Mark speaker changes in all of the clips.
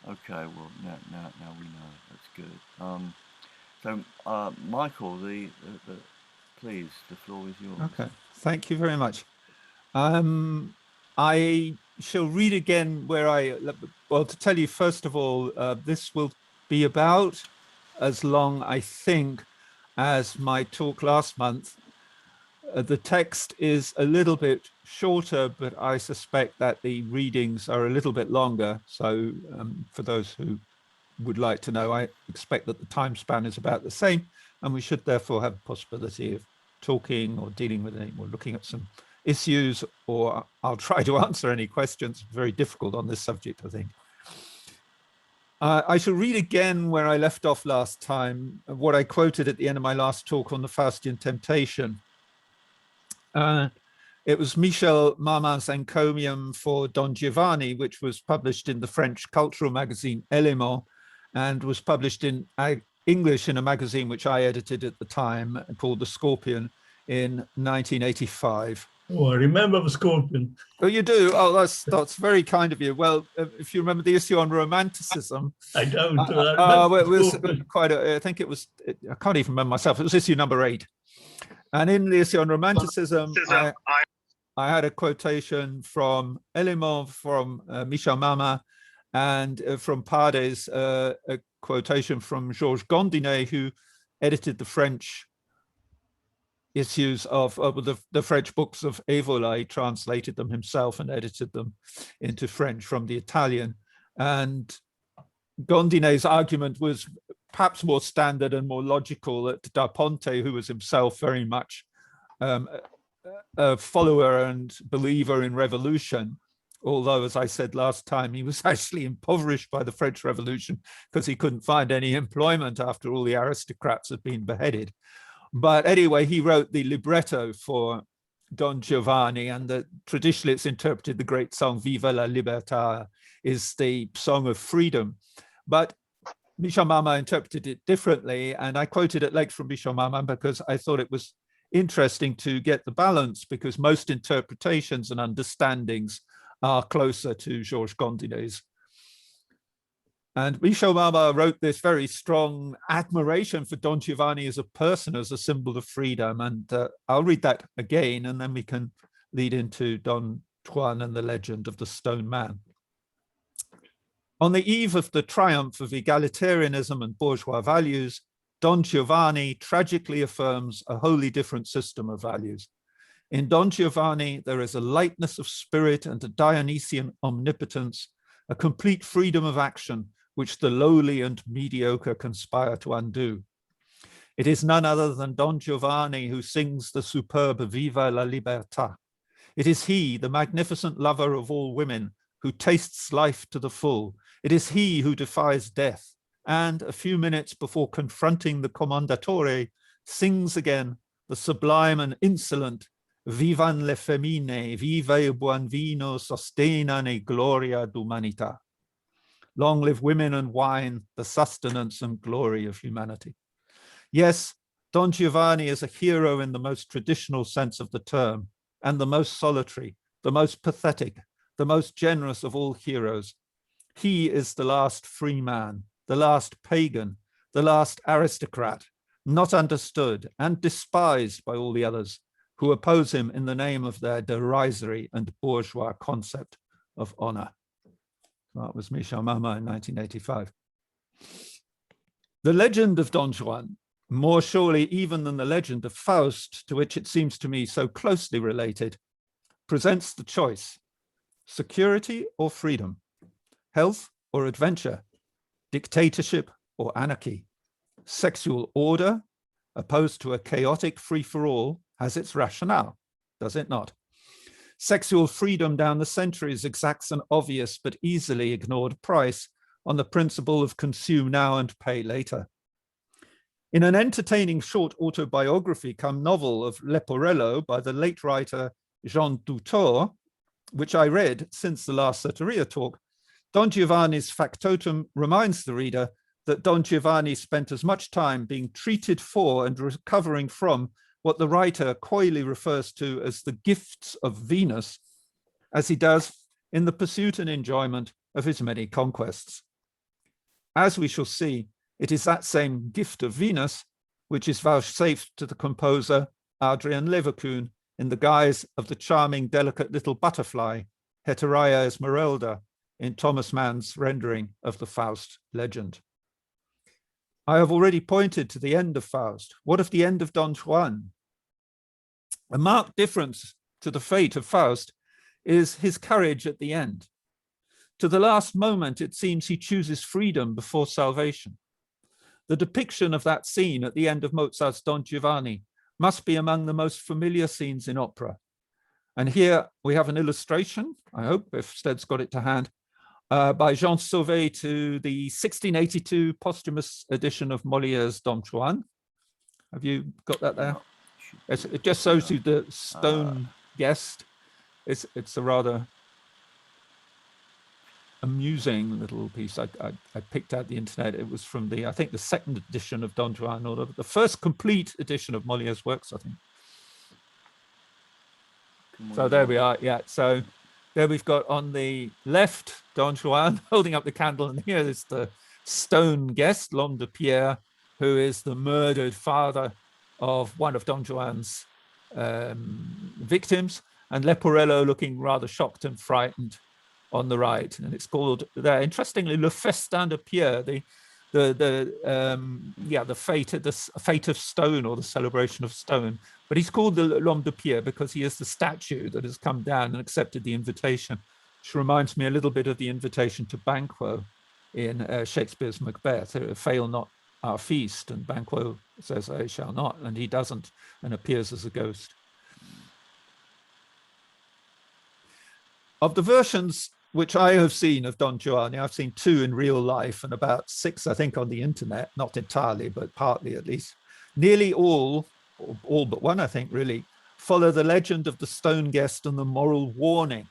Speaker 1: Okay, well now we know. That's good. Michael, the please, the floor is yours.
Speaker 2: Okay, thank you very much. I shall read again where well, to tell you, first of all, this will be about as long, I think, as my talk last month. The text is a little bit shorter, but I suspect that the readings are a little bit longer. So for those who would like to know, I expect that the time span is about the same, and we should therefore have a possibility of talking or dealing with any or looking at some issues, or I'll try to answer any questions. Very difficult on this subject, I think. I shall read again where I left off last time, what I quoted at the end of my last talk on the Faustian Temptation. It was Michel Marmin's encomium for Don Giovanni, which was published in the French cultural magazine Élément and was published in English in a magazine which I edited at the time called The Scorpion in 1985.
Speaker 3: Oh, I remember The Scorpion.
Speaker 2: Oh, you do? Oh, that's very kind of you. Well, if you remember the issue on romanticism.
Speaker 3: I don't.
Speaker 2: Well, it was quite I think it was, I can't even remember myself. It was issue number 8. And in the issue on romanticism, I had a quotation from Élément, from Michel Marmin, and from Pardes, a quotation from Georges Gondinet, who edited the French issues of the French books of Evola. He translated them himself and edited them into French from the Italian. And Gondinet's argument was perhaps more standard and more logical that Da Ponte, who was himself very much a follower and believer in revolution, although, as I said last time, he was actually impoverished by the French Revolution because he couldn't find any employment after all the aristocrats had been beheaded. But anyway, he wrote the libretto for Don Giovanni, and traditionally it's interpreted, the great song Viva la Libertà is the song of freedom. But Michel Marmin interpreted it differently, and I quoted at length from Michel Marmin because I thought it was interesting to get the balance, because most interpretations and understandings are closer to Georges Gondinet's. And Michel Marmin wrote this very strong admiration for Don Giovanni as a person, as a symbol of freedom. And I'll read that again, and then we can lead into Don Juan and the legend of the stone man. On the eve of the triumph of egalitarianism and bourgeois values, Don Giovanni tragically affirms a wholly different system of values. In Don Giovanni, there is a lightness of spirit and a Dionysian omnipotence, a complete freedom of action, which the lowly and mediocre conspire to undo. It is none other than Don Giovanni who sings the superb Viva la Libertà. It is he, the magnificent lover of all women, who tastes life to the full. It is he who defies death, and a few minutes before confronting the Commendatore, sings again the sublime and insolent Vivan le femmine, viva il buon vino, sostenane gloria d'umanità. Long live women and wine, the sustenance and glory of humanity. Yes, Don Giovanni is a hero in the most traditional sense of the term, and the most solitary, the most pathetic, the most generous of all heroes. He is the last free man, the last pagan, the last aristocrat, not understood and despised by all the others who oppose him in the name of their derisory and bourgeois concept of honor. That was Michel Marmin in 1985. The legend of Don Juan, more surely even than the legend of Faust, to which it seems to me so closely related, presents the choice: security or freedom, health or adventure, dictatorship or anarchy, sexual order opposed to a chaotic free-for-all has its rationale, does it not? Sexual freedom down the centuries exacts an obvious but easily ignored price on the principle of consume now and pay later. In an entertaining short autobiography come novel of Leporello by the late writer Jean Dutour, which I read since the last Soteria talk, Don Giovanni's factotum reminds the reader that Don Giovanni spent as much time being treated for and recovering from what the writer coyly refers to as the gifts of Venus, as he does in the pursuit and enjoyment of his many conquests. As we shall see, it is that same gift of Venus which is vouchsafed to the composer Adrian Leverkuhn in the guise of the charming, delicate little butterfly, Heteria Esmeralda, in Thomas Mann's rendering of the Faust legend. I have already pointed to the end of Faust. What of the end of Don Juan? A marked difference to the fate of Faust is his courage at the end. To the last moment, it seems he chooses freedom before salvation. The depiction of that scene at the end of Mozart's Don Giovanni must be among the most familiar scenes in opera. And here we have an illustration, I hope, if Stead's got it to hand, by Jean Sauvé to the 1682 posthumous edition of Molière's Don Juan. Have you got that there? It just shows you the stone guest. It's a rather amusing little piece. I picked out the internet. It was from I think the second edition of Don Juan, or the first complete edition of Molière's works, I think. So there we are. Yeah. So there we've got on the left Don Juan holding up the candle, and here is the stone guest, L'Homme de Pierre, who is the murdered father of one of Don Juan's victims, and Leporello looking rather shocked and frightened on the right. And it's called there, interestingly, Le Festin de Pierre, the fate of stone, or the celebration of stone. But he's called the L'Homme de Pierre because he is the statue that has come down and accepted the invitation, which reminds me a little bit of the invitation to Banquo in Shakespeare's Macbeth. Fail not our feast, and Banquo says, I shall not, and he doesn't, and appears as a ghost. Of the versions which I have seen of Don Giovanni, I've seen 2 in real life and about 6, I think, on the internet, not entirely, but partly at least. Nearly all but one, I think, really, follow the legend of the stone guest and the moral warning.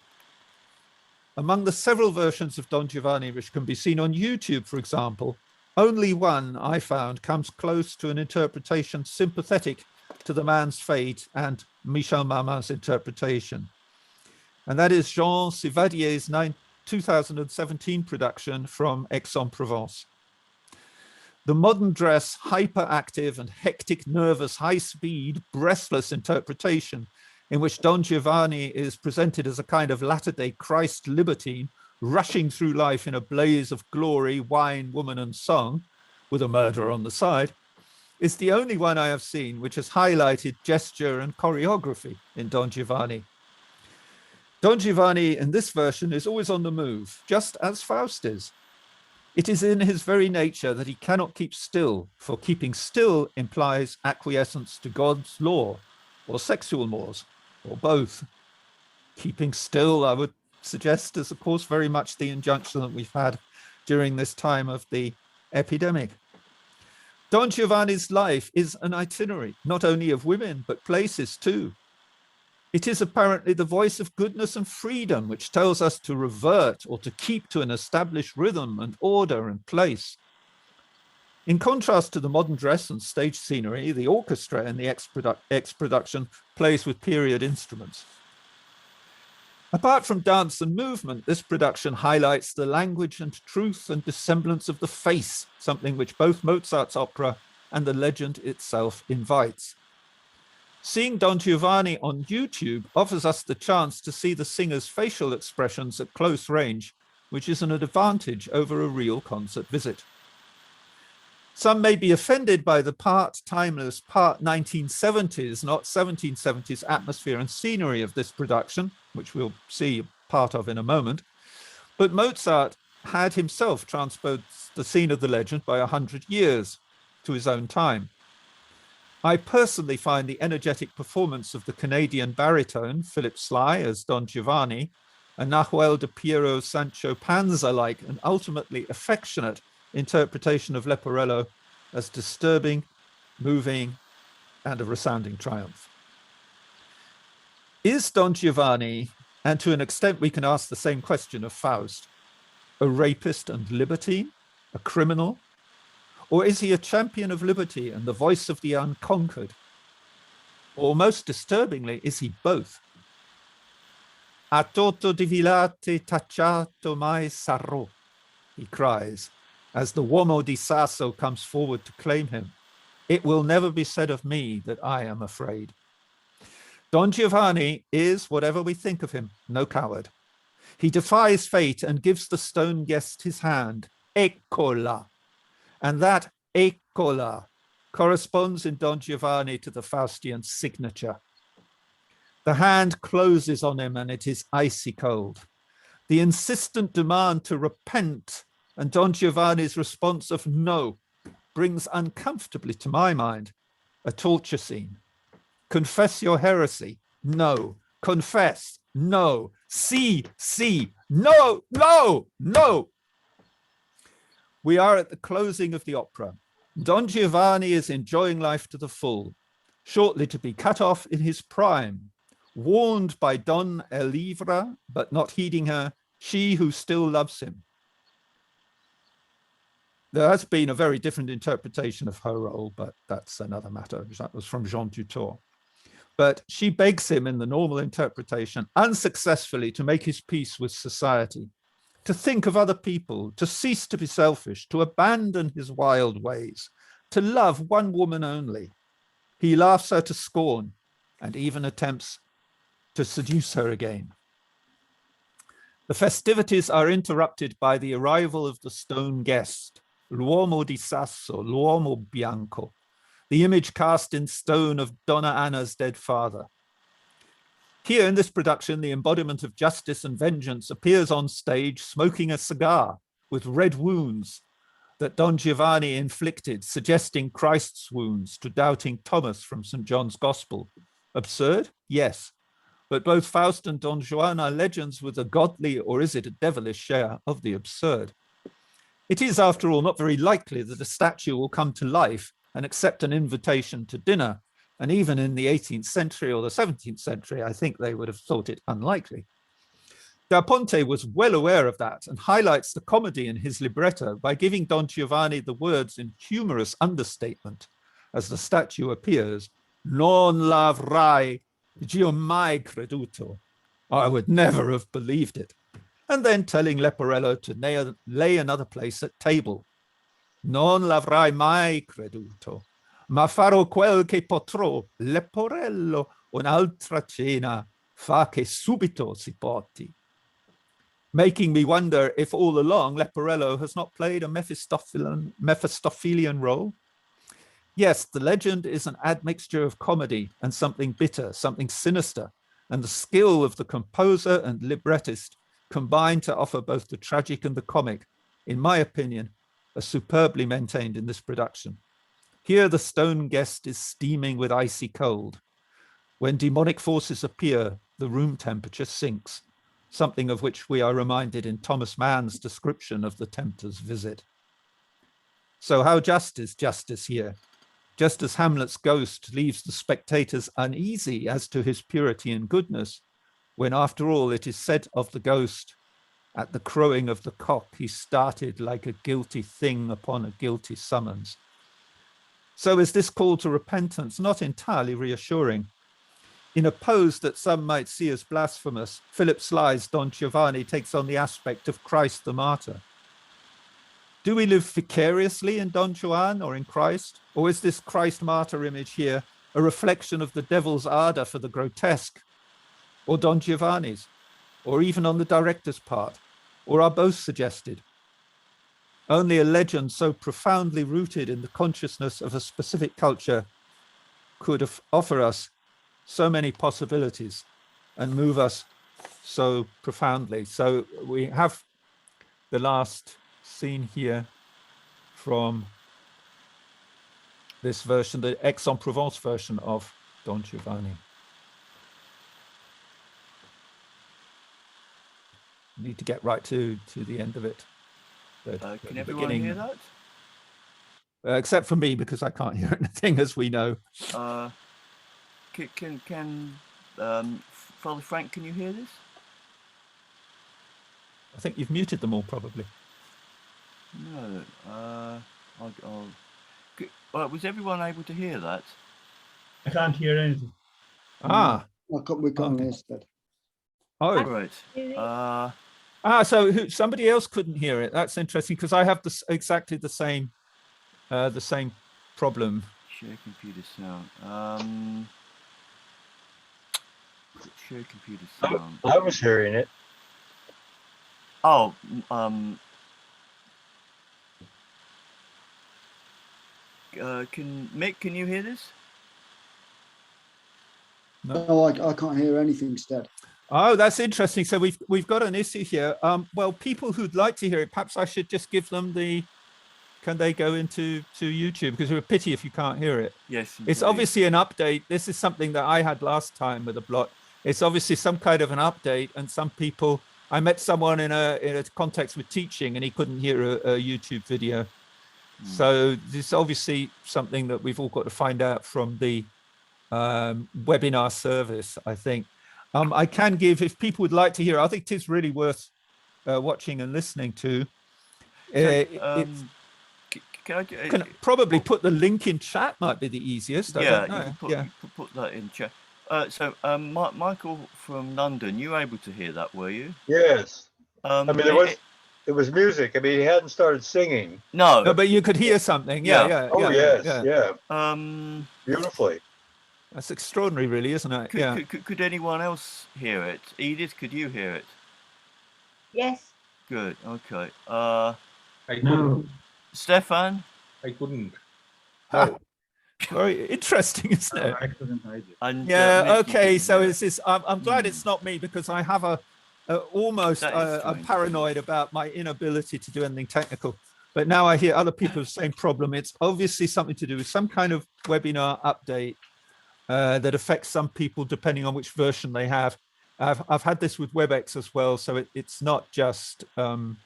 Speaker 2: Among the several versions of Don Giovanni which can be seen on YouTube, for example, only one I found comes close to an interpretation sympathetic to the man's fate and Michel Marmin's interpretation. And that is Jean Sivadier's 2017 production from Aix-en-Provence. The modern dress, hyperactive and hectic, nervous, high-speed, breathless interpretation in which Don Giovanni is presented as a kind of latter-day Christ libertine, rushing through life in a blaze of glory, wine, woman, and song, with a murderer on the side, is the only one I have seen which has highlighted gesture and choreography in Don Giovanni. Don Giovanni in this version is always on the move, just as Faust is. It is in his very nature that he cannot keep still, for keeping still implies acquiescence to God's law, or sexual laws, or both. Keeping still, I would suggest, is of course very much the injunction that we've had during this time of the epidemic. Don Giovanni's life is an itinerary, not only of women, but places too. It is apparently the voice of goodness and freedom which tells us to revert or to keep to an established rhythm and order and place. In contrast to the modern dress and stage scenery, the orchestra in the X production plays with period instruments. Apart from dance and movement, this production highlights the language and truth and dissemblance of the face, something which both Mozart's opera and the legend itself invites. Seeing Don Giovanni on YouTube offers us the chance to see the singer's facial expressions at close range, which is an advantage over a real concert visit. Some may be offended by the part timeless, part 1970s, not 1770s atmosphere and scenery of this production, which we'll see part of in a moment. But Mozart had himself transposed the scene of the legend by 100 years to his own time. I personally find the energetic performance of the Canadian baritone, Philip Sly, as Don Giovanni, and Nahuel de Piero Sancho Panza-like and ultimately affectionate interpretation of Leporello as disturbing, moving, and a resounding triumph. Is Don Giovanni, and to an extent we can ask the same question of Faust, a rapist and libertine, a criminal? Or is he a champion of liberty and the voice of the unconquered? Or most disturbingly, is he both? A toto di vilate tacciato mai sarò, he cries, as the uomo di Sasso comes forward to claim him. It will never be said of me that I am afraid. Don Giovanni is, whatever we think of him, no coward. He defies fate and gives the stone guest his hand, eccola. And that eccola corresponds in Don Giovanni to the Faustian signature. The hand closes on him and it is icy cold. The insistent demand to repent and Don Giovanni's response of no brings uncomfortably to my mind a torture scene. Confess your heresy. No. Confess. No. See. No, no, no. We are at the closing of the opera. Don Giovanni is enjoying life to the full, shortly to be cut off in his prime, warned by Don Elivra, but not heeding her, she who still loves him. There has been a very different interpretation of her role, but that's another matter. That was from Jean Tutor. But she begs him in the normal interpretation, unsuccessfully, to make his peace with society, to think of other people, to cease to be selfish, to abandon his wild ways, to love one woman only. He laughs her to scorn and even attempts to seduce her again. The festivities are interrupted by the arrival of the stone guest, l'uomo di Sasso, l'uomo bianco, the image cast in stone of Donna Anna's dead father. Here in this production, the embodiment of justice and vengeance appears on stage smoking a cigar with red wounds that Don Giovanni inflicted, suggesting Christ's wounds to doubting Thomas from St. John's Gospel. Absurd? Yes. But both Faust and Don Juan are legends with a godly, or is it a devilish, share of the absurd. It is, after all, not very likely that a statue will come to life and accept an invitation to dinner. And even in the 18th century or the 17th century, I think they would have thought it unlikely. Da Ponte was well aware of that and highlights the comedy in his libretto by giving Don Giovanni the words in humorous understatement as the statue appears, non l'avrai mai creduto. I would never have believed it. And then telling Leporello to lay another place at table. Non l'avrai mai creduto, ma farò quel che potrò. Leporello, un'altra cena, fa che subito si porti. Making me wonder if all along Leporello has not played a Mephistophelian role. Yes, the legend is an admixture of comedy and something bitter, something sinister, and the skill of the composer and librettist combine to offer both the tragic and the comic, in my opinion, are superbly maintained in this production. Here the stone guest is steaming with icy cold. When demonic forces appear, the room temperature sinks, something of which we are reminded in Thomas Mann's description of the tempter's visit. So how just is justice here? Just as Hamlet's ghost leaves the spectators uneasy as to his purity and goodness, when after all it is said of the ghost, at the crowing of the cock he started like a guilty thing upon a guilty summons. So is this call to repentance not entirely reassuring? In a pose that some might see as blasphemous, Philip Sly's Don Giovanni takes on the aspect of Christ the martyr. Do we live vicariously in Don Juan or in Christ? Or is this Christ martyr image here a reflection of the devil's ardor for the grotesque, or Don Giovanni's, or even on the director's part, or are both suggested? Only a legend so profoundly rooted in the consciousness of a specific culture could offer us so many possibilities and move us so profoundly. So we have the last scene here from this version, the Aix-en-Provence version of Don Giovanni. Need to get right to the end of it.
Speaker 1: Can everyone hear that?
Speaker 2: Except for me, because I can't hear anything, as we know.
Speaker 1: Can Father Frank, can you hear this?
Speaker 2: I think you've muted them all, probably.
Speaker 1: No. Was everyone able to hear that?
Speaker 3: I can't hear anything.
Speaker 2: Ah.
Speaker 4: We can't hear that.
Speaker 2: Oh.
Speaker 1: Right.
Speaker 2: So somebody else couldn't hear it. That's interesting because I have exactly the same problem.
Speaker 1: Share computer sound. Share computer sound.
Speaker 4: I was hearing it.
Speaker 1: Oh, Mick, can you hear this?
Speaker 5: No, I can't hear anything, Stead.
Speaker 2: Oh, that's interesting. So we've got an issue here. Well, people who'd like to hear it, perhaps I should just give them can they go to YouTube? Because it would pity if you can't hear it.
Speaker 1: Yes.
Speaker 2: It's obviously an update. This is something that I had last time with a blot. It's obviously some kind of an update, and some people. I met someone in a context with teaching, and he couldn't hear a YouTube video. So this is obviously something that we've all got to find out from the webinar service, I think. I can give, if people would like to hear, I think it is really worth watching and listening to. Can probably put the link in chat, might be the easiest.
Speaker 1: Yeah, you can put that in chat. Michael from London, you were able to hear that, were you?
Speaker 4: Yes. I mean, there was music. I mean, he hadn't started singing.
Speaker 1: No,
Speaker 2: but you could hear something. Yeah.
Speaker 4: Oh, yes. Beautifully.
Speaker 2: That's extraordinary, really, isn't it?
Speaker 1: Could anyone else hear it? Edith, could you hear it?
Speaker 6: Yes.
Speaker 1: Good. Okay.
Speaker 3: I couldn't.
Speaker 1: Stefan?
Speaker 3: I couldn't.
Speaker 4: No.
Speaker 2: Very interesting, isn't it?
Speaker 3: I couldn't either.
Speaker 1: And,
Speaker 2: okay. So it's this. I'm glad it's not me, because I have I'm paranoid about my inability to do anything technical. But now I hear other people have the same problem. It's obviously something to do with some kind of webinar update that affects some people depending on which version they have. I've had this with WebEx as well, so it's not just one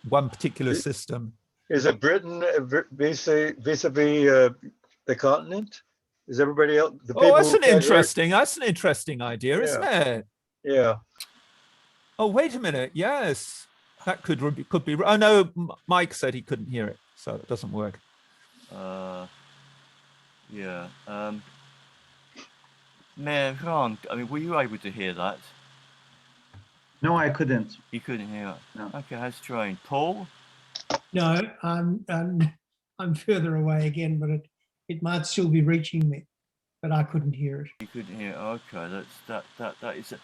Speaker 2: particular system.
Speaker 4: Is it Britain vis-a-vis the continent? Is everybody else?
Speaker 2: That's an interesting idea, isn't it?
Speaker 4: Yeah.
Speaker 2: Oh, wait a minute. Yes, that could be. Oh no, Mike said he couldn't hear it, so it doesn't work.
Speaker 1: Yeah. Mayor Ron, I mean, were you able to hear that?
Speaker 7: No, I couldn't.
Speaker 1: You couldn't hear it?
Speaker 7: No.
Speaker 1: Okay, how strange. Paul?
Speaker 8: No, I'm further away again, but it might still be reaching me, but I couldn't hear it.
Speaker 1: You couldn't hear it. Okay, that is it.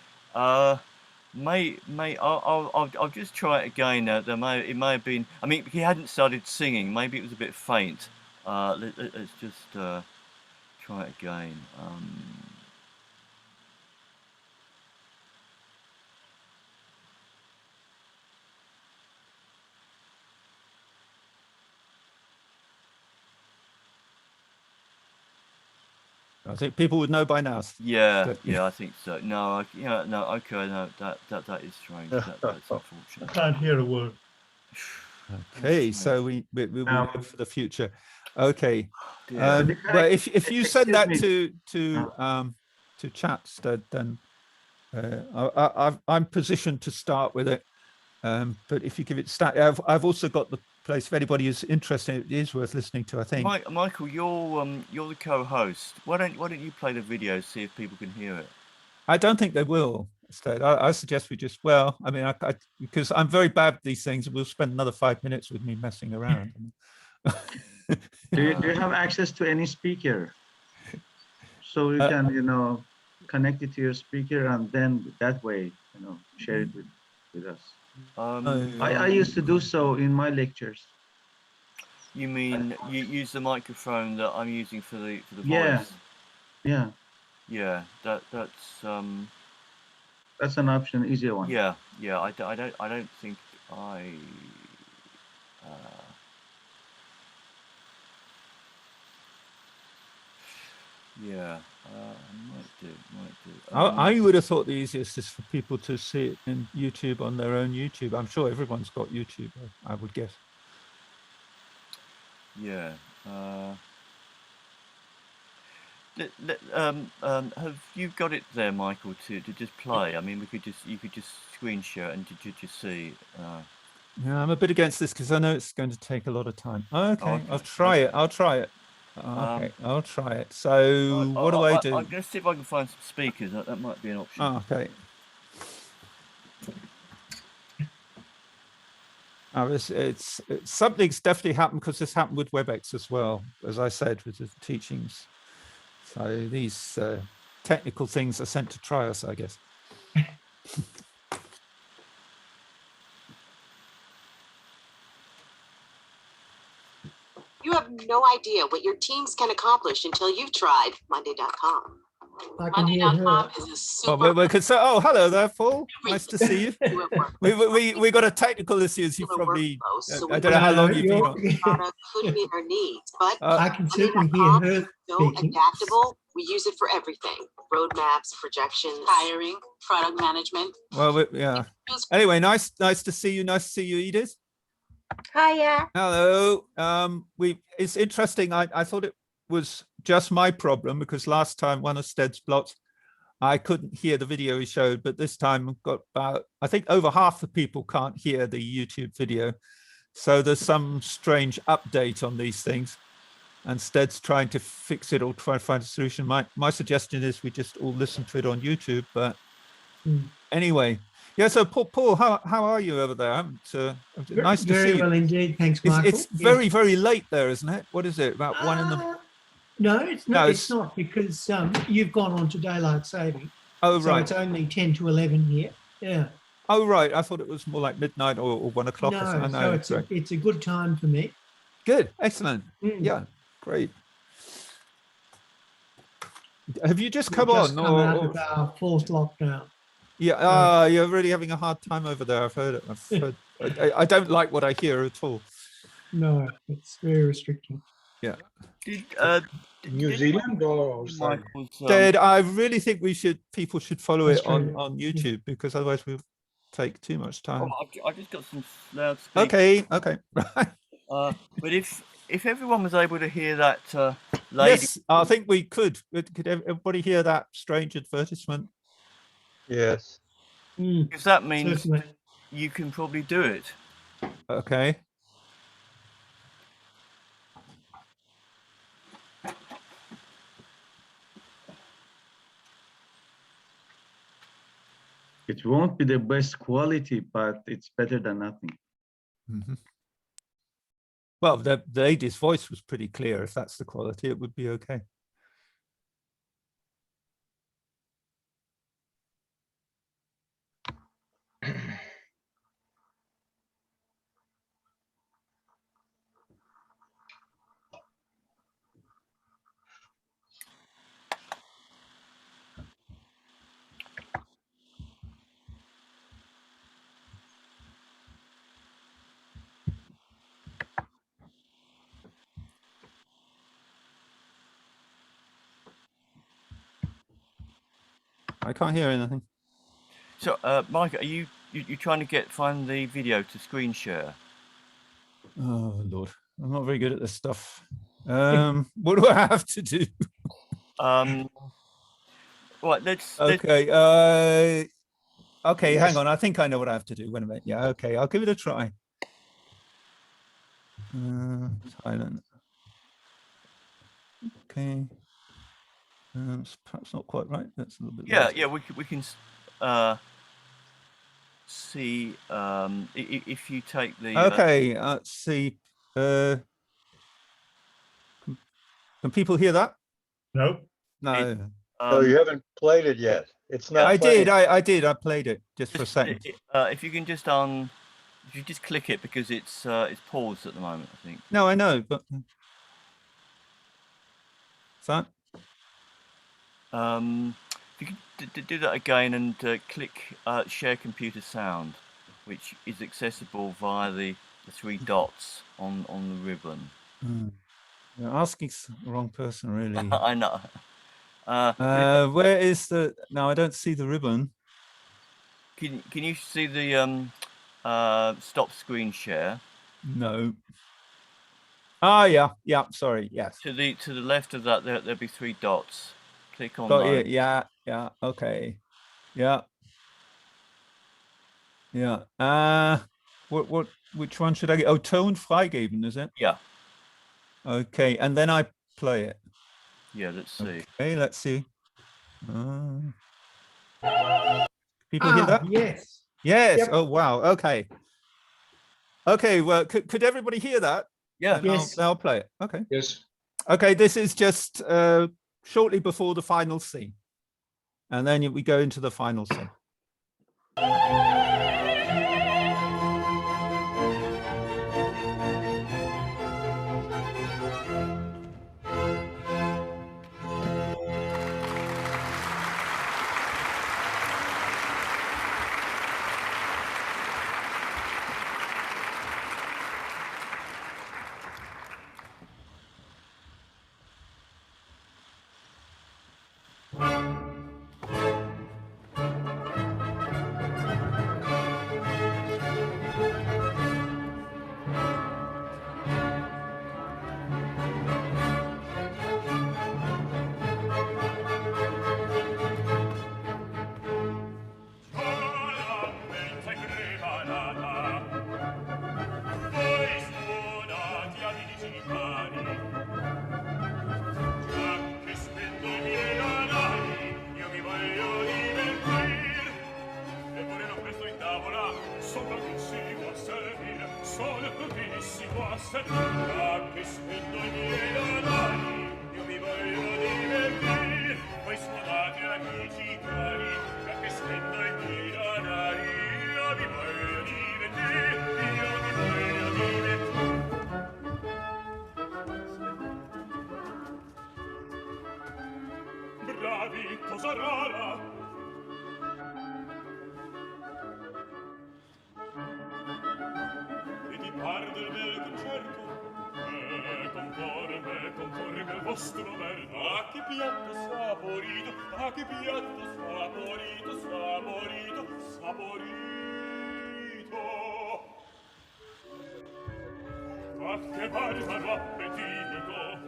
Speaker 1: Mate, I'll just try it again. It may have been. I mean, he hadn't started singing. Maybe it was a bit faint. Let's just try it again.
Speaker 2: I think people would know by now.
Speaker 1: Yeah, I think so. No, okay, no, that is strange. That's unfortunate.
Speaker 3: I can't hear a word.
Speaker 2: Okay, so we will go for the future. Okay,
Speaker 1: Yeah.
Speaker 2: but if you send that to chat, then I'm positioned to start with it. But if you give it I've also got the place. If anybody is interested, it is worth listening to, I think.
Speaker 1: Michael, you're the co-host. Why don't you play the video, see if people can hear it?
Speaker 2: I don't think they will. Instead, I suggest we just. Well, I mean, because I'm very bad at these things. We'll spend another 5 minutes with me messing around.
Speaker 7: Do you have access to any speaker? So you can, connect it to your speaker, and then that way, share it with us. I used to do so in my lectures.
Speaker 1: You mean you use the microphone that I'm using for the
Speaker 7: voice?
Speaker 1: Yeah.
Speaker 7: That's an option, easier one.
Speaker 1: Yeah. I don't think I. Might do.
Speaker 2: I would have thought the easiest is for people to see it in YouTube on their own YouTube. I'm sure everyone's got YouTube, I would guess.
Speaker 1: Yeah. Have you got it there, Michael, to just play? I mean, you could just screen share and just see.
Speaker 2: Yeah, I'm a bit against this because I know it's going to take a lot of time. Okay. I'll try it. Okay, I'll try it. So what do I do?
Speaker 1: I'm going to see if I can find some speakers. That might be an option.
Speaker 2: Okay. Something's definitely happened, because this happened with WebEx as well, as I said, with the teachings. So these technical things are sent to try us, I guess.
Speaker 9: You have no idea what your teams can accomplish until you've tried Monday.com.
Speaker 8: I can hear her.
Speaker 9: Monday.com is a super
Speaker 2: We could say, oh, hello there, Paul. Nice to see you. We got a technical issue, as you probably. I don't know how long you've been on.
Speaker 9: product could meet our needs, but
Speaker 8: I can certainly hear
Speaker 9: Monday.com
Speaker 8: her
Speaker 9: is so
Speaker 8: speaking.
Speaker 9: adaptable. We use it for everything: roadmaps, projections, hiring, product management.
Speaker 2: Well, yeah. Anyway, nice to see you. Nice to see you, Edith.
Speaker 6: Hiya.
Speaker 2: Hello. It's interesting. I thought it was just my problem, because last time one of Stead's plots, I couldn't hear the video he showed, but this time I've got about, I think over half the people can't hear the YouTube video. So there's some strange update on these things, and Stead's trying to fix it or try to find a solution. My suggestion is we just all listen to it on YouTube, but anyway. Yeah, so Paul, how are you over there? Nice to see you.
Speaker 8: Very well indeed, thanks, Michael.
Speaker 2: It's very, very late there, isn't it? What is it, about 1 in the...
Speaker 8: No, it's not. It's not, because you've gone on to daylight saving.
Speaker 2: Oh,
Speaker 8: so
Speaker 2: right.
Speaker 8: It's only 10 to 11 here. Yeah.
Speaker 2: Oh, right. I thought it was more like midnight or 1 o'clock.
Speaker 8: No, so it's a good time for me.
Speaker 2: Good, excellent. Yeah, great. Have you just come on?
Speaker 8: Out of our 4th lockdown.
Speaker 2: Yeah, you're really having a hard time over there. I've heard it. I don't like what I hear at all.
Speaker 8: No, it's very restricting.
Speaker 2: Yeah.
Speaker 3: New Zealand or outside?
Speaker 2: Dad, I really think people should follow it on YouTube, because otherwise we'll take too much time.
Speaker 1: Oh, I just got some loudspeakers.
Speaker 2: Okay, right.
Speaker 1: But if everyone was able to hear that lady...
Speaker 2: Yes, I think we could. Could everybody hear that strange advertisement?
Speaker 4: Yes.
Speaker 1: Because that means
Speaker 8: Certainly.
Speaker 1: you can probably do it.
Speaker 2: Okay.
Speaker 7: It won't be the best quality, but it's better than nothing.
Speaker 2: Mm-hmm. Well, the lady's voice was pretty clear. If that's the quality, it would be okay. I can't hear anything.
Speaker 1: So, Mike, are you trying to find the video to screen share?
Speaker 2: Oh Lord, I'm not very good at this stuff. What do I have to do?
Speaker 1: Right, let's
Speaker 2: okay. Okay,
Speaker 4: Yes.
Speaker 2: hang on. I think I know what I have to do. Wait a minute. Yeah, okay. I'll give it a try. Silent. Okay. It's perhaps not quite right. That's a little bit.
Speaker 1: Yeah,
Speaker 2: later.
Speaker 1: yeah. We can see if you take the.
Speaker 2: Okay. Let's see. Can people hear that?
Speaker 3: No.
Speaker 2: No.
Speaker 4: No, you haven't played it yet. It's not.
Speaker 2: I
Speaker 4: playing.
Speaker 2: did. I did. I played it just for a second.
Speaker 1: If you can just if you just click it, because it's paused at the moment, I think.
Speaker 2: No, I know, but is that?
Speaker 1: If you can do that again and click share computer sound, which is accessible via the 3 dots on the ribbon.
Speaker 2: You're asking the wrong person, really.
Speaker 1: I know.
Speaker 2: Where is the? No, I don't see the ribbon.
Speaker 1: Can you see the stop screen share?
Speaker 2: No. Ah, yeah. Sorry. Yes.
Speaker 1: To the left of that, there'll be 3 dots. Click on
Speaker 2: Got
Speaker 1: those.
Speaker 2: it. Yeah. Okay. Yeah. Which one should I get? Oh, tone freigeben, is it?
Speaker 1: Yeah.
Speaker 2: Okay, and then I play it.
Speaker 1: Yeah. Let's see.
Speaker 2: Okay, let's see. People hear that?
Speaker 8: Yes.
Speaker 2: Yes.
Speaker 8: Yep.
Speaker 2: Oh, wow. Okay. Okay, well, could everybody hear that?
Speaker 1: Yeah.
Speaker 8: Yes.
Speaker 2: I'll play it. Okay.
Speaker 3: Yes.
Speaker 2: Okay, this is just shortly before the final scene. And then we go into the final scene.
Speaker 10: Bravi, cosa rara! E ti par del bel concerto? Conforme al vostro verbo. Ah, che piatto saporito, ah, che piatto saporito, saporito, saporito. Ah, che barbaro appetito!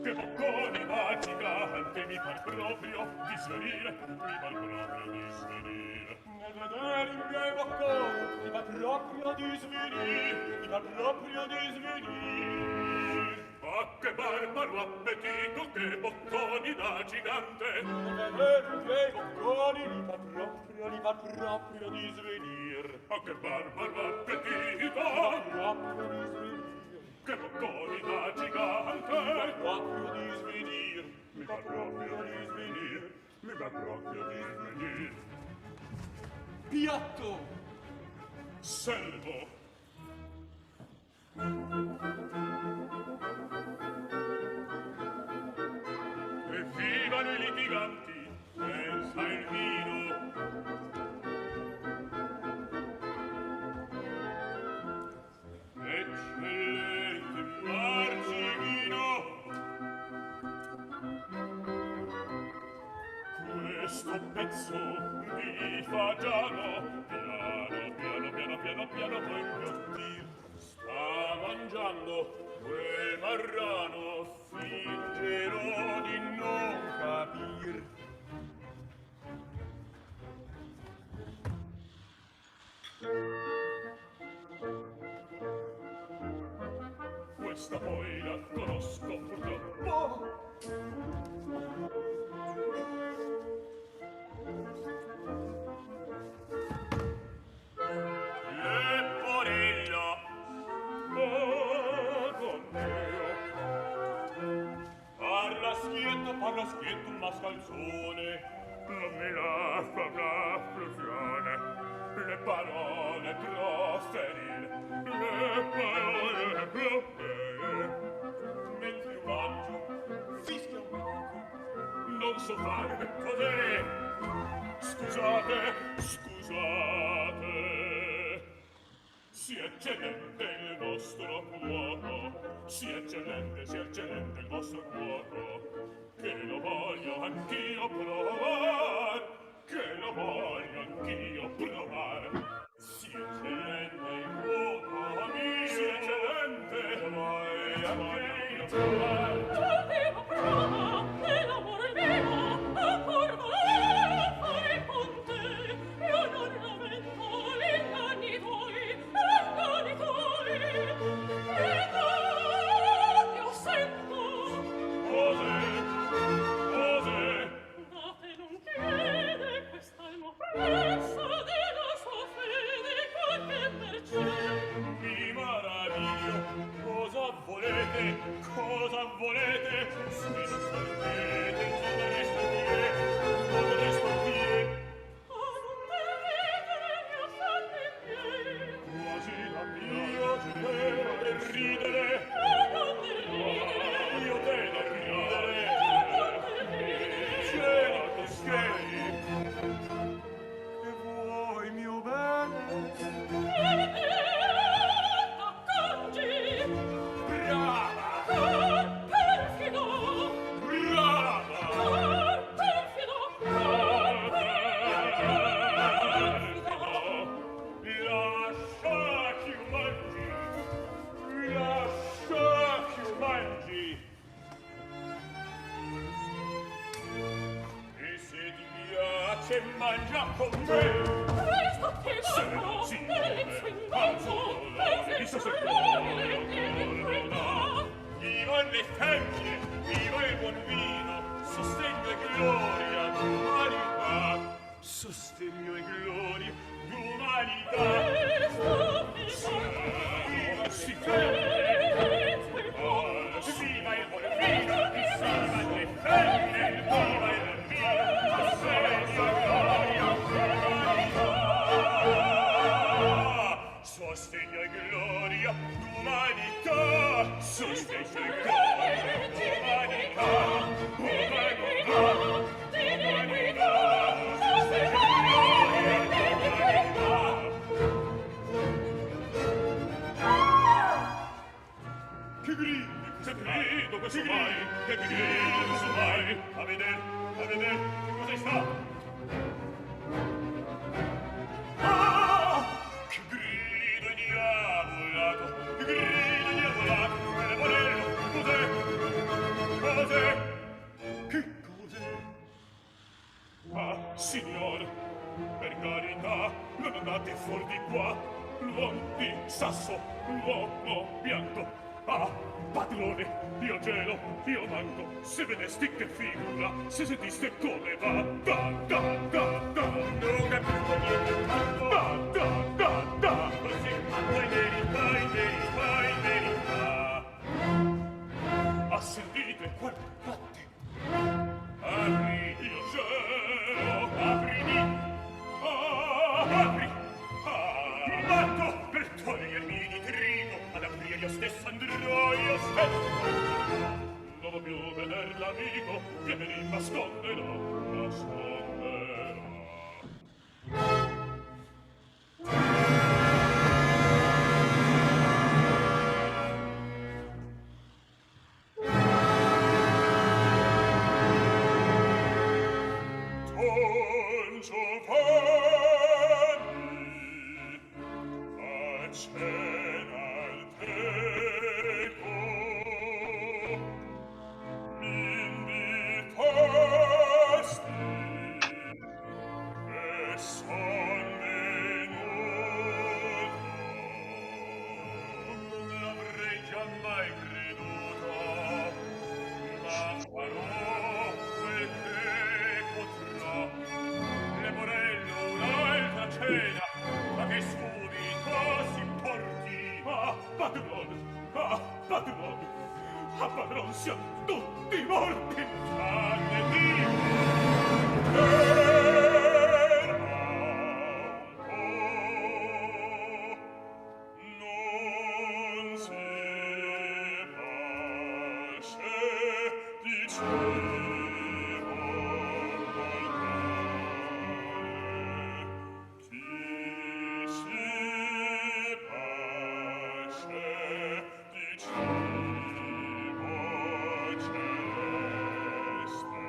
Speaker 10: Che boccone vagicante, mi par proprio di svenire, mi par proprio di svenire. Nel vedere i miei bocconi, mi par proprio di svenire, mi par proprio di svenire. Ah, che barbaro appetito, che bocconi da gigante. Nel vedere i miei bocconi, mi par proprio di svenire. Ah, che barbaro appetito, proprio di svenire. Che bocconi da gigante, mi fa proprio di svenir, mi fa proprio di svenir, mi fa proprio di svenir. Piatto, servo. E vivano i litiganti, pensa il vino. Eccellente margine, questo pezzo di fagiano, piano può impiattir. Sta mangiando quel marrano, fingerò di non capir. Questa poi la conosco purtroppo. Leporello, oh, con Dio. Parla schietto, un mascalzone. Non mi lascia una flessione. Le parole proferire, le parole proferire. Mentre un angio fischia un amico, non so fare cos'è. Scusate, scusate. Sia eccellente il vostro cuoco, sia eccellente il vostro cuoco, che lo voglio anch'io provar, che lo voglio anch'io provar. Sia eccellente il cuoco mio, sia eccellente, lo voglio anch'io provar. Avevo prova, che l'amore mio, ancor voler fare con te, io non lamento l'inganni tuoi. Io sento cos'è date non chiede quest'almo presso della sua fede qualche mercè mi maraviglio. Cosa volete? Cosa volete? Se non sapete, non resto qui, non resto qui. Quasi la mia per ridere. Io te da ridere. Cielo che schieri. Che vuoi, mio bene? Brava! Perfido! Brava! Perfido! Lascia che io mangi! Lascia che io mangi! E se ti piace mangia con me! Viva le femmine, viva il buon vino, sostegno e gloria d'umanità, sostegno e gloria d'umanità. Si femmine, viva il buon vino, viva le femmine, viva il vino, sostegno e gloria d'umanità, sostegno e gloria d'umanità, sostegno e gloria d'umanità, umanità, umanità, sostegno e gloria d'umanità. Che grido questo mai, che grido questo mai, a vedere, cosa è stato? Che grido diavolato, che grido diavolato, che volero, cos'è? Cos'è? Che cos'è? Ah, signor, per carità, non andate fuori di qua, l'uomo di sasso, l'uomo bianco. Ah, padrone, io gelo, io manco, se vedesti che figura, se sentiste come va, da, da, da, da, non capisco niente, da, da, da, da, così, in verità, ah, sentite quel batte, apri, io gelo, apri, apri, batto per togliermi di trigo, ad aprire io stesso andrò, io stesso. Non voglio più veder l'amico che me li nasconderò, nasconderò. Don Giovanni, a cena al teco, m'invitasti e son venuto. Non l'avrei giammai creduto, ma farò quel che potrò. Le vorrello un'altra cena, ma che subito si porti. Ah, padron, siamo tutti morti. Tranne Dio. Non si pace, dicevo chi si pace, dicevo celeste,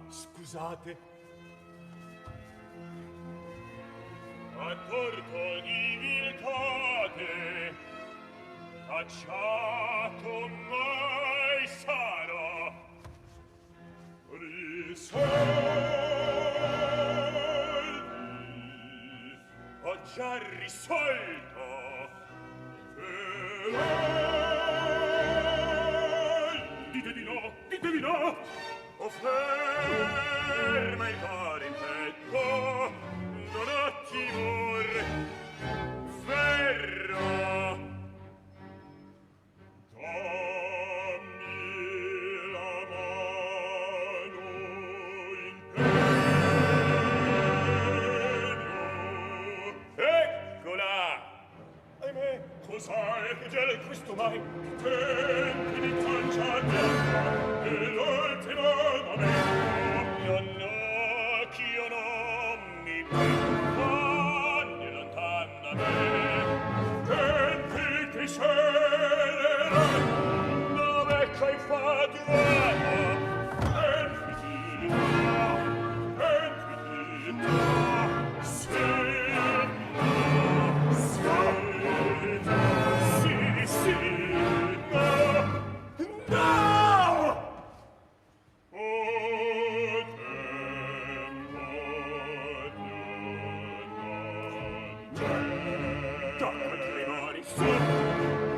Speaker 10: scusate. A torto di virtate, cacciato mai sarò. Risolvi, ho già risolto. Dite di no, dite di no. O ferma il cuore in petto, non ho timor, verrò. Dammi la mano in pegno. Eccola! Ahimè, cos'hai che gel questo mai? Tempi di cangiare e l'ultimo momento. No, ch'io non mi penso né lontano da me. Tempi che sceleranno, vecchio infatuato. Tempi di no,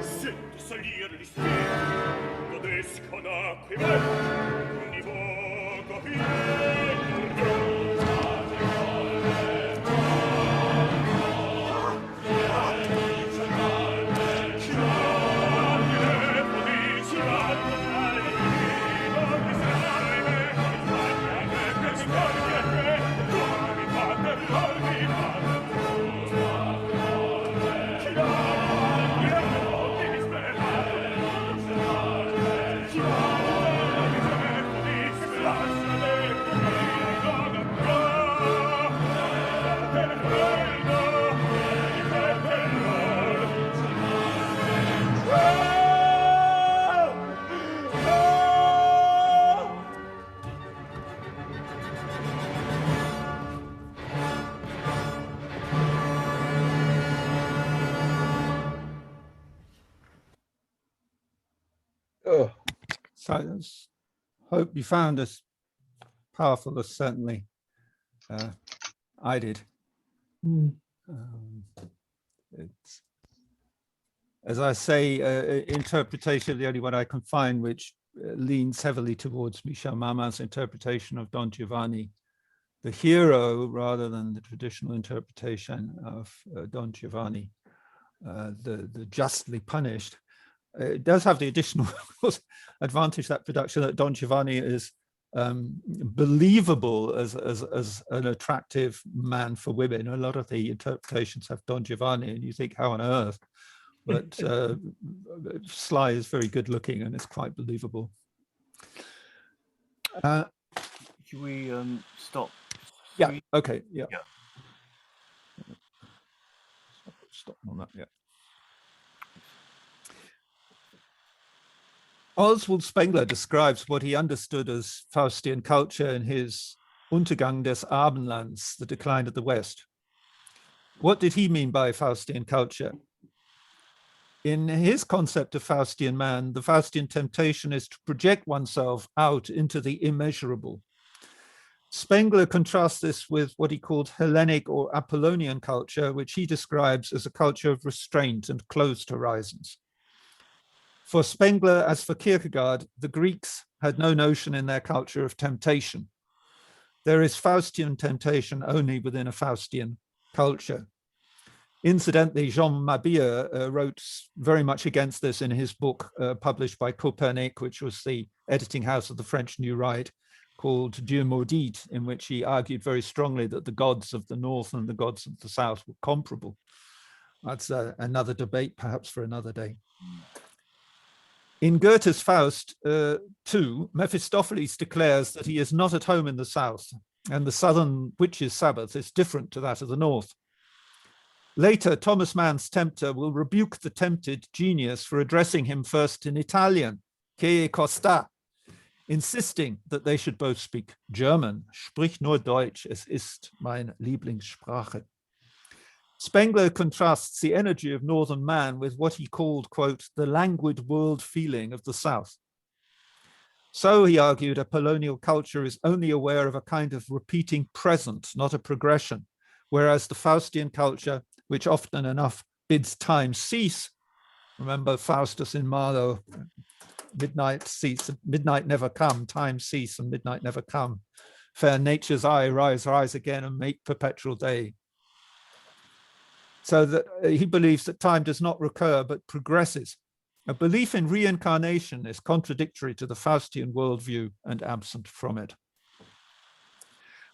Speaker 10: sì, salire di sì, godescono acque di poco
Speaker 4: Oh,
Speaker 2: So hope you found as powerful as certainly I did. It's, as I say, interpretation, the only one I can find which leans heavily towards Michel Maman's interpretation of Don Giovanni, the hero, rather than the traditional interpretation of Don Giovanni, the justly punished. It does have the additional advantage, that production, that Don Giovanni is believable as an attractive man for women. A lot of the interpretations have Don Giovanni and you think, how on earth? But Sly is very good looking and it's quite believable.
Speaker 1: Should we stop?
Speaker 2: Yeah, okay, yeah. Stop on that, yeah. Oswald Spengler describes what he understood as Faustian culture in his Untergang des Abendlands, the decline of the West. What did he mean by Faustian culture? In his concept of Faustian man, the Faustian temptation is to project oneself out into the immeasurable. Spengler contrasts this with what he called Hellenic or Apollonian culture, which he describes as a culture of restraint and closed horizons. For Spengler, as for Kierkegaard, the Greeks had no notion in their culture of temptation. There is Faustian temptation only within a Faustian culture. Incidentally, Jean Mabille wrote very much against this in his book published by Copernic, which was the editing house of the French New Right, called Dieu maudit, in which he argued very strongly that the gods of the North and the gods of the South were comparable. That's another debate, perhaps for another day. In Goethe's Faust, too, Mephistopheles declares that he is not at home in the South, and the Southern witches' Sabbath is different to that of the North. Later, Thomas Mann's tempter will rebuke the tempted genius for addressing him first in Italian, che costa, insisting that they should both speak German. Sprich nur Deutsch, es ist meine Lieblingssprache. Spengler contrasts the energy of Northern man with what he called, quote, the languid world feeling of the South. So, he argued, a colonial culture is only aware of a kind of repeating present, not a progression, whereas the Faustian culture, which often enough bids time cease, remember Faustus in Marlowe, midnight cease, midnight never come, time cease and midnight never come. Fair nature's eye, rise, rise again and make perpetual day. So that he believes that time does not recur, but progresses. A belief in reincarnation is contradictory to the Faustian worldview and absent from it.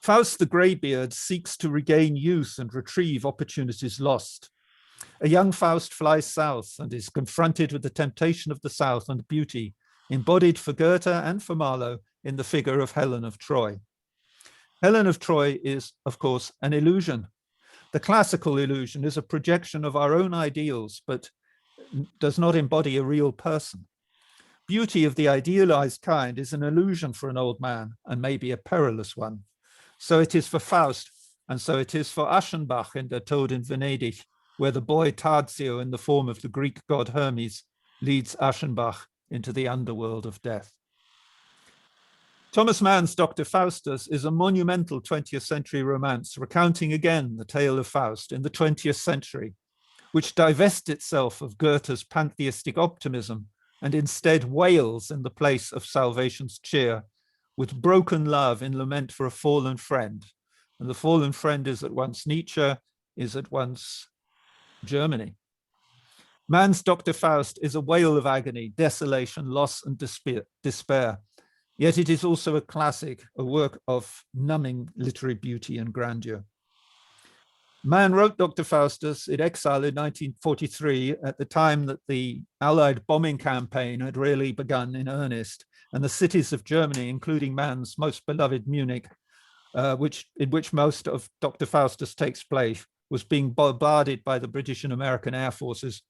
Speaker 2: Faust the Greybeard seeks to regain youth and retrieve opportunities lost. A young Faust flies south and is confronted with the temptation of the South and beauty, embodied for Goethe and for Marlowe in the figure of Helen of Troy. Helen of Troy is, of course, an illusion. The classical illusion is a projection of our own ideals, but does not embody a real person. Beauty of the idealized kind is an illusion for an old man, and maybe a perilous one. So it is for Faust, and so it is for Aschenbach in Der Tod in Venedig, where the boy Tadzio, in the form of the Greek god Hermes, leads Aschenbach into the underworld of death. Thomas Mann's Dr. Faustus is a monumental 20th century romance recounting again the tale of Faust in the 20th century, which divests itself of Goethe's pantheistic optimism and instead wails in the place of salvation's cheer, with broken love in lament for a fallen friend. And the fallen friend is at once Nietzsche, is at once Germany. Mann's Dr. Faust is a wail of agony, desolation, loss, and despair. Yet it is also a classic, a work of numbing literary beauty and grandeur. Mann wrote Dr. Faustus in exile in 1943 at the time that the Allied bombing campaign had really begun in earnest, and the cities of Germany, including Mann's most beloved Munich, in which most of Dr. Faustus takes place, was being bombarded by the British and American air forces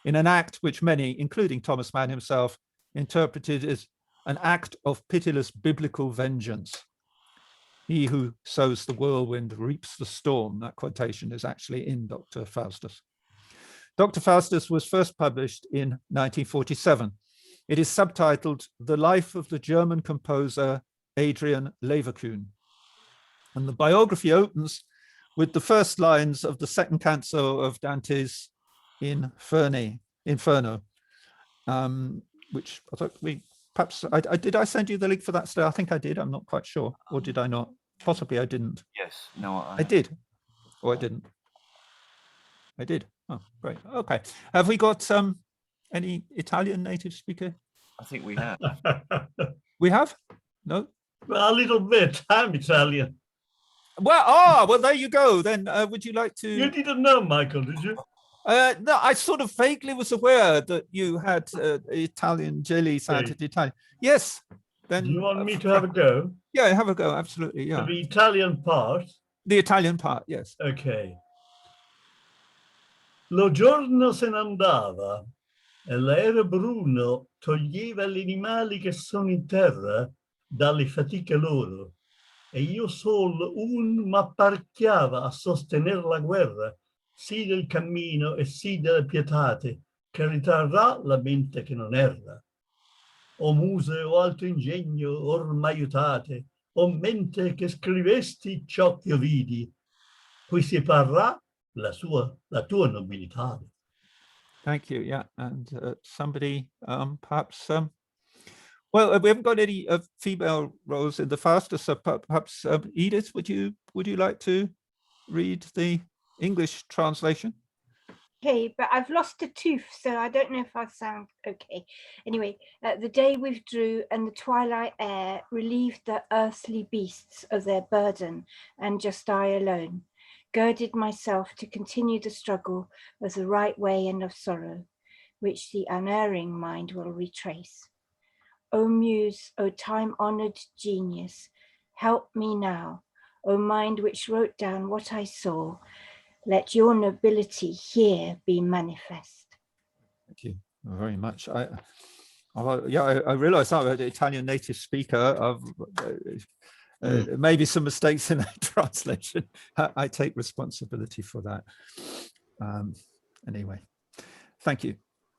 Speaker 2: in an act which many, including Thomas Mann himself, interpreted as an act of pitiless biblical vengeance. He who sows the whirlwind reaps the storm. That quotation is actually in Dr. Faustus. Dr. Faustus was first published in 1947. It is subtitled The Life of the German Composer Adrian Leverkühn. And the biography opens with the first lines of the second canto of Dante's Inferno, which I thought perhaps did I send you the link for that today? I think I did. I'm not quite sure. Or did I not? Possibly I didn't.
Speaker 1: Yes. No,
Speaker 2: I did. Or I didn't. I did. Oh, great. Okay. Have we got any Italian native speaker?
Speaker 1: I think we have.
Speaker 2: We have? No?
Speaker 3: Well, a little bit. I'm Italian.
Speaker 2: Well, well, there you go. Then would you like to...
Speaker 3: You didn't know, Michael, did you?
Speaker 2: No, I sort of vaguely was aware that you had Italian jelly sounded Italian. Yes. Then
Speaker 3: do you want me to have a go?
Speaker 2: Yeah, have a go. Absolutely. Yeah.
Speaker 3: The Italian part.
Speaker 2: The Italian part. Yes.
Speaker 3: Okay. Lo giorno se ne andava e l'aereo bruno toglieva gli animali che sono in terra dalle fatiche loro e io solo m'apparecchiava a sostenere la guerra sì del cammino e sì delle pietate che ritrarrà la mente che non erra. O muse o alto ingegno ormai aiutate, o mente che scrivesti ciò che io vidi, qui si parrà la tua nobilità.
Speaker 2: Thank you. Yeah, and somebody perhaps. Well, we haven't got any female roles in the Faustus, so perhaps Edith, would you like to read the English translation?
Speaker 6: Okay, but I've lost a tooth, so I don't know if I sound okay. Anyway, the day withdrew and the twilight air relieved the earthly beasts of their burden, and just I alone girded myself to continue the struggle of the right way and of sorrow, which the unerring mind will retrace. O Muse, O time-honored genius, help me now. O mind which wrote down what I saw, let your nobility here be manifest.
Speaker 2: Thank you very much. Yeah, I realize I'm an Italian native speaker of maybe some mistakes in that translation. I take responsibility for that. Anyway, thank you.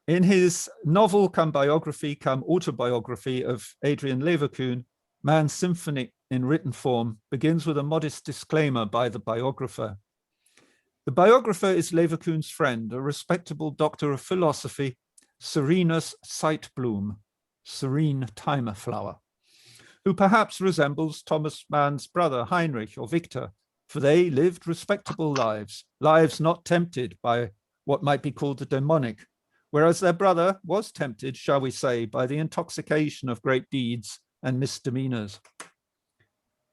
Speaker 2: In his novel come biography, come autobiography of Adrian Leverkuhn, Mann's symphony in written form begins with a modest disclaimer by the biographer. The biographer is Leverkuhn's friend, a respectable doctor of philosophy, Serenus Sightbloom, serene timer flower, who perhaps resembles Thomas Mann's brother Heinrich or Victor, for they lived respectable lives, lives not tempted by what might be called the demonic, whereas their brother was tempted, shall we say, by the intoxication of great deeds and misdemeanors.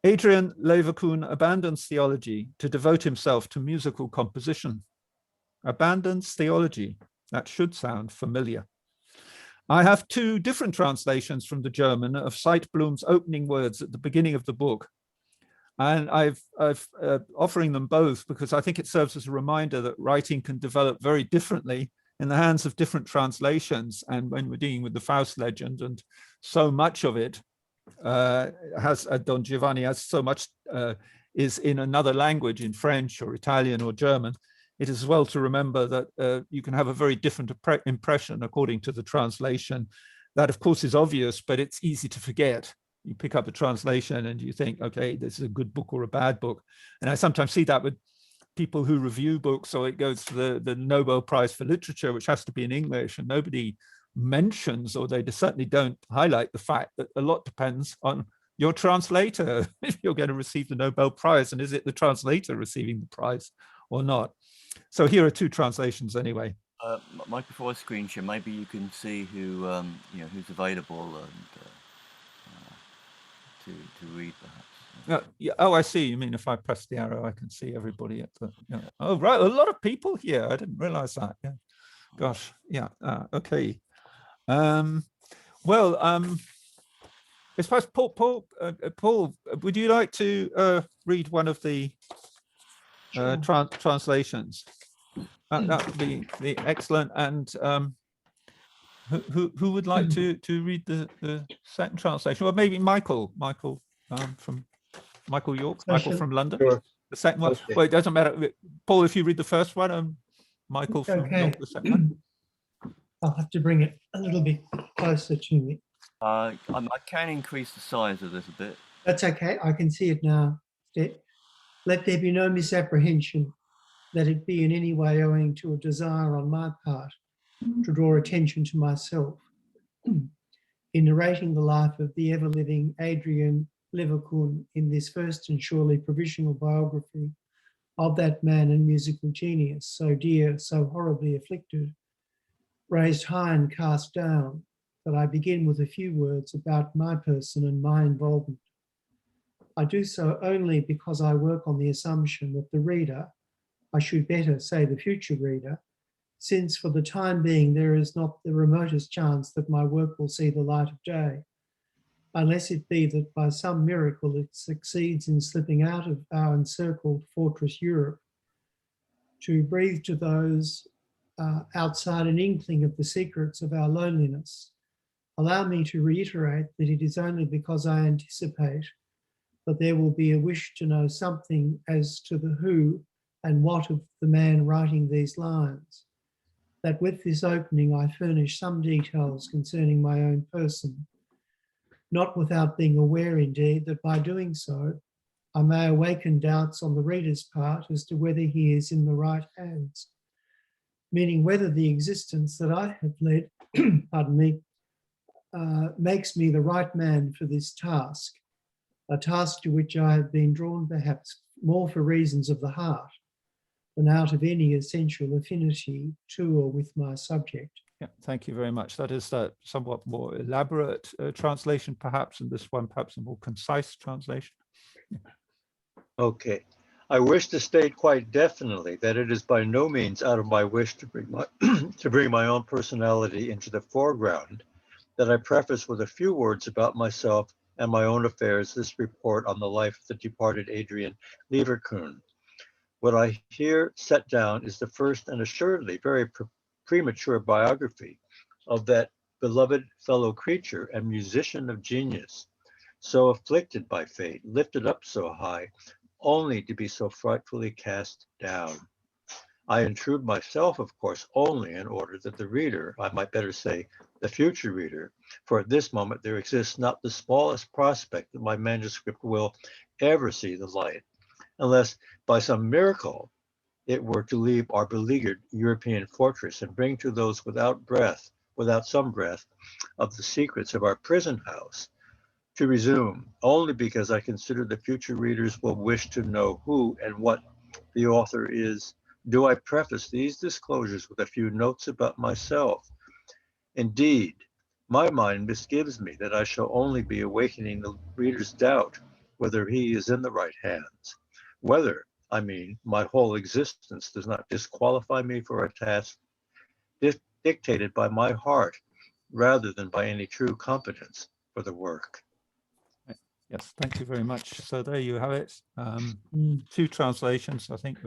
Speaker 2: Adrian Leverkuhn abandons theology to devote himself to musical composition. Abandons theology. That should sound familiar. I have two different translations from the German of Sightbloom's opening words at the beginning of the book. And I've offering them both because I think it serves as a reminder that writing can develop very differently in the hands of different translations. And when we're dealing with the Faust legend, and so much of it has Don Giovanni has so much is in another language, in French or Italian or German, it is well to remember that you can have a very different impression according to the translation. That, of course, is obvious, but it's easy to forget. You pick up a translation and you think, okay, this is a good book or a bad book. And I sometimes see that with people who review books, so it goes to the Nobel Prize for Literature, which has to be in English, and nobody mentions, or they certainly don't highlight the fact that a lot depends on your translator if you're going to receive the Nobel Prize, and is it the translator receiving the prize or not? So here are two translations anyway.
Speaker 1: Mike, before I screen share, maybe you can see who who's available and to read, perhaps.
Speaker 2: Yeah. Oh, I see. You mean if I press the arrow, I can see everybody at the. Yeah. Oh, right. A lot of people here. I didn't realize that. Yeah. Gosh. Yeah. Okay. Well, I suppose Paul, would you like to read one of the translations? That would be excellent. And who would like to read the second translation? Well, maybe Michael from Michael York, Michael from London.
Speaker 4: Sure.
Speaker 2: The second one.
Speaker 4: Okay.
Speaker 2: Well, it doesn't matter. Paul, if you read the first one, and Michael from York, the second one.
Speaker 8: I'll have to bring it a little bit closer to me.
Speaker 1: I can increase the size of this a bit.
Speaker 8: That's okay. I can see it now. Let there be no misapprehension that it be in any way owing to a desire on my part to draw attention to myself. In narrating the life of the ever-living Adrian Leverkuhn in this first and surely provisional biography of that man and musical genius, so dear, so horribly afflicted, raised high and cast down, that I begin with a few words about my person and my involvement. I do so only because I work on the assumption that the reader, I should better say the future reader, since for the time being there is not the remotest chance that my work will see the light of day, unless it be that by some miracle it succeeds in slipping out of our encircled fortress Europe, to breathe to those outside an inkling of the secrets of our loneliness. Allow me to reiterate that it is only because I anticipate that there will be a wish to know something as to the who and what of the man writing these lines, that with this opening I furnish some details concerning my own person, not without being aware indeed that by doing so, I may awaken doubts on the reader's part as to whether he is in the right hands, meaning whether the existence that I have led, pardon me, makes me the right man for this task, a task to which I have been drawn perhaps more for reasons of the heart than out of any essential affinity to or with my subject.
Speaker 2: Yeah, thank you very much. That is a somewhat more elaborate translation, perhaps, and this one perhaps a more concise translation.
Speaker 4: Okay. I wish to state quite definitely that it is by no means out of my wish to bring my to bring my own personality into the foreground that I preface with a few words about myself and my own affairs this report on the life of the departed Adrian Leverkuhn. What I here set down is the first and assuredly very premature biography of that beloved fellow creature and musician of genius, so afflicted by fate, lifted up so high, only to be so frightfully cast down. I intrude myself, of course, only in order that the reader, I might better say, the future reader, for at this moment there exists not the smallest prospect that my manuscript will ever see the light, unless by some miracle it were to leave our beleaguered European fortress and bring to those without some breath, of the secrets of our prison house, to resume, only because I consider the future readers will wish to know who and what the author is. Do I preface these disclosures with a few notes about myself? Indeed, my mind misgives me that I shall only be awakening the reader's doubt whether he is in the right hands, whether, I mean, my whole existence does not disqualify me for a task dictated by my heart rather than by any true competence for the work.
Speaker 2: Yes, thank you very much. So there you have it. Two translations, I think.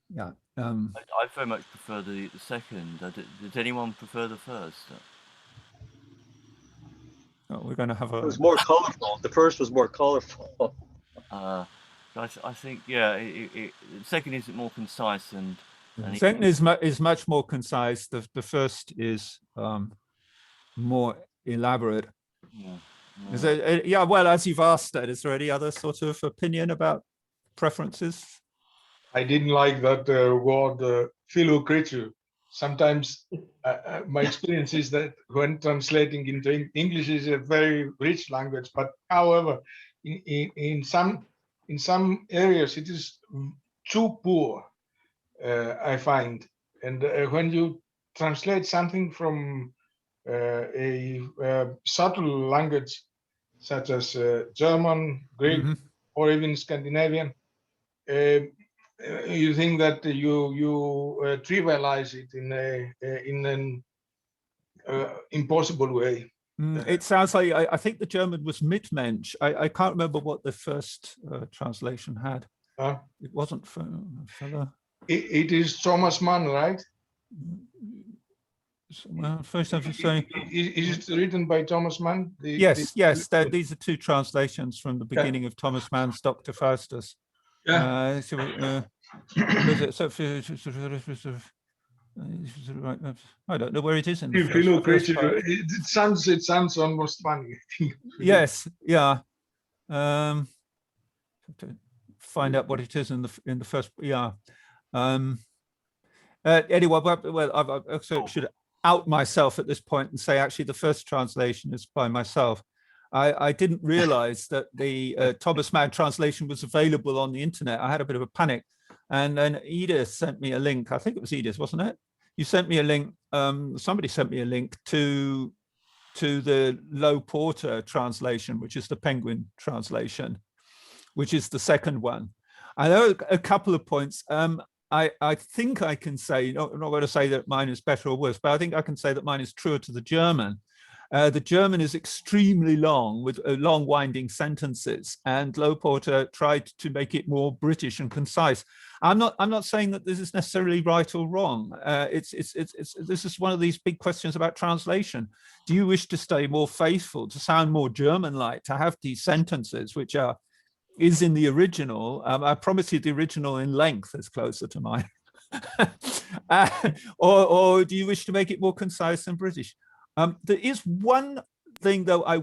Speaker 2: Yeah.
Speaker 1: I very much prefer the second. Did anyone prefer the first?
Speaker 2: We're going to have a.
Speaker 4: It was more colorful. The first was more colorful.
Speaker 1: I think, yeah, the second is more concise and.
Speaker 2: The second is much more concise. The first is more elaborate.
Speaker 1: Yeah.
Speaker 2: Is there, yeah, well, as you've asked that, is there any other sort of opinion about preferences?
Speaker 11: I didn't like that word fellow creature. Sometimes my experience is that when translating into English is a very rich language, but however, in some areas it is too poor, I find. And when you translate something from a subtle language such as German, Greek, or even Scandinavian, you think that you trivialize it in an impossible way.
Speaker 2: It sounds like I think the German was Mitmensch. I can't remember what the first translation had. It wasn't fella.
Speaker 11: It is Thomas Mann, right?
Speaker 2: Well, first I have to say,
Speaker 11: is it written by Thomas Mann?
Speaker 2: Yes. These are two translations from the beginning of Thomas Mann's Doktor Faustus. Yeah. I don't know where it is in the first part.
Speaker 11: It sounds almost funny.
Speaker 2: Yes, yeah. To find out what it is in the first, yeah. Anyway, well, I should out myself at this point and say actually the first translation is by myself. I didn't realize that the Thomas Mann translation was available on the internet. I had a bit of a panic, and then Edith sent me a link. I think it was Edith, wasn't it? You sent me a link. Somebody sent me a link to the Low Porter translation, which is the Penguin translation, which is the second one. I know a couple of points. I think I can say, I'm not going to say that mine is better or worse, but I think I can say that mine is truer to the German. The German is extremely long with long winding sentences, and Low Porter tried to make it more British and concise. I'm not saying that this is necessarily right or wrong. This is one of these big questions about translation. Do you wish to stay more faithful, to sound more German-like, to have these sentences which is in the original? I promise you the original in length is closer to mine. Or do you wish to make it more concise and British? There is one thing, though, I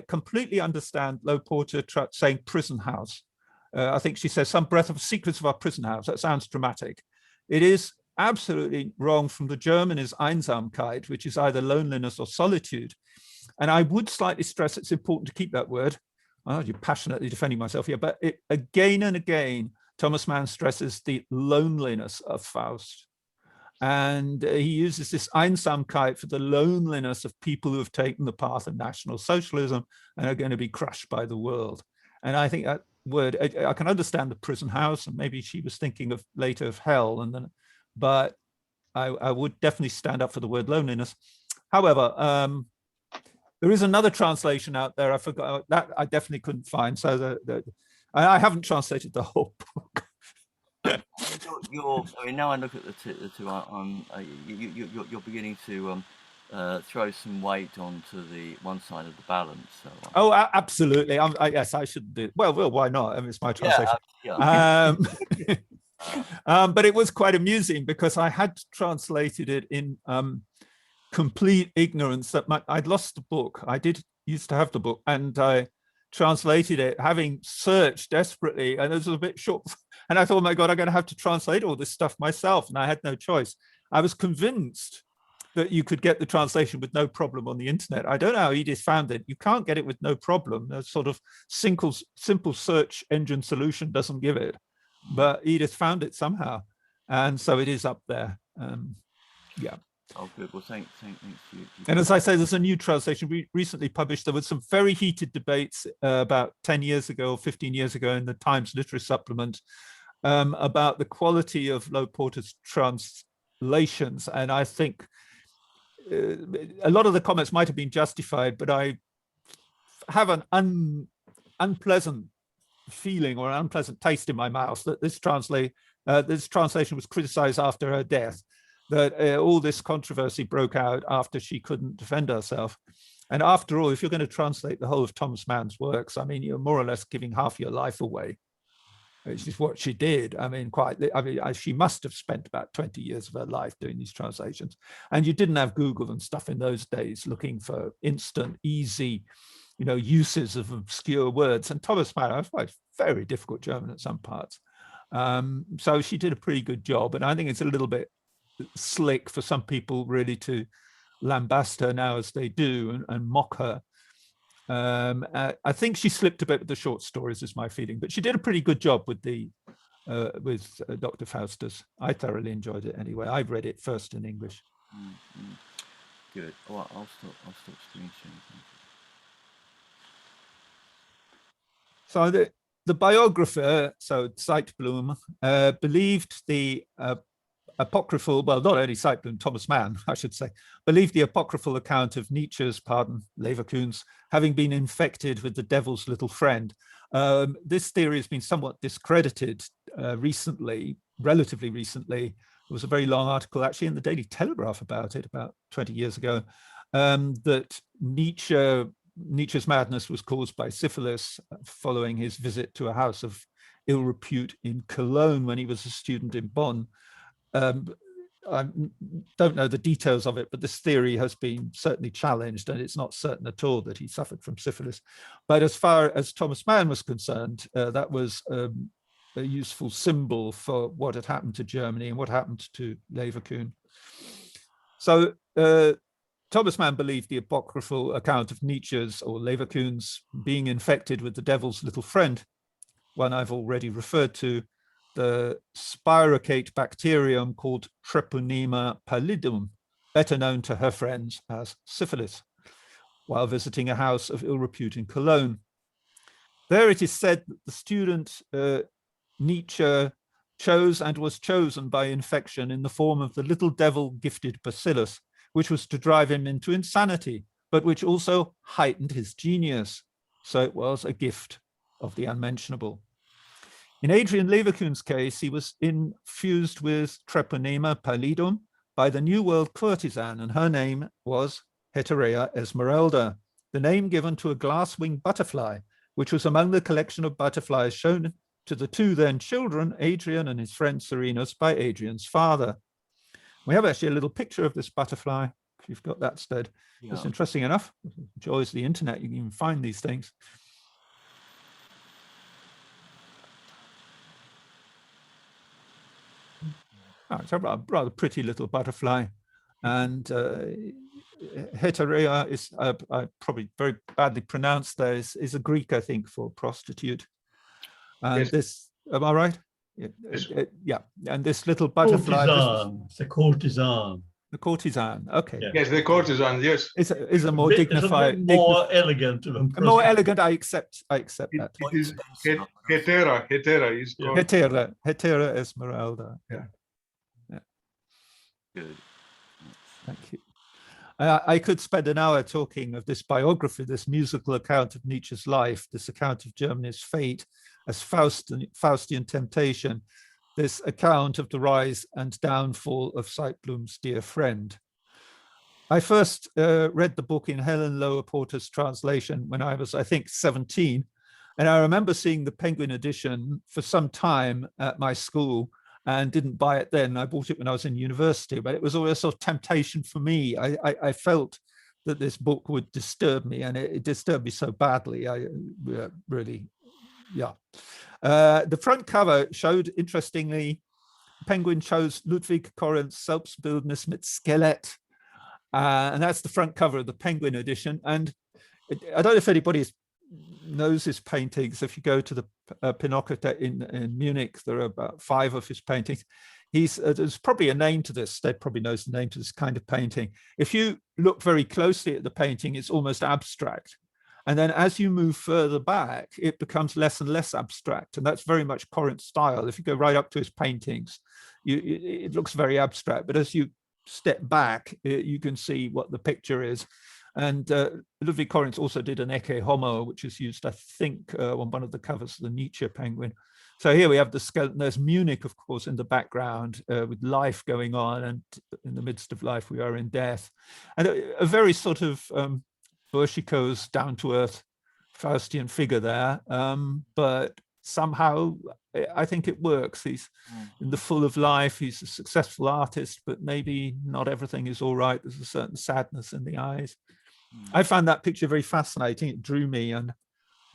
Speaker 2: completely understand Low Porter saying prison house. I think she says some breath of secrets of our prison house. That sounds dramatic. It is absolutely wrong from the German is Einsamkeit, which is either loneliness or solitude. And I would slightly stress it's important to keep that word. I'm passionately defending myself here, but again and again, Thomas Mann stresses the loneliness of Faust. And he uses this Einsamkeit for the loneliness of people who have taken the path of National Socialism and are going to be crushed by the world. And I think that word, I can understand the prison house, and maybe she was thinking of later of hell, but I would definitely stand up for the word loneliness. However, there is another translation out there. I forgot that I definitely couldn't find. So I haven't translated the whole book. I
Speaker 1: mean, now I look at the two. You're beginning to throw some weight onto the one side of the balance. So,
Speaker 2: oh, absolutely. Yes, I should do. Well, why not? I mean, it's my translation.
Speaker 1: Yeah.
Speaker 2: But it was quite amusing because I had translated it in complete ignorance that I'd lost the book. I used to have the book, and I translated it having searched desperately, and it was a bit short. And I thought, oh my God, I'm going to have to translate all this stuff myself, and I had no choice. I was convinced that you could get the translation with no problem on the internet. I don't know how Edith found it. You can't get it with no problem. A sort of simple search engine solution doesn't give it, but Edith found it somehow, and so it is up there. Yeah.
Speaker 1: Oh, good. Well, thanks to you.
Speaker 2: And as I say, there's a new translation recently published. There was some very heated debates about 10 years ago or 15 years ago in the Times Literary Supplement about the quality of Lowe Porter's translations. And I think a lot of the comments might have been justified, but I have an unpleasant feeling or an unpleasant taste in my mouth that this translation was criticized after her death, that all this controversy broke out after she couldn't defend herself. And after all, if you're going to translate the whole of Thomas Mann's works, I mean, you're more or less giving half your life away, which is what she did. I mean, she must have spent about 20 years of her life doing these translations. And you didn't have Google and stuff in those days looking for instant, easy, uses of obscure words. And Thomas Mann was very difficult German at some parts. So she did a pretty good job. And I think it's a little bit slick for some people really to lambast her now as they do and mock her. I think she slipped a bit with the short stories, is my feeling, but she did a pretty good job with Dr. Faustus. I thoroughly enjoyed it anyway. I've read it first in English.
Speaker 1: Mm-hmm. Good. Well, I'll stop screen sharing.
Speaker 2: So the biographer, so Zeitblum, believed the apocryphal, well, not only Zeitblum, Thomas Mann, I should say, believed the apocryphal account of Nietzsche's, Leverkusen's, having been infected with the devil's little friend. This theory has been somewhat discredited recently, relatively recently. There was a very long article actually in the Daily Telegraph about it about 20 years ago, that Nietzsche's madness was caused by syphilis following his visit to a house of ill repute in Cologne when he was a student in Bonn. I don't know the details of it, but this theory has been certainly challenged, and it's not certain at all that he suffered from syphilis. But as far as Thomas Mann was concerned, that was a useful symbol for what had happened to Germany and what happened to Leverkusen. So Thomas Mann believed the apocryphal account of Nietzsche's or Leverkusen's being infected with the devil's little friend, one I've already referred to, the spirocate bacterium called Treponema pallidum, better known to her friends as syphilis, while visiting a house of ill repute in Cologne. There it is said that the student Nietzsche chose and was chosen by infection in the form of the little devil-gifted bacillus, which was to drive him into insanity, but which also heightened his genius. So it was a gift of the unmentionable. In Adrian Leverkusen's case, he was infused with Treponema pallidum by the New World courtesan, and her name was Heterea Esmeralda, the name given to a glass-winged butterfly, which was among the collection of butterflies shown to the two then children, Adrian and his friend Serenus, by Adrian's father. We have actually a little picture of this butterfly, if you've got that stead. Yeah. It's interesting enough. Joys of the internet, you can even find these things. Oh, it's a rather pretty little butterfly. And Heterea is, I probably very badly pronounced there, is a Greek, I think, for prostitute. And yes. This, am I right? Yeah. And this little butterfly.
Speaker 3: Courtesan. It's a courtesan.
Speaker 2: The courtesan, okay.
Speaker 11: Yeah. Yes, the courtesan, yes.
Speaker 2: Is a more dignified.
Speaker 3: More elegant.
Speaker 2: More elegant, I accept that.
Speaker 11: It is Hetera is called.
Speaker 2: Hetera Esmeralda, yeah.
Speaker 1: Good.
Speaker 2: Thank you. I could spend an hour talking of this biography, this musical account of Nietzsche's life, this account of Germany's fate as Faustian Temptation, this account of the rise and downfall of Zeitblum's dear friend. I first read the book in Helen Lower Porter's translation when I was, I think, 17. And I remember seeing the Penguin edition for some time at my school and didn't buy it then. I bought it when I was in university, but it was always a sort of temptation for me. I felt that this book would disturb me, and it disturbed me so badly. I really, yeah. The front cover showed, interestingly, Penguin chose Ludwig Korinth's Selbstbildnis mit Skelett. And that's the front cover of the Penguin edition. And I don't know if anybody knows his paintings. If you go to the Pinakothek in Munich, there are about 5 of his paintings. There's probably a name to this. They probably knows the name to this kind of painting. If you look very closely at the painting, it's almost abstract. And then as you move further back, it becomes less and less abstract. And that's very much Korinth's style. If you go right up to his paintings, it looks very abstract. But as you step back, you can see what the picture is. And Ludwig Korinth also did an Ecce Homo, which is used, I think, on one of the covers of the Nietzsche Penguin. So here we have the skeleton. There's Munich, of course, in the background with life going on. And in the midst of life, we are in death. And a very sort of Burschiko's down-to-earth Faustian figure there. But somehow, I think it works. He's in the full of life. He's a successful artist, but maybe not everything is all right. There's a certain sadness in the eyes. I found that picture very fascinating. It drew me, and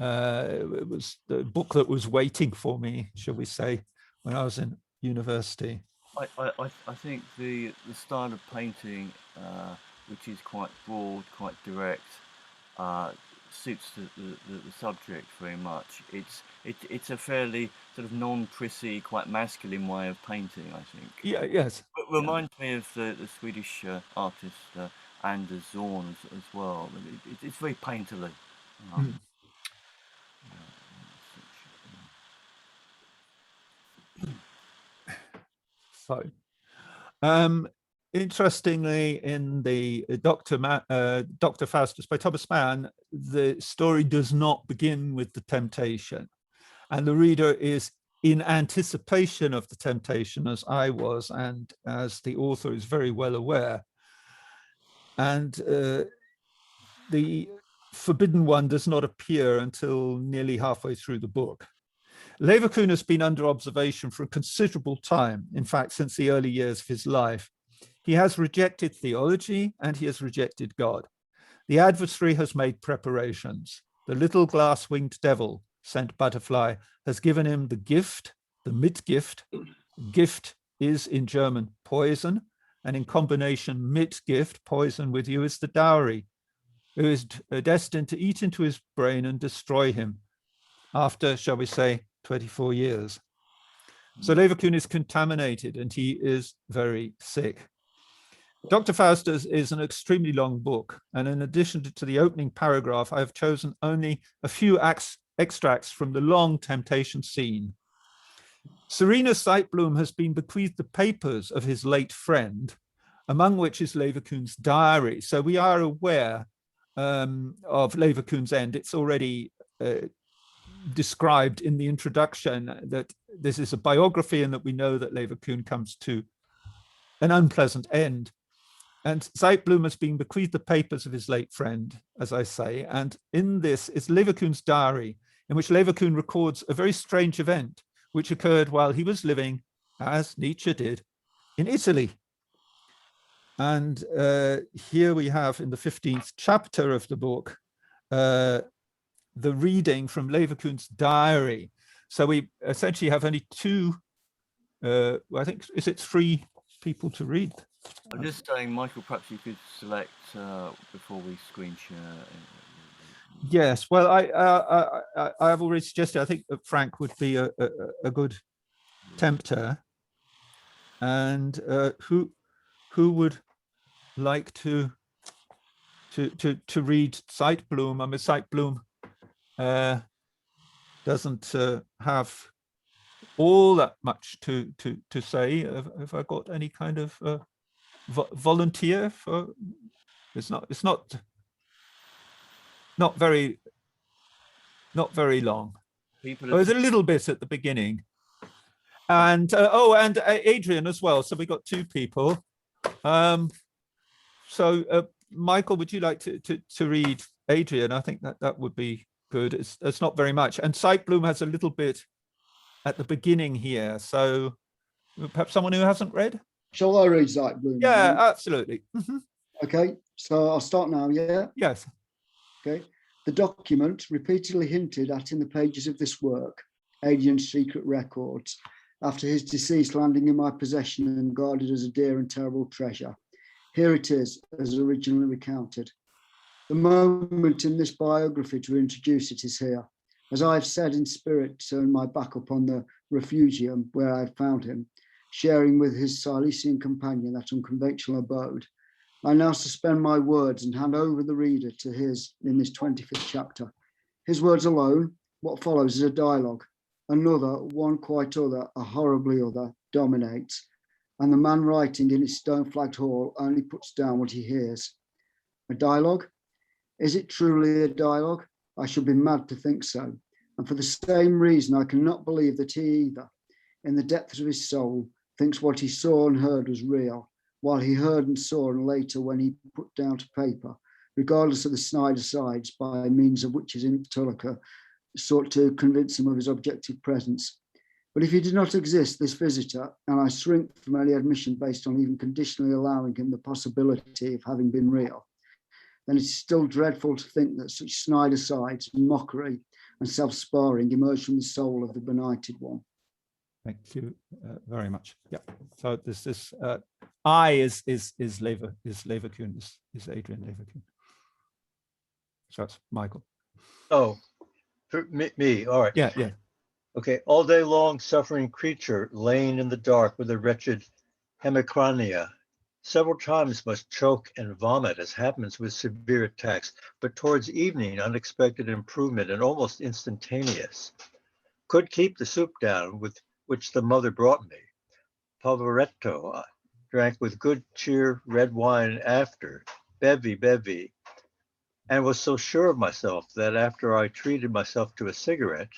Speaker 2: it was the book that was waiting for me, shall we say, when I was in university.
Speaker 1: I think the style of painting, which is quite broad, quite direct, suits the subject very much. It's a fairly sort of non-prissy, quite masculine way of painting, I think.
Speaker 2: Yeah, yes.
Speaker 1: It reminds me of the Swedish artist Anders Zorn as well. It's very painterly.
Speaker 2: So, interestingly, in the Dr. Faustus by Thomas Mann, the story does not begin with the temptation, and the reader is in anticipation of the temptation, as I was, and as the author is very well aware. And the forbidden one does not appear until nearly halfway through the book. Leverkusen has been under observation for a considerable time, in fact, since the early years of his life. He has rejected theology and he has rejected God. The adversary has made preparations. The little glass-winged devil, sent butterfly, has given him the gift, the Mitgift. Gift is in German poison, and in combination Mitgift, poison with you, is the dowry, who is destined to eat into his brain and destroy him after, shall we say, 24 years. So Leverkusen is contaminated and he is very sick. Dr. Faustus is an extremely long book, and in addition to the opening paragraph, I have chosen only a few extracts from the long temptation scene. Serena Seitblum has been bequeathed the papers of his late friend, among which is Leverkusen's diary. So we are aware of Leverkusen's end. It's already described in the introduction that this is a biography and that we know that Leverkusen comes to an unpleasant end. And Seitblum has been bequeathed the papers of his late friend, as I say, and in this is Leverkusen's diary, in which Leverkusen records a very strange event which occurred while he was living, as Nietzsche did, in Italy. And here we have in the 15th chapter of the book, the reading from Leverkusen's diary. So we essentially have only two, I think, is it 3 people to read?
Speaker 1: I'm just saying, Michael, perhaps you could select before we screen share.
Speaker 2: Yes, well, I have already suggested, I think that Frank would be a good tempter. And who would like to read Seitblum? I mean, Seitblum doesn't have all that much to say. Have I got any kind of volunteer for? It's not very long. There's a little bit at the beginning, and and Adrian as well. So we got 2 people. So, Michael, would you like to read Adrian? I think that would be good. It's not very much. And Sightbloom has a little bit at the beginning here. So perhaps someone who hasn't read?
Speaker 5: Shall I read Sightbloom?
Speaker 2: Yeah, absolutely.
Speaker 5: Okay, so I'll start now, yeah?
Speaker 2: Yes.
Speaker 5: Okay. The document repeatedly hinted at in the pages of this work, Adrian's secret records, after his decease landing in my possession and guarded as a dear and terrible treasure. Here it is, as originally recounted. The moment in this biography to introduce it is here. As I have said in spirit, turned my back upon the refugium where I had found him, sharing with his Silesian companion that unconventional abode. I now suspend my words and hand over the reader to his in this 25th chapter. His words alone, what follows is a dialogue. Another, one quite other, a horribly other, dominates. And the man writing in his stone-flagged hall only puts down what he hears. A dialogue? Is it truly a dialogue? I should be mad to think so. And for the same reason, I cannot believe that he either, in the depths of his soul, thinks what he saw and heard was real, while he heard and saw and later when he put down to paper, regardless of the snide asides by means of which his interlocutor sought to convince him of his objective presence. But if he did not exist, this visitor, and I shrink from any admission based on even conditionally allowing him the possibility of having been real, then it is still dreadful to think that such snide asides, mockery, and self-sparring emerge from the soul of the benighted one.
Speaker 2: Thank you very much. Yeah. So this is I is Leverkusen, is Adrian Leverkusen. So it's Michael.
Speaker 4: Oh, for me. All right.
Speaker 2: Yeah.
Speaker 4: Okay. All day long, suffering creature, laying in the dark with a wretched hemicrania. Several times must choke and vomit, as happens with severe attacks, but towards evening, unexpected improvement and almost instantaneous. Could keep the soup down with which the mother brought me. Poveretto, drank with good cheer red wine after, bevy, and was so sure of myself that after I treated myself to a cigarette,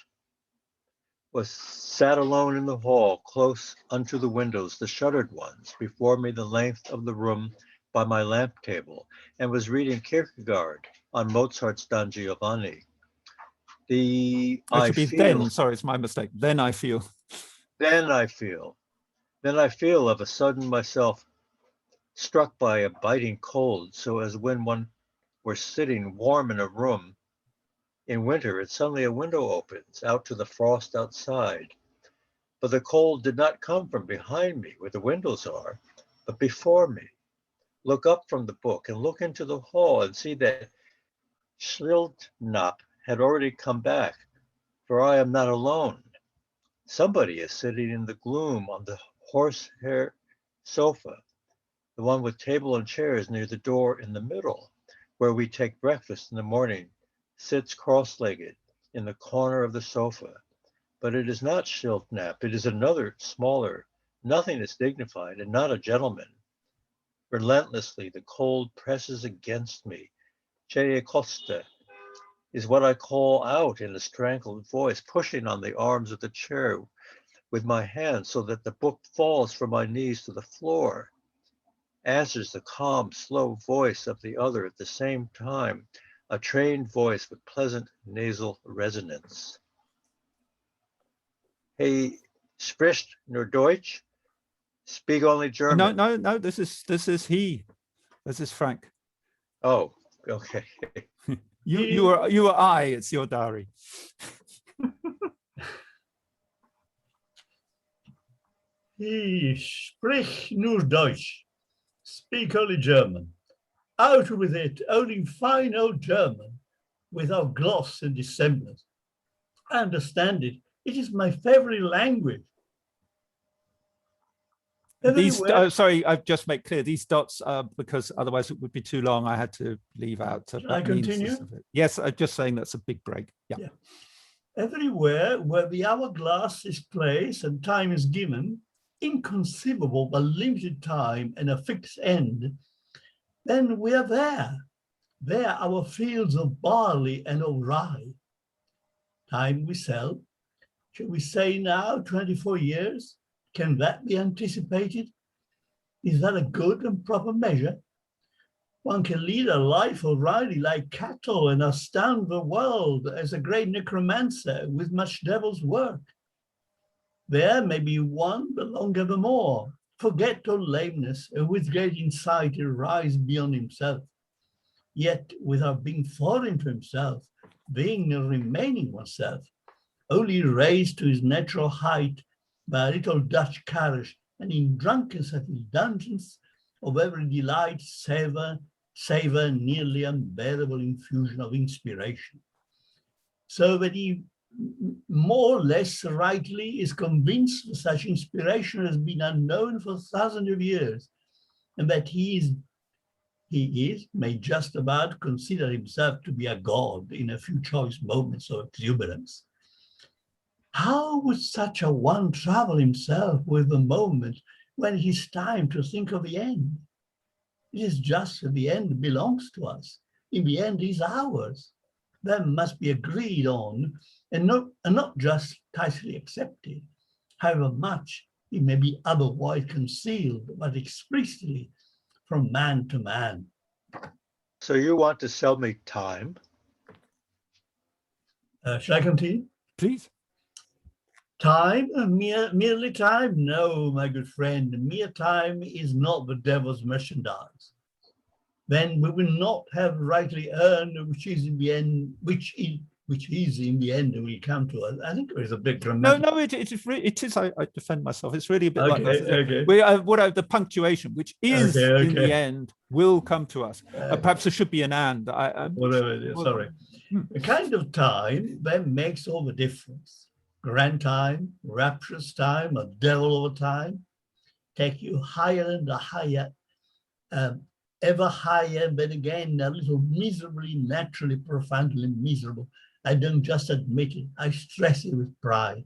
Speaker 4: was sat alone in the hall, close unto the windows, the shuttered ones, before me the length of the room by my lamp table, and was reading Kierkegaard on Mozart's Don Giovanni. Then
Speaker 2: Sorry, it's my mistake. Then I feel
Speaker 4: of a sudden myself struck by a biting cold, so as when one were sitting warm in a room in winter, and suddenly a window opens out to the frost outside. But the cold did not come from behind me where the windows are, but before me. Look up from the book and look into the hall and see that Schildknapp had already come back, for I am not alone. Somebody is sitting in the gloom on the horsehair sofa, the one with table and chairs near the door in the middle, where we take breakfast in the morning, sits cross-legged in the corner of the sofa. But it is not Schildknapp, it is another, smaller, nothing as dignified, and not a gentleman. Relentlessly, the cold presses against me. Che Costa is what I call out in a strangled voice, pushing on the arms of the chair with my hand so that the book falls from my knees to the floor. Answers the calm, slow voice of the other at the same time, a trained voice with pleasant nasal resonance. Hey, spricht nur Deutsch? Speak only German.
Speaker 2: No, this is he. This is Frank.
Speaker 4: Oh, okay.
Speaker 2: You are I, it's your diary.
Speaker 3: He spricht nur Deutsch. Speak only German. Out with it, only fine old German, without gloss and dissemblance. I understand it. It is my favorite language.
Speaker 2: Sorry, I've just made clear these dots because otherwise it would be too long. I had to leave out.
Speaker 3: Shall I continue?
Speaker 2: Yes, I'm just saying that's a big break. Yeah.
Speaker 3: Everywhere where the hourglass is placed and time is given, inconceivable but limited time and a fixed end, then we are there. There our fields of barley and of rye. Time we sell. Shall we say now 24 years? Can that be anticipated? Is that a good and proper measure? One can lead a life already like cattle and astound the world as a great necromancer with much devil's work. There may be one, but long evermore, forget all lameness, and with great insight rise beyond himself, yet without being foreign to himself, being and remaining oneself, only raised to his natural height by a little Dutch courage, and in drunkenness at his dungeons of every delight savor nearly unbearable infusion of inspiration. So that he more or less rightly is convinced that such inspiration has been unknown for thousands of years, and that he may just about consider himself to be a god in a few choice moments of exuberance. How would such a one trouble himself with the moment when it is time to think of the end? It is just that the end belongs to us. In the end is ours. That must be agreed on and not just tightly accepted, however much it may be otherwise concealed, but explicitly from man to man.
Speaker 4: So you want to sell me time?
Speaker 3: Shall I continue?
Speaker 2: Please.
Speaker 3: Time, merely time? No, my good friend, mere time is not the devil's merchandise. Then we will not have rightly earned, which is in the end, which is in the end will come to us. I think there is a big dramatic.
Speaker 2: No, it is. I defend myself. It's really a bit like that.
Speaker 3: Okay.
Speaker 2: The punctuation, which is in the end, will come to us. Perhaps there should be an and.
Speaker 3: Whatever it is, sorry. A kind of time that makes all the difference. Grand time, rapturous time, a devil of a time, take you higher and higher, ever higher, but again, a little miserably, naturally, profoundly miserable. I don't just admit it, I stress it with pride.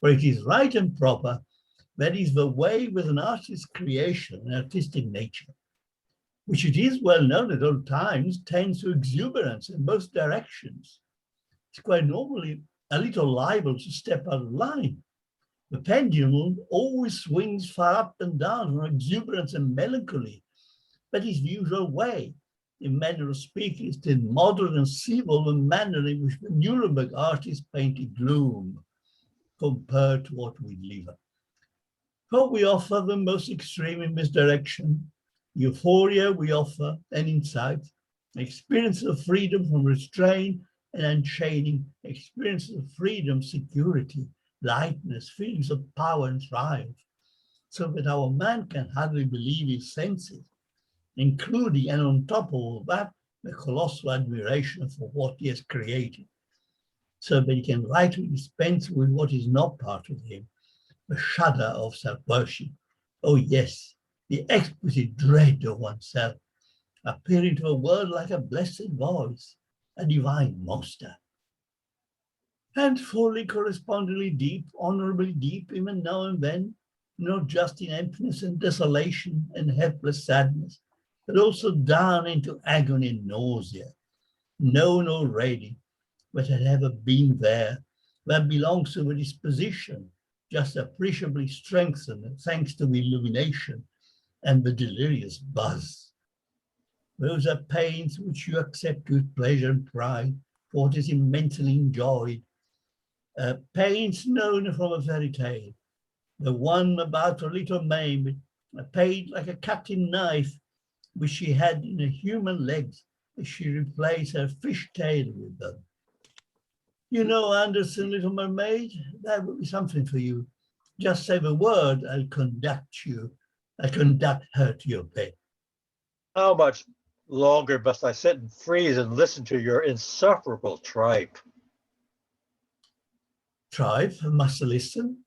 Speaker 3: For it is right and proper, that is the way with an artist's creation and artistic nature, which it is well known at all times, tends to exuberance in both directions. It's quite normally a little liable to step out of line. The pendulum always swings far up and down from exuberance and melancholy, but it's the usual way. In manner of speaking, it's the moderate and civil the manner in which the Nuremberg artists painted gloom compared to what we deliver. For we offer the most extreme in this direction. Euphoria we offer, and insight, experience of freedom from restraint and unchaining, experience of freedom, security, lightness, feelings of power and triumph, so that our man can hardly believe his senses, including, and on top of all that, the colossal admiration for what he has created, so that he can rightly dispense with what is not part of him, the shudder of self-worship. Oh yes, the exquisite dread of oneself, appearing to the world like a blessed voice, a divine monster. And fully correspondingly deep, honorably deep, even now and then, not just in emptiness and desolation and helpless sadness, but also down into agony and nausea, known already, but had ever been there, that belongs to the disposition, just appreciably strengthened thanks to the illumination and the delirious buzz. Those are pains which you accept with pleasure and pride for what is immensely enjoyed. Pains known from a fairy tale. The one about a little maid, a pain like a cutting knife, which she had in her human legs as she replaced her fish tail with them. You know Andersen, Little Mermaid? That would be something for you. Just say the word, I'll conduct her to your bed.
Speaker 4: How much longer must I sit and freeze and listen to your insufferable tripe?
Speaker 3: Tripe, must listen,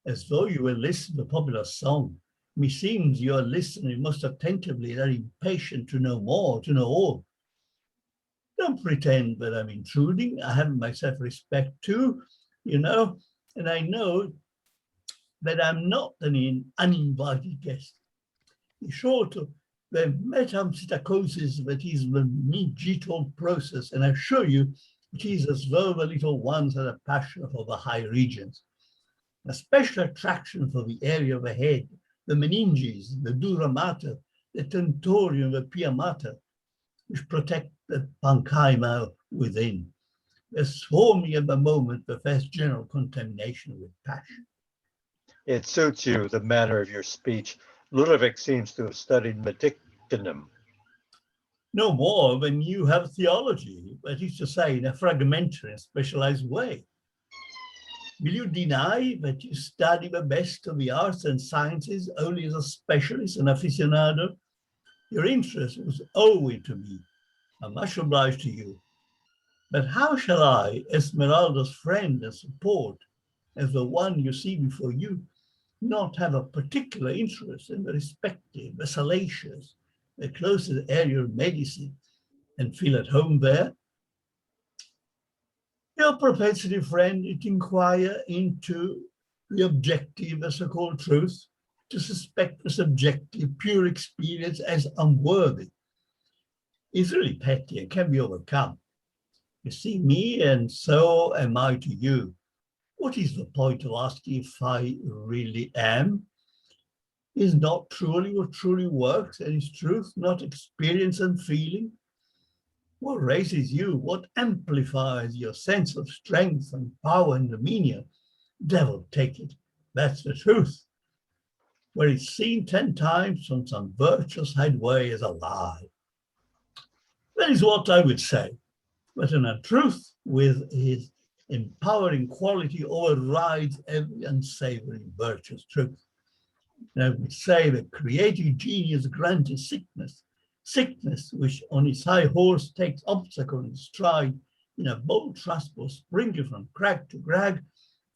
Speaker 3: as though you will listen to a popular song. Meseems you are listening most attentively and are impatient to know more, to know all. Don't pretend that I'm intruding. I have myself respect too, you know, and I know that I'm not an uninvited guest. Be sure to the metempsychosis that is the medigital process, and I assure you it is as though the little ones had a passion for the high regions, a special attraction for the area of the head, the meninges, the dura mater, the tentorium, the pia mater, which protect the parenchyma within. The swarming at the moment profess general contamination with passion.
Speaker 4: It suits you, the manner of your speech. Ludovic seems to have studied medictinum.
Speaker 3: No more than you have theology, that is to say, in a fragmentary and specialized way. Will you deny that you study the best of the arts and sciences only as a specialist and aficionado? Your interest was owing to me. I'm much obliged to you. But how shall I, Esmeralda's friend and support, as the one you see before you, not have a particular interest in the respective, the salacious, the closest area of medicine, and feel at home there? Your propensity, friend, is to inquire into the objective, the so-called truth, to suspect the subjective, pure experience as unworthy. Is really petty and can be overcome. You see me, and so am I to you. What is the point of asking if I really am? Is not truly what truly works, and is truth not experience and feeling? What raises you, what amplifies your sense of strength and power and demeanor? Devil take it, that's the truth. Where it's seen 10 times from some virtuous headway as a lie. That is what I would say. But in a truth with his empowering quality overrides every unsavory virtuous truth. And I would say that creative genius granted sickness, sickness which on its high horse takes obstacle in stride, in a bold trustful springing from crag to crag,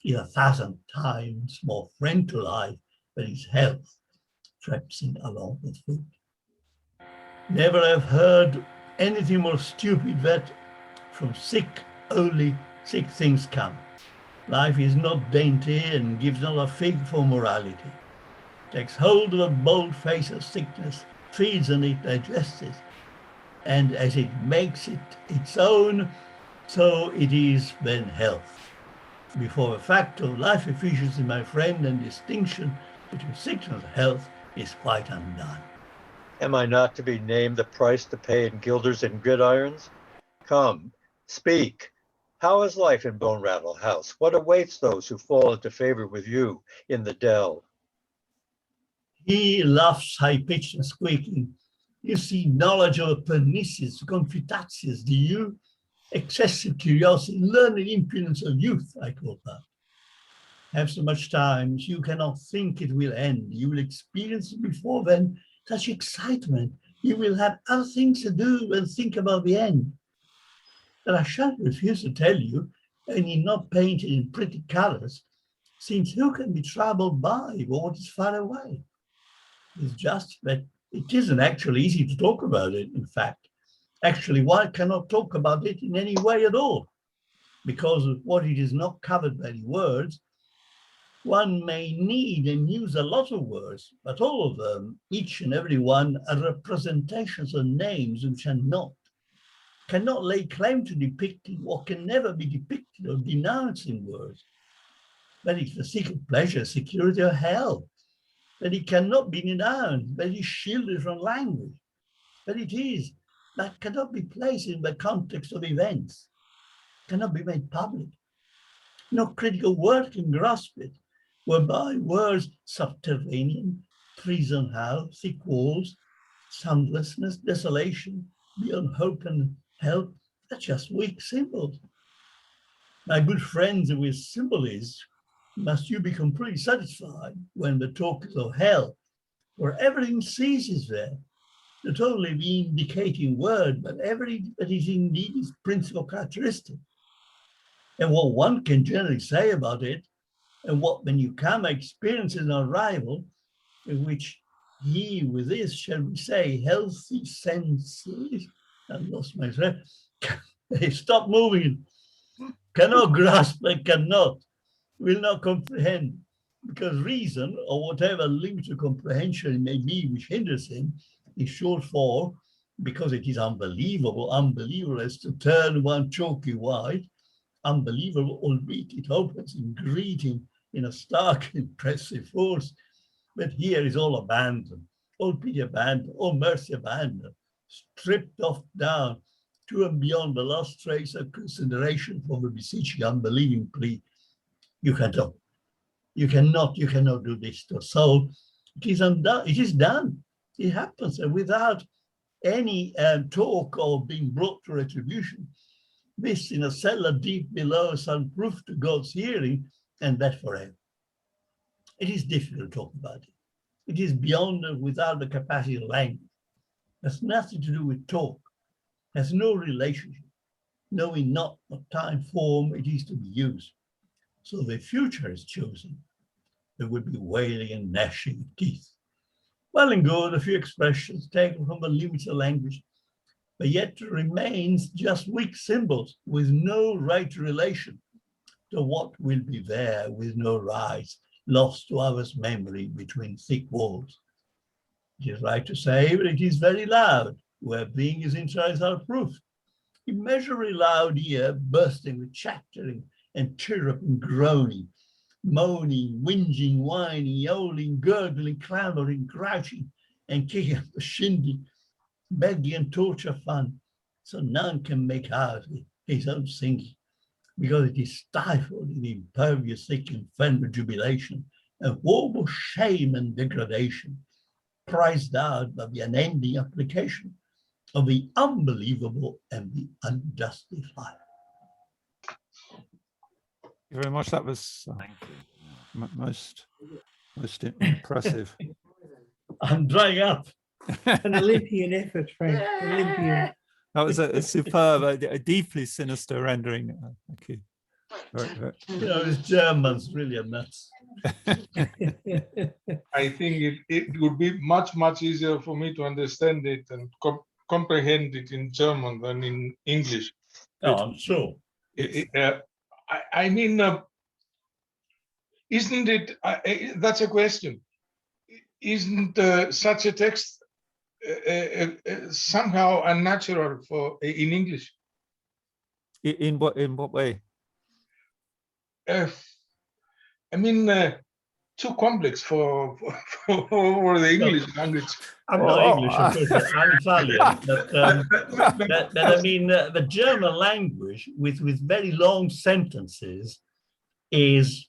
Speaker 3: is 1,000 times more friend to life than his health, traipsing along with food. Never have heard anything more stupid that from sick only sick things come. Life is not dainty and gives not a fig for morality. Takes hold of a bold face of sickness, feeds on it, digests it, and as it makes it its own, so it is then health. Before the fact of life efficiency, my friend, and distinction between sickness and health is quite undone.
Speaker 4: Am I not to be named the price to pay in guilders and gridirons? Come, speak. How is life in Bone Rattle House? What awaits those who fall into favor with you in the dell?
Speaker 3: He laughs high-pitched and squeaking. You see knowledge of pernicious confutatious, do you? Excessive curiosity, learned impudence of youth, I call that. Have so much time, you cannot think it will end. You will experience before then such excitement. You will have other things to do and think about the end. But I shan't refuse to tell you, and need not paint it in pretty colors, since who can be troubled by what is far away? It's just that it isn't actually easy to talk about it, in fact. Actually, one cannot talk about it in any way at all, because of what it is not covered by the words. One may need and use a lot of words, but all of them, each and every one, are representations of names which are not, cannot lay claim to depicting what can never be depicted or denounced in words. That is the secret pleasure, security, or hell. That it cannot be denounced, that is shielded from language. That it is, that cannot be placed in the context of events, cannot be made public. No critical word can grasp it, whereby words subterranean, prison house, thick walls, soundlessness, desolation, beyond hope and help, are just weak symbols. My good friends, with symbolism, must you be completely satisfied when the talk is of hell, where everything ceases there, not only the indicating word, but everything that is indeed its principal characteristic. And what one can generally say about it, and what the newcomer experiences on arrival, in which he with this, shall we say, healthy senses, I lost my thread, stop moving, cannot grasp and cannot, will not comprehend, because reason, or whatever limited comprehension it may be which hinders him, is short for, because it is unbelievable as to turn one chalky white, unbelievable, albeit it opens in greeting in a stark, impressive force. But here is all abandoned, all pity abandoned, all mercy abandoned. stripped off down to and beyond the last trace of consideration for the beseeching, unbelieving plea. You cannot. You cannot do this to a soul. It is undone. It is done. It happens, and without any talk or being brought to retribution. This in a cellar deep below, some proof to God's hearing, and that forever. It is difficult to talk about it. It is beyond and without the capacity of language. It has nothing to do with talk. It has no relationship, knowing not what time form it is to be used. So the future is chosen. There will be wailing and gnashing of teeth. Well and good, a few expressions taken from the limits of language, but yet remains just weak symbols with no right relation to what will be there, with no rise, lost to others' memory between thick walls. It is right to say, but it is very loud, where being is insides are proof. Immeasurably loud here, bursting with chattering and chirruping, groaning, moaning, whinging, whining, yowling, gurgling, clamoring, crouching, and kicking up the shindy, begging and torture fun, so none can make out his own singing, because it is stifled in impervious, thick, infernal jubilation, and woeful shame and degradation, prized out by the unending application of the unbelievable and the unjustified.
Speaker 2: Thank you very much. That was most impressive.
Speaker 3: I'm drying up.
Speaker 8: An Olympian effort, Frank. Olympian.
Speaker 2: That was a superb, a deeply sinister rendering. Thank you.
Speaker 3: You know, these Germans really are nuts.
Speaker 11: I think it would be much, much easier for me to understand it and comprehend it in German than in English.
Speaker 3: Oh, I'm sure.
Speaker 11: I mean, isn't it, that's a question. Isn't such a text somehow unnatural in English?
Speaker 2: In what way?
Speaker 11: I mean, too complex for the English language.
Speaker 3: I'm not English, of course, I'm Italian. But I mean, the German language with very long sentences is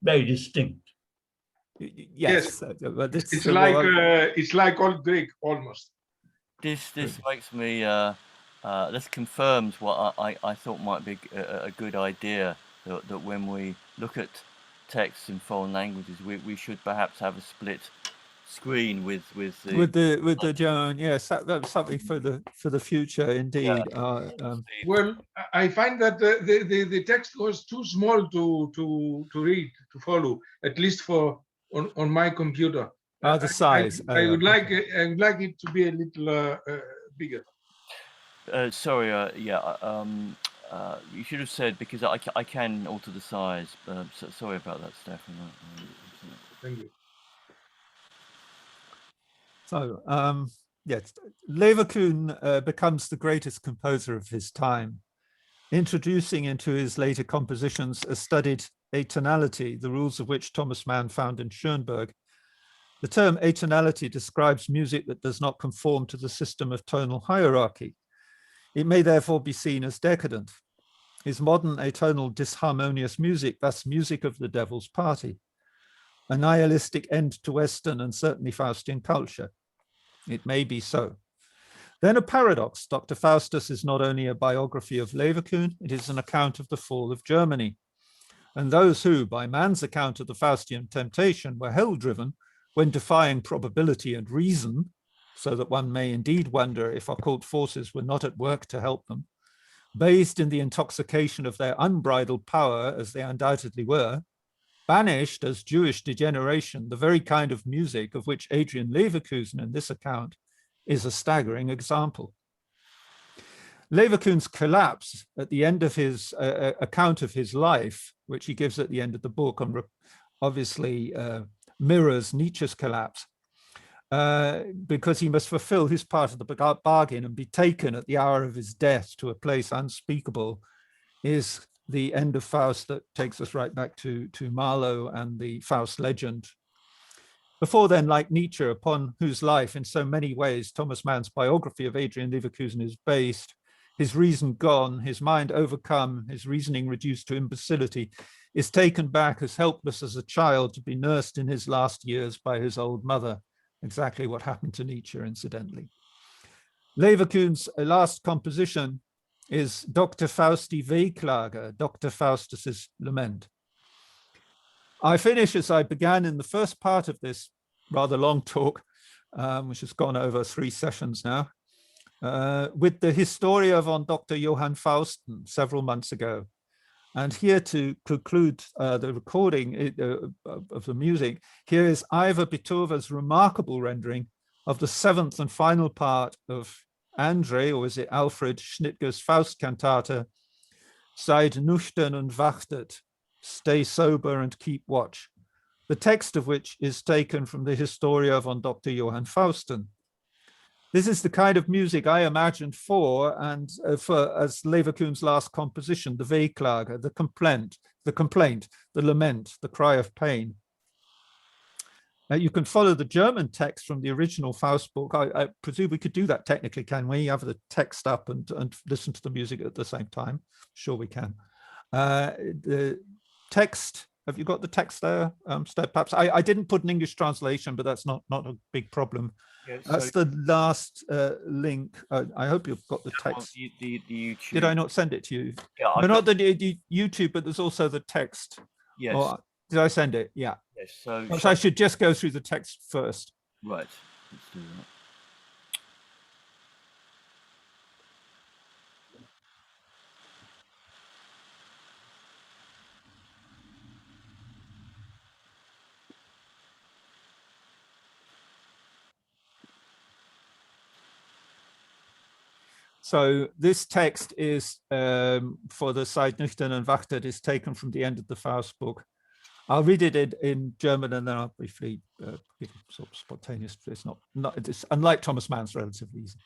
Speaker 3: very distinct.
Speaker 2: Yes, but
Speaker 11: it's like Old Greek almost.
Speaker 1: This makes me this confirms what I thought might be a good idea, that when we look at texts in foreign languages, we should perhaps have a split screen with the
Speaker 2: German. Yes, that's something for the future indeed.
Speaker 1: Yeah.
Speaker 11: Well, I find that the text was too small to read, to follow, at least on my computer.
Speaker 2: The size.
Speaker 11: I would like it to be a little bigger.
Speaker 1: Sorry, you should have said, because I can alter the size. So sorry about that, Stefan.
Speaker 11: Thank you.
Speaker 2: So, yes, Leverkusen becomes the greatest composer of his time, introducing into his later compositions a studied atonality, the rules of which Thomas Mann found in Schoenberg. The term atonality describes music that does not conform to the system of tonal hierarchy. It may therefore be seen as decadent. Is modern atonal disharmonious music thus music of the devil's party? A nihilistic end to Western and certainly Faustian culture? It may be so. Then a paradox. Dr. Faustus is not only a biography of Leverkusen, it is an account of the fall of Germany. And those who, by Mann's account of the Faustian Temptation, were hell-driven when defying probability and reason, so that one may indeed wonder if occult forces were not at work to help them, bathed in the intoxication of their unbridled power, as they undoubtedly were, banished as Jewish degeneration the very kind of music of which Adrian Leverkusen in this account is a staggering example. Leverkusen's collapse at the end of his account of his life, which he gives at the end of the book, obviously mirrors Nietzsche's collapse, because he must fulfill his part of the bargain and be taken at the hour of his death to a place unspeakable, is the end of Faust that takes us right back to Marlowe and the Faust legend. Before then, like Nietzsche, upon whose life in so many ways Thomas Mann's biography of Adrian Leverkusen is based, his reason gone, his mind overcome, his reasoning reduced to imbecility, is taken back as helpless as a child to be nursed in his last years by his old mother. Exactly what happened to Nietzsche, incidentally. Leverkusen's last composition is Dr. Fausti Wehklage, Dr. Faustus's Lament. I finish as I began in the first part of this rather long talk, which has gone over 3 sessions now, with the Historia von Dr. Johann Fausten several months ago. And here to conclude the recording of the music, here is Ivor Bitova's remarkable rendering of the 7th and final part of Andre, or is it Alfred Schnittger's Faust Cantate, Seid nüchtern und wachtet, stay sober and keep watch, the text of which is taken from the Historia von Dr. Johann Fausten. This is the kind of music I imagined for and as Leverkusen's last composition, the Wehklage, the complaint, the lament, the cry of pain. You can follow the German text from the original Faust book. I presume we could do that technically, can we? Have the text up and listen to the music at the same time? Sure we can. The text, have you got the text there? Perhaps I didn't put an English translation, but that's not a big problem. Yes, that's the last link. I hope you've got the text.
Speaker 1: The YouTube.
Speaker 2: Did I not send it to you?
Speaker 1: Yeah,
Speaker 2: no, not the YouTube, but there's also the text.
Speaker 1: Yes.
Speaker 2: Or, did I send it? Yeah.
Speaker 1: Yes. So
Speaker 2: I should just go through the text first.
Speaker 1: Right. Let's do that.
Speaker 2: So this text is for the Seid nüchtern und wachtet is taken from the end of the Faust book. I'll read it in German and then I'll briefly give sort of spontaneous. It's unlike Thomas Mann's relatively easy.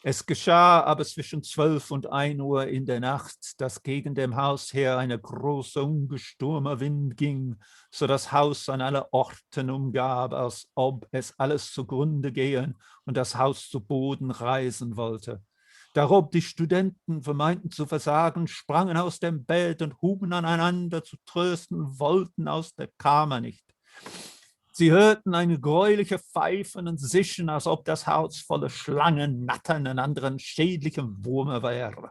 Speaker 2: Es geschah aber zwischen 12 und 1 Uhr in der Nacht, dass gegen dem Haus her eine große ungestürmer Wind ging, so das Haus an alle Orten umgab, als ob es alles zugrunde gehen und das Haus zu Boden reisen wollte. Darob die Studenten vermeinten zu versagen, sprangen aus dem Bett und huben aneinander zu trösten, wollten aus der Kammer nicht. Sie hörten eine greuliche Pfeifen und Sischen, als ob das Haus voller Schlangen, Nattern und anderen schädlichen Würmer wäre.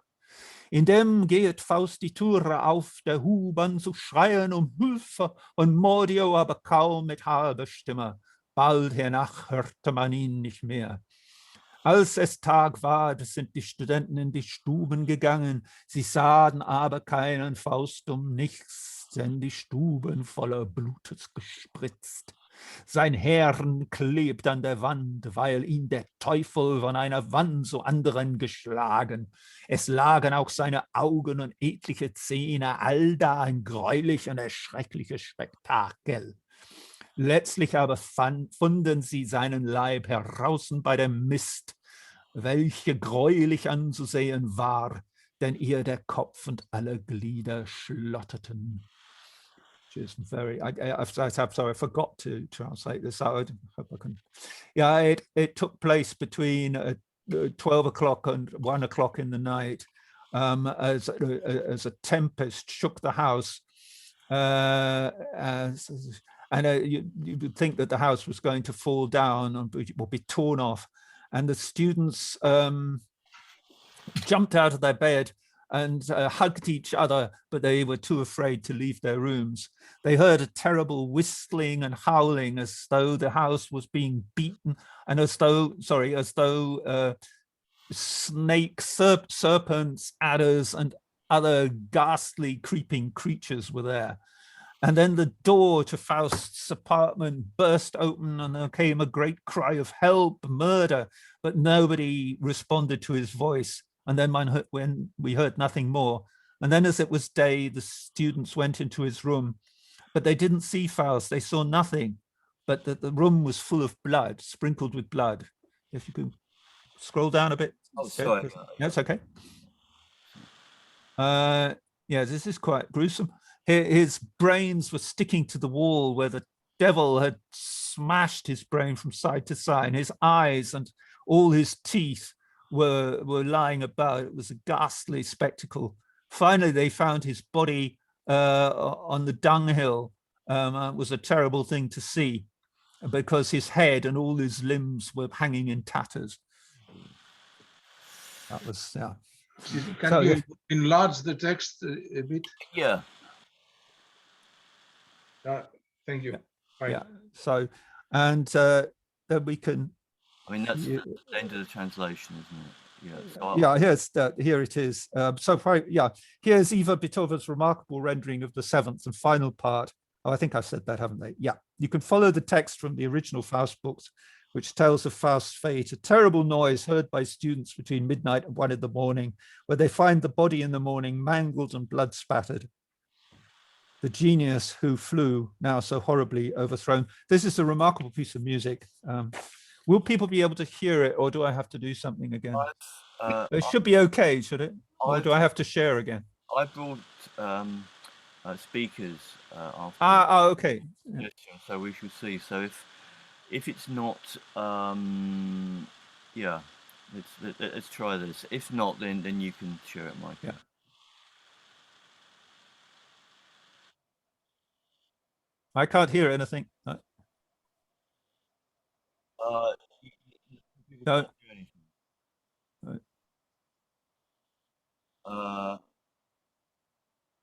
Speaker 2: Indem geht Faust die Türe auf, der hub an zu schreien Hilfe und Mordio aber kaum mit halber Stimme. Bald hernach hörte man ihn nicht mehr. Als es Tag war, sind die Studenten in die Stuben gegangen. Sie sahen aber keinen Faust um nichts, denn die Stuben voller Blutes gespritzt. Sein Herrn klebt an der Wand, weil ihn der Teufel von einer Wand zu anderen geschlagen. Es lagen auch seine Augen und etliche Zähne, allda ein greulich und erschreckliches Spektakel. Letztlich aber funden sie seinen Leib heraußen bei dem Mist, welche greulich anzusehen war, denn ihr der Kopf und alle Glieder schlotterten. Which is very, I'm sorry, I forgot to translate this. I hope I can. Yeah, it took place between 12 o'clock and 1 o'clock in the night as a tempest shook the house. You would think that the house was going to fall down and will be torn off. And the students jumped out of their bed and hugged each other, but they were too afraid to leave their rooms. They heard a terrible whistling and howling as though the house was being beaten and as though snakes, serpents, adders, and other ghastly creeping creatures were there. And then the door to Faust's apartment burst open and there came a great cry of help, murder, but nobody responded to his voice. And then when we heard nothing more. And then as it was day, the students went into his room, but they didn't see Faust. They saw nothing, but that the room was full of blood, sprinkled with blood. If you can scroll down a bit.
Speaker 1: Oh, sorry.
Speaker 2: That's okay. Yeah, this is quite gruesome. His brains were sticking to the wall where the devil had smashed his brain from side to side. His eyes and all his teeth were lying about. It was a ghastly spectacle. Finally, they found his body on the dunghill. It was a terrible thing to see because his head and all his limbs were hanging in tatters. That was, yeah.
Speaker 11: Can
Speaker 2: So
Speaker 11: you
Speaker 2: if-
Speaker 11: enlarge the text a bit?
Speaker 1: Yeah.
Speaker 11: Thank you. Fine.
Speaker 2: Yeah. So, and then we can.
Speaker 1: I mean, that's
Speaker 2: Yeah.
Speaker 1: the end of the translation, isn't it? Yeah. So
Speaker 2: Yeah, here it is. Here's Eva Bitova's remarkable rendering of the seventh and final part. Oh, I think I've said that, haven't they? Yeah. You can follow the text from the original Faust books, which tells of Faust's fate, a terrible noise heard by students between midnight and 1 in the morning, where they find the body in the morning mangled and blood spattered. The genius who flew, now so horribly overthrown. This is a remarkable piece of music. Will people be able to hear it, or do I have to do something again? It should be okay, should it? Or do I have to share again?
Speaker 1: I brought speakers after.
Speaker 2: Oh, okay. Yeah.
Speaker 1: So we shall see. So if it's not, yeah, let's try this. If not, then you can share it, Mike.
Speaker 2: Yeah. I can't hear anything. No.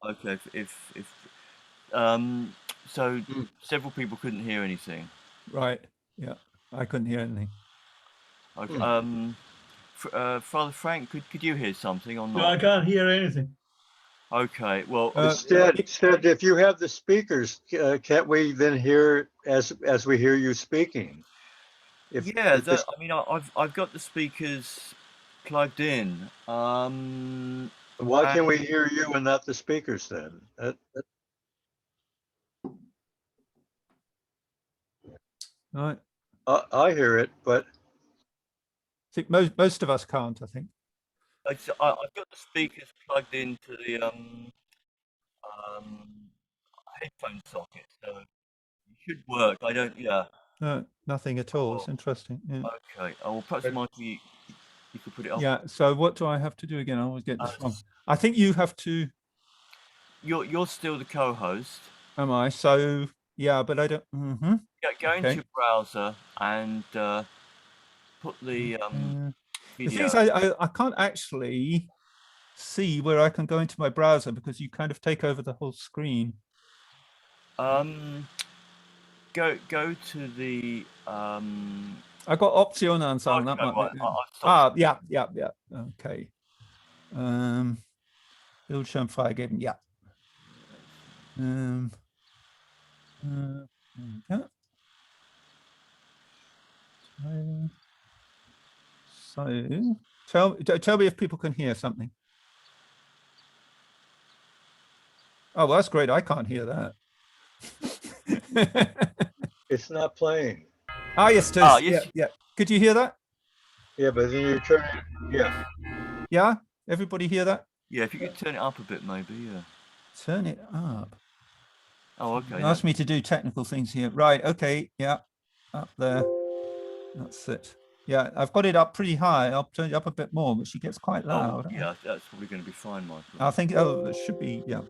Speaker 1: Okay. So several people couldn't hear anything.
Speaker 2: Right. Yeah. I couldn't hear anything.
Speaker 1: Okay. Father Frank, could you hear something or not?
Speaker 3: No, I can't hear anything.
Speaker 1: Okay. Well,
Speaker 4: Instead, if you have the speakers, can't we then hear as we hear you speaking?
Speaker 1: I mean, I've got the speakers plugged in.
Speaker 4: Why can we hear you and not the speakers then?
Speaker 2: Right.
Speaker 4: I hear it, but
Speaker 2: I think most of us can't, I think.
Speaker 1: I've got the speakers plugged into the headphone socket, so it should work. I don't. Yeah.
Speaker 2: No, nothing at all. It's interesting. Yeah.
Speaker 1: Okay. Oh, well, perhaps Mikey, you could put it up.
Speaker 2: Yeah. So what do I have to do again? I always get this wrong. I think you have to.
Speaker 1: You're still the co-host.
Speaker 2: Am I? So yeah, but I don't.
Speaker 1: Go into your browser and put the
Speaker 2: The
Speaker 1: video.
Speaker 2: thing is, I can't actually see where I can go into my browser because you kind of take over the whole screen.
Speaker 1: Go to the.
Speaker 2: I got Option Ansagen. That might be. Yeah. Okay. Bildschirm freigeben. Yeah. So tell me if people can hear something. Oh, well, that's great. I can't hear that.
Speaker 4: it's not playing.
Speaker 2: Ah, yes, it is.
Speaker 1: Yes.
Speaker 2: Yeah. Could you hear that?
Speaker 4: Yeah, but then you turn. Yeah.
Speaker 2: Yeah. Everybody hear that?
Speaker 1: Yeah, if you could turn it up a bit, maybe. Yeah.
Speaker 2: Turn it up.
Speaker 1: Oh, okay.
Speaker 2: Ask me to do technical things here. Right. Okay. Yeah. Up there. That's it. Yeah, I've got it up pretty high. I'll turn it up a bit more, but she gets quite loud.
Speaker 1: Yeah, that's probably going to be fine, Michael.
Speaker 2: I think it should be. Yeah.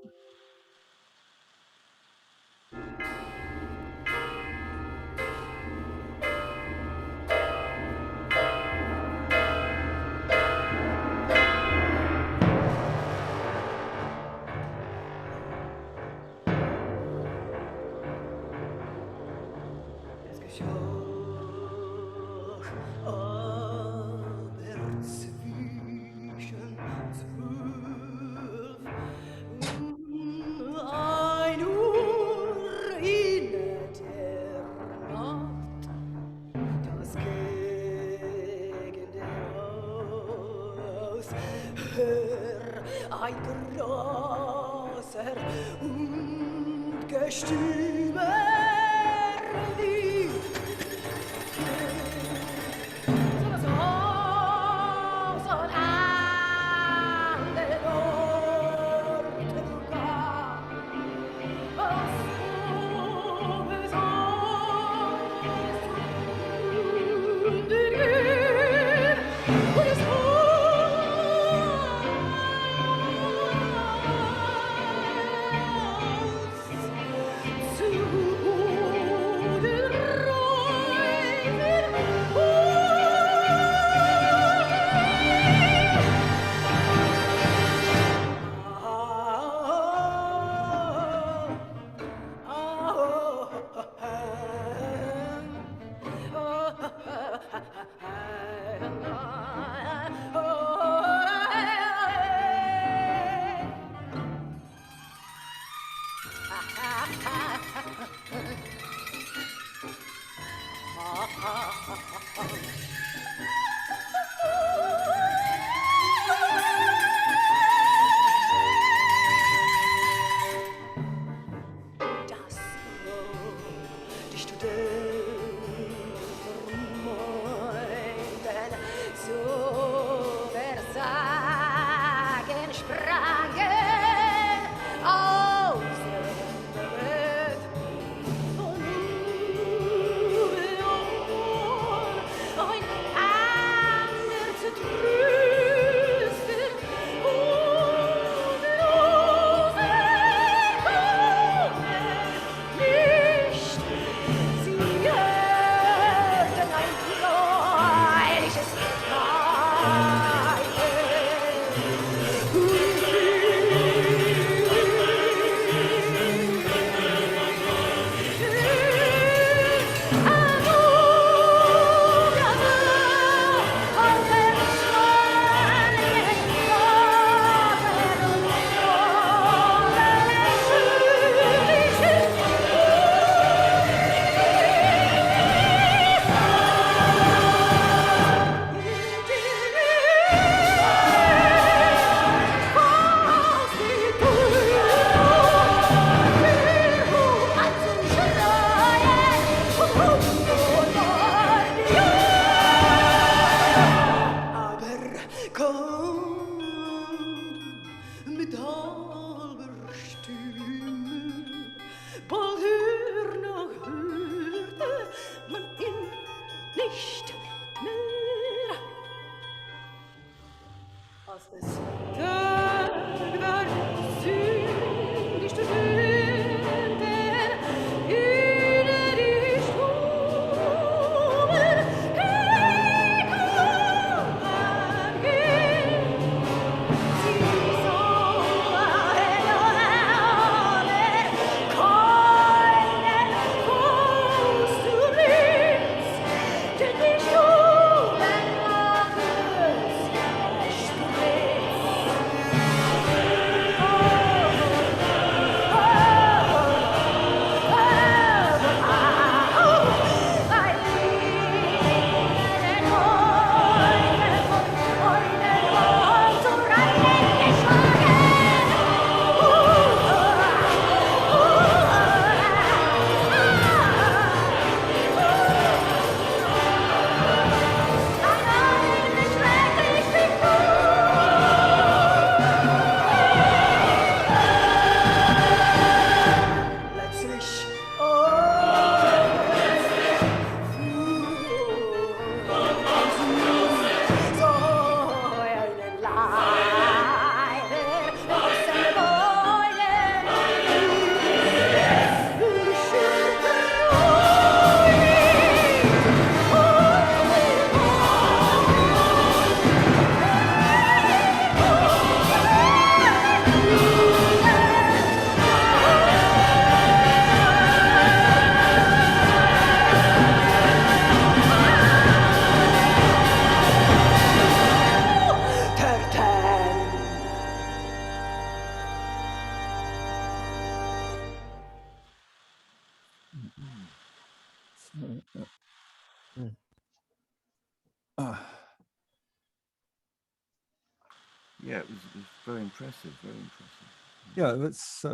Speaker 1: Yeah, it was very impressive, very impressive.
Speaker 2: Yeah, that's.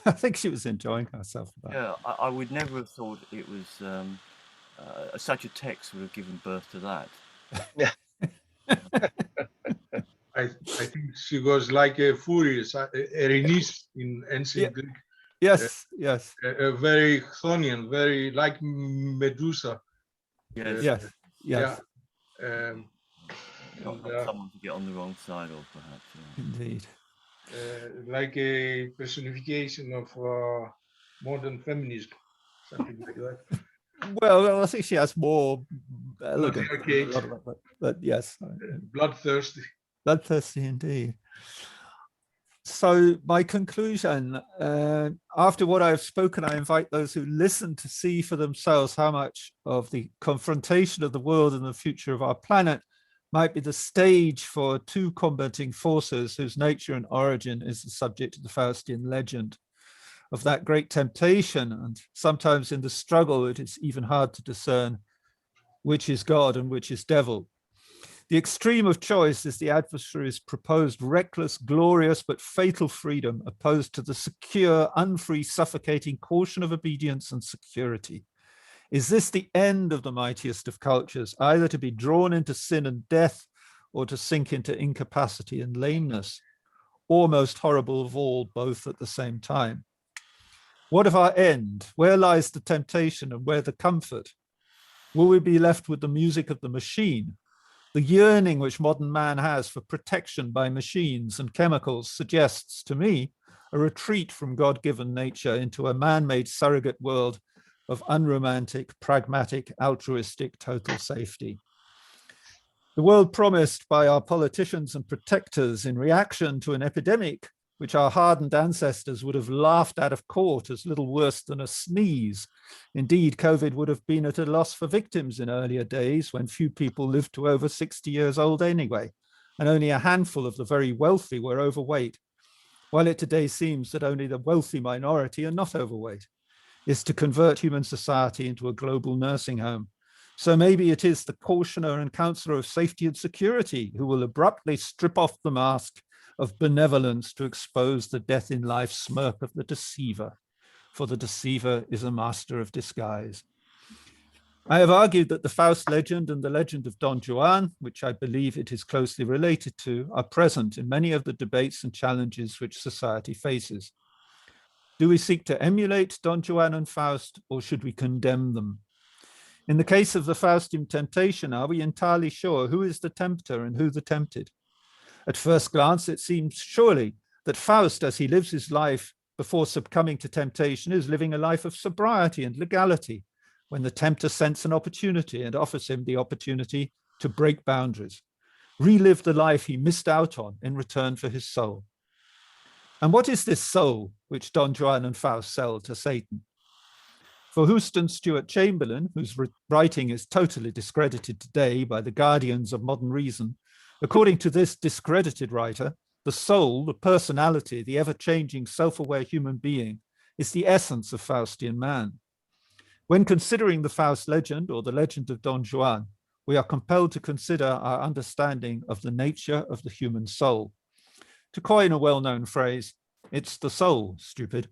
Speaker 2: I think she was enjoying herself.
Speaker 1: Yeah, I would never have thought it was such a text would have given birth to that.
Speaker 4: Yeah.
Speaker 11: I think she was like a furious, Erenice in ancient Greek.
Speaker 2: Yes, yes.
Speaker 11: A very Chthonian, very like Medusa.
Speaker 1: Yes.
Speaker 2: Yes. Yes.
Speaker 11: Yeah.
Speaker 1: Not someone to get on the wrong side of, perhaps. Yeah.
Speaker 2: Indeed.
Speaker 11: Like a personification of modern feminism, something like that.
Speaker 2: Well, I think she has more elegant,
Speaker 11: Okay.
Speaker 2: but yes.
Speaker 11: Bloodthirsty.
Speaker 2: Bloodthirsty indeed. So my conclusion, after what I've spoken, I invite those who listen to see for themselves how much of the confrontation of the world and the future of our planet might be the stage for two combating forces whose nature and origin is the subject of the Faustian legend. Of that great temptation, and sometimes in the struggle it is even hard to discern which is God and which is devil. The extreme of choice is the adversary's proposed reckless, glorious, but fatal freedom opposed to the secure, unfree, suffocating caution of obedience and security. Is this the end of the mightiest of cultures, either to be drawn into sin and death or to sink into incapacity and lameness? Or, most horrible of all, both at the same time? What of our end? Where lies the temptation and where the comfort? Will we be left with the music of the machine? The yearning which modern man has for protection by machines and chemicals suggests to me a retreat from God-given nature into a man-made surrogate world of unromantic, pragmatic, altruistic, total safety. The world promised by our politicians and protectors in reaction to an epidemic which our hardened ancestors would have laughed out of court as little worse than a sneeze. Indeed, COVID would have been at a loss for victims in earlier days when few people lived to over 60 years old anyway, and only a handful of the very wealthy were overweight, while it today seems that only the wealthy minority are not overweight, is to convert human society into a global nursing home. So maybe it is the cautioner and counselor of safety and security who will abruptly strip off the mask of benevolence to expose the death in life smirk of the deceiver, for the deceiver is a master of disguise. I have argued that the Faust legend and the legend of Don Juan, which I believe it is closely related to, are present in many of the debates and challenges which society faces. Do we seek to emulate Don Juan and Faust, or should we condemn them? In the case of the Faustian Temptation, are we entirely sure who is the tempter and who the tempted? At first glance, it seems surely that Faust, as he lives his life before succumbing to temptation, is living a life of sobriety and legality, when the tempter scents an opportunity and offers him the opportunity to break boundaries, relive the life he missed out on in return for his soul. And what is this soul which Don Juan and Faust sell to Satan? For Houston Stewart Chamberlain, whose writing is totally discredited today by the guardians of modern reason, according to this discredited writer, the soul, the personality, the ever-changing, self-aware human being, is the essence of Faustian man. When considering the Faust legend or the legend of Don Juan, we are compelled to consider our understanding of the nature of the human soul. To coin a well-known phrase, it's the soul, stupid.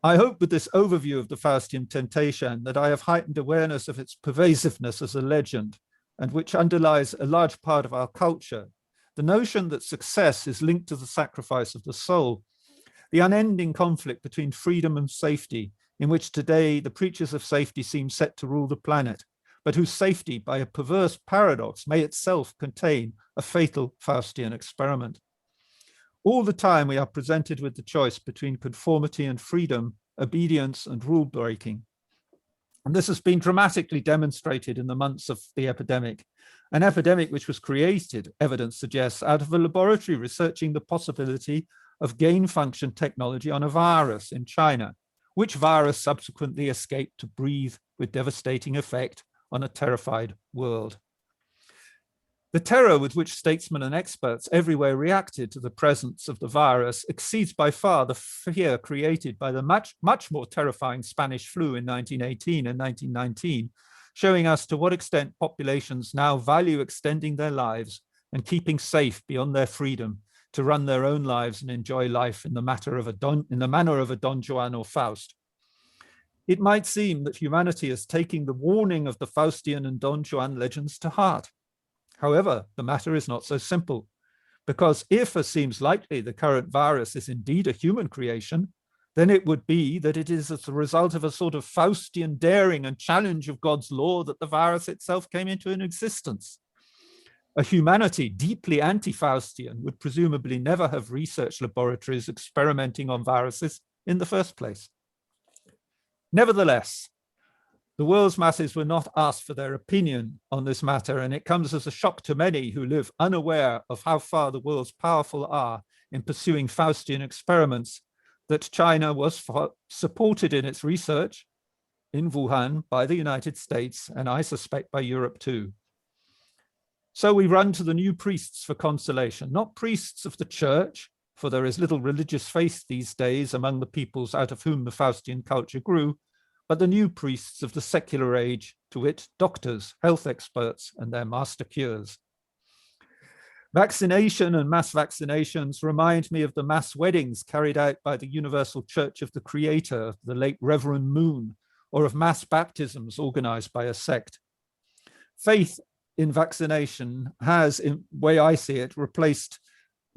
Speaker 2: I hope with this overview of the Faustian Temptation that I have heightened awareness of its pervasiveness as a legend, and which underlies a large part of our culture, the notion that success is linked to the sacrifice of the soul, the unending conflict between freedom and safety, in which today the preachers of safety seem set to rule the planet, but whose safety, by a perverse paradox, may itself contain a fatal Faustian experiment. All the time we are presented with the choice between conformity and freedom, obedience and rule breaking. And this has been dramatically demonstrated in the months of the epidemic, an epidemic which was created, evidence suggests, out of a laboratory researching the possibility of gain function technology on a virus in China, which virus subsequently escaped to breathe with devastating effect on a terrified world. The terror with which statesmen and experts everywhere reacted to the presence of the virus exceeds by far the fear created by the much more terrifying Spanish flu in 1918 and 1919, showing us to what extent populations now value extending their lives and keeping safe beyond their freedom to run their own lives and enjoy life in the manner of a Don Juan or Faust. It might seem that humanity is taking the warning of the Faustian and Don Juan legends to heart. However, the matter is not so simple, because if, as seems likely, the current virus is indeed a human creation, then it would be that it is as a result of a sort of Faustian daring and challenge of God's law that the virus itself came into existence. A humanity deeply anti-Faustian would presumably never have research laboratories experimenting on viruses in the first place. Nevertheless, the world's masses were not asked for their opinion on this matter, and it comes as a shock to many who live unaware of how far the world's powerful are in pursuing Faustian experiments that China was supported in its research in Wuhan by the United States, and I suspect by Europe too. So we run to the new priests for consolation, not priests of the church, for there is little religious faith these days among the peoples out of whom the Faustian culture grew, but the new priests of the secular age, to wit, doctors, health experts, and their master cures. Vaccination and mass vaccinations remind me of the mass weddings carried out by the Universal Church of the Creator, the late Reverend Moon, or of mass baptisms organized by a sect. Faith in vaccination has, in the way I see it, replaced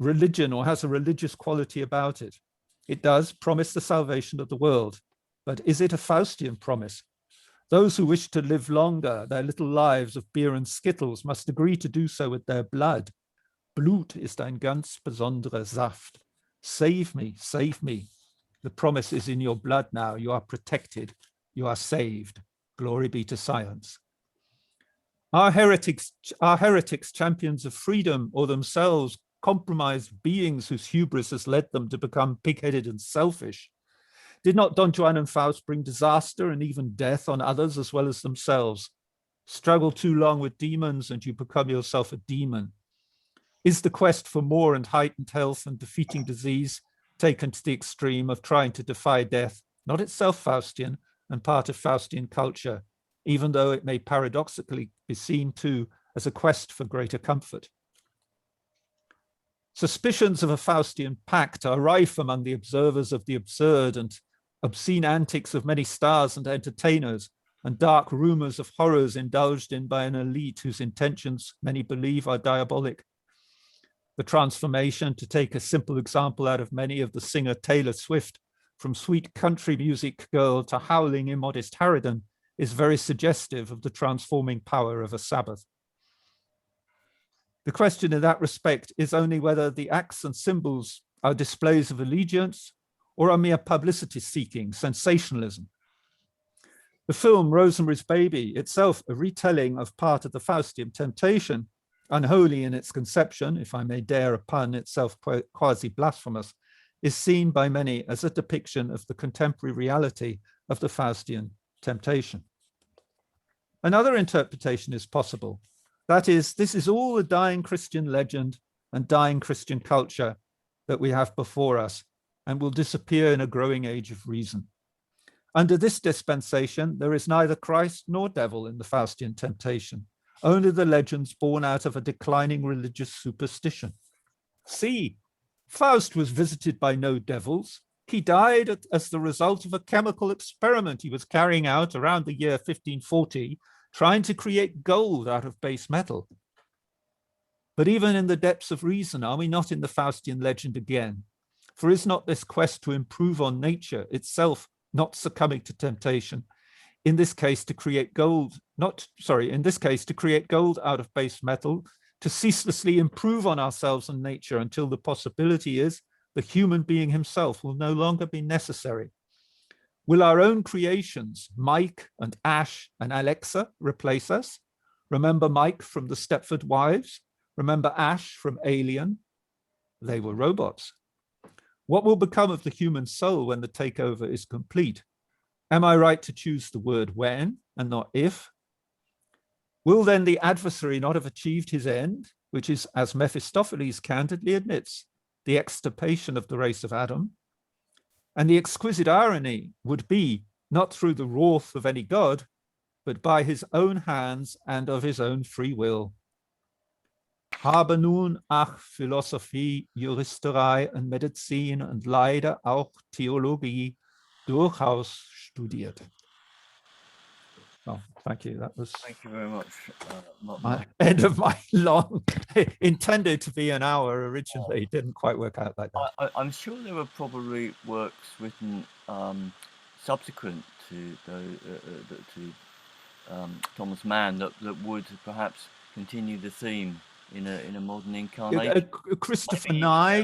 Speaker 2: religion or has a religious quality about it. It does promise the salvation of the world, but is it a Faustian promise? Those who wish to live longer, their little lives of beer and skittles, must agree to do so with their blood. Blut ist ein ganz besonderer Saft. Save me, save me. The promise is in your blood now. You are protected. You are saved. Glory be to science. Are heretics champions of freedom, or themselves compromised beings whose hubris has led them to become pig-headed and selfish? Did not Don Juan and Faust bring disaster and even death on others as well as themselves? Struggle too long with demons and you become yourself a demon. Is the quest for more and heightened health and defeating disease taken to the extreme of trying to defy death, not itself Faustian and part of Faustian culture, even though it may paradoxically be seen too as a quest for greater comfort? Suspicions of a Faustian pact are rife among the observers of the absurd and obscene antics of many stars and entertainers, and dark rumors of horrors indulged in by an elite whose intentions many believe are diabolic. The transformation, to take a simple example out of many, of the singer Taylor Swift from sweet country music girl to howling immodest harridan is very suggestive of the transforming power of a Sabbath. The question in that respect is only whether the acts and symbols are displays of allegiance or are mere publicity seeking, sensationalism. The film Rosemary's Baby, itself a retelling of part of the Faustian Temptation, unholy in its conception, if I may dare a pun, itself quasi-blasphemous, is seen by many as a depiction of the contemporary reality of the Faustian temptation. Another interpretation is possible. That is, this is all a dying Christian legend and dying Christian culture that we have before us and will disappear in a growing age of reason. Under this dispensation, there is neither Christ nor devil in the Faustian temptation, only the legends born out of a declining religious superstition. See, Faust was visited by no devils. He died as the result of a chemical experiment he was carrying out around the year 1540, trying to create gold out of base metal. But even in the depths of reason, are we not in the Faustian legend again? For is not this quest to improve on nature itself not succumbing to temptation? In this case, to create gold, to create gold out of base metal, to ceaselessly improve on ourselves and nature until the possibility is the human being himself will no longer be necessary. Will our own creations, Mike and Ash and Alexa, replace us? Remember Mike from the Stepford Wives? Remember Ash from Alien? They were robots. What will become of the human soul when the takeover is complete? Am I right to choose the word when and not if? Will then the adversary not have achieved his end, which is, as Mephistopheles candidly admits, the extirpation of the race of Adam? And the exquisite irony would be not through the wrath of any god, but by his own hands and of his own free will. Habe nun ach Philosophie, Juristerei und Medizin und leider auch Theologie durchaus studiert. Oh, thank you. That was.
Speaker 1: Thank you very much.
Speaker 2: End of my long, intended to be an hour originally, didn't quite work out like that.
Speaker 1: I'm sure there were probably works written subsequent to Thomas Mann that would perhaps continue the theme in a modern incarnation.
Speaker 2: Christopher Nye,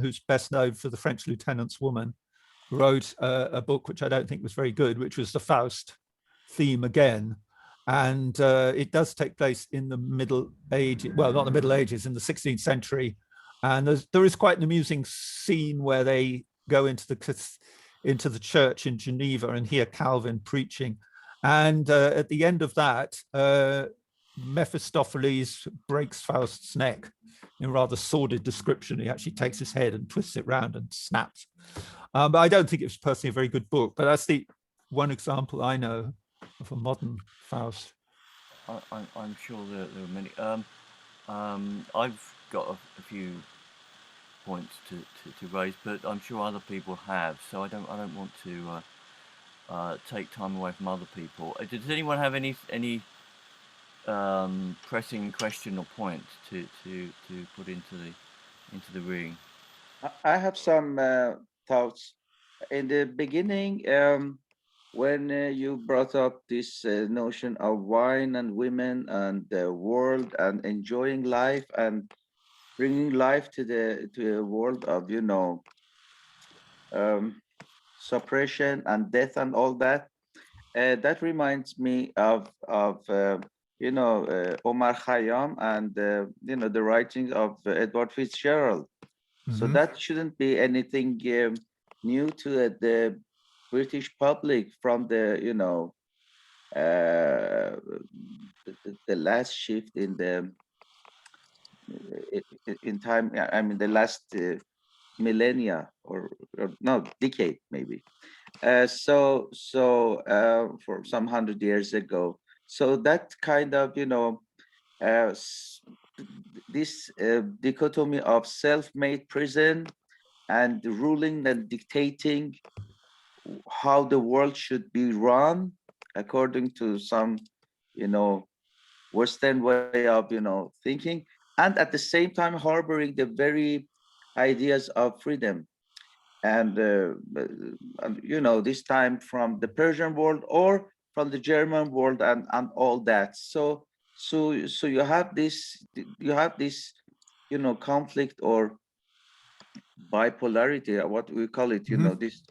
Speaker 2: who's best known for The French Lieutenant's Woman, wrote a book which I don't think was very good, which was the Faust theme again. And it does take place in the Middle Ages, well, not the Middle Ages, in the 16th century. And there is quite an amusing scene where they go into the church in Geneva and hear Calvin preaching. And at the end of that, Mephistopheles breaks Faust's neck in rather sordid description. He actually takes his head and twists it round and snaps. But I don't think it was personally a very good book. But that's the one example I know of a modern Faust.
Speaker 1: I'm sure there are many. I've got a few points to raise, but I'm sure other people have. So I don't want to take time away from other people. Does anyone have any pressing question or point to put into the ring?
Speaker 12: I have some thoughts. In the beginning, when you brought up this notion of wine and women and the world and enjoying life and bringing life to a world of, you know, suppression and death and all that, that reminds me of you know, Omar Khayyam and you know, the writings of Edward Fitzgerald. So that shouldn't be anything new to the British public from the, you know, the last shift in the in time. I mean, the last millennia or no, decade maybe. So for some 100 years ago. So that kind of, you know, this dichotomy of self-made prison and ruling and dictating how the world should be run according to some, you know, Western way of, you know, thinking, and at the same time harboring the very ideas of freedom. And you know, this time from the Persian world or from the German world and all that. So you have this, you know, conflict or bipolarity, what we call it, you know, this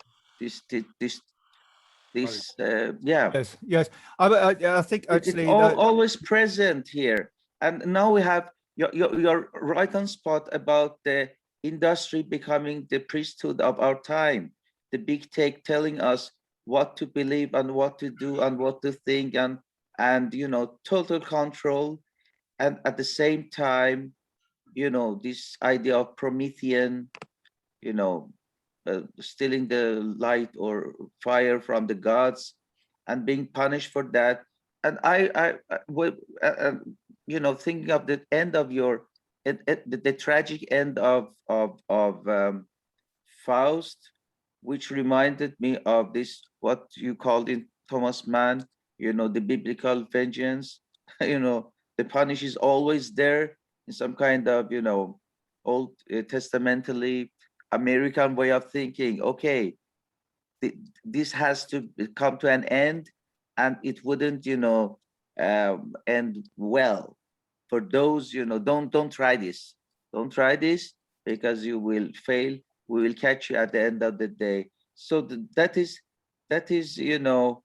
Speaker 12: yeah.
Speaker 2: Yes. I think actually
Speaker 12: it's always present here. And now we have, you're right on spot about the industry becoming the priesthood of our time, the big tech telling us what to believe and what to do and what to think, and you know, total control. And at the same time, you know, this idea of Promethean, you know, stealing the light or fire from the gods and being punished for that. And you know, thinking of the end of your the tragic end of Faust, which reminded me of this, what you called in Thomas Mann, you know, the biblical vengeance. You know, the punish is always there in some kind of, you know, old testamentally American way of thinking. Okay, this has to come to an end, and it wouldn't, you know, end well for those, you know, don't try this. Don't try this because you will fail. We will catch you at the end of the day. So that is, you know,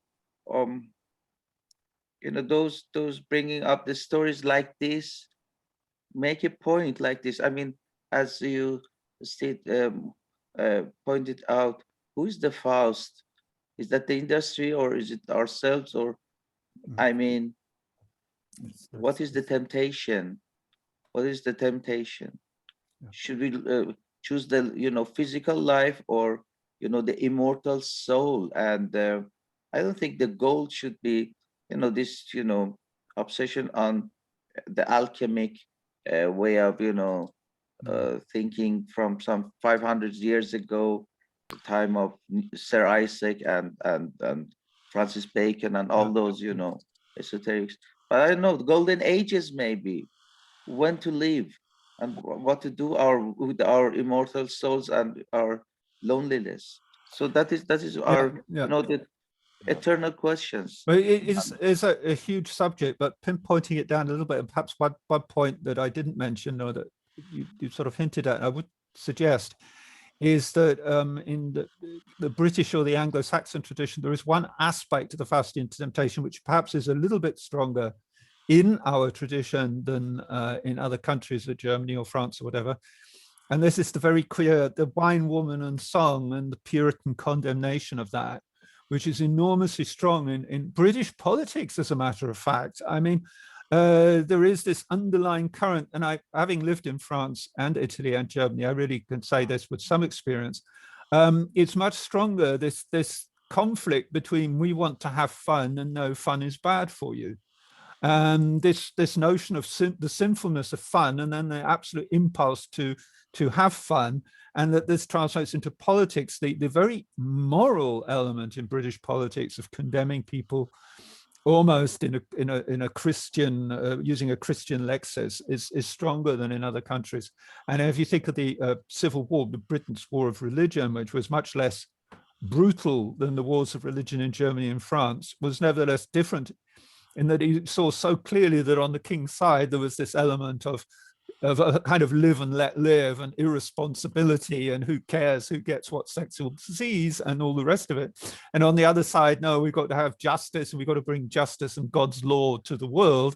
Speaker 12: those bringing up the stories like this, make a point like this. I mean, as you pointed out, who is the Faust? Is that the industry or is it ourselves? Or, I mean, what is the temptation? What is the temptation? Should we choose the, you know, physical life or, you know, the immortal soul? And I don't think the goal should be, you know, this, you know, obsession on the alchemic way of, you know, thinking from some 500 years ago, the time of Sir Isaac and Francis Bacon and all those, you know, esoterics. But I don't know, the golden ages maybe, when to live and what to do with our immortal souls and our loneliness. So that is our, you know, the eternal questions.
Speaker 2: Well, it is a huge subject, but pinpointing it down a little bit, and perhaps one point that I didn't mention or that you sort of hinted at, I would suggest, is that in the British or the Anglo-Saxon tradition, there is one aspect of the Faustian Temptation which perhaps is a little bit stronger in our tradition than in other countries, like Germany or France or whatever. And this is the very clear, the wine, woman and song, and the Puritan condemnation of that, which is enormously strong in British politics, as a matter of fact. I mean, there is this underlying current, and having lived in France and Italy and Germany, I really can say this with some experience. It's much stronger, this conflict between we want to have fun and no, fun is bad for you. This notion of the sinfulness of fun, and then the absolute impulse to have fun, and that this translates into politics, the very moral element in British politics of condemning people almost in a Christian, using a Christian lexis, is stronger than in other countries. And if you think of the Civil War, the Britain's War of Religion, which was much less brutal than the wars of religion in Germany and France, was nevertheless different in that he saw so clearly that on the king's side there was this element of a kind of live and let live and irresponsibility and who cares who gets what sexual disease and all the rest of it. And on the other side, no, we've got to have justice, and we've got to bring justice and God's law to the world,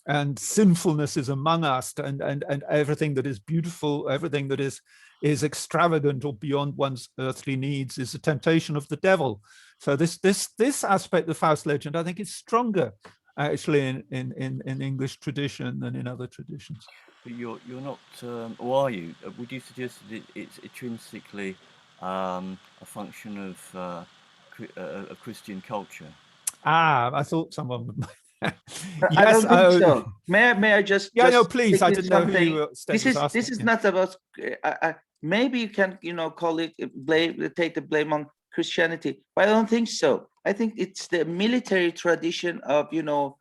Speaker 2: and sinfulness is among us, and everything that is beautiful, everything that is extravagant or beyond one's earthly needs is a temptation of the devil. So this aspect of Faust legend, I think, is stronger actually in English tradition than in other traditions.
Speaker 1: But you're not, or are you? Would you suggest that it's intrinsically a function of Christian culture?
Speaker 2: I thought someone would.
Speaker 12: I don't think so. May I just?
Speaker 2: Yeah, no, please. I didn't know who you were.
Speaker 12: This is not about. Maybe you can, call it take the blame on Christianity, but I don't think so. I think it's the military tradition of you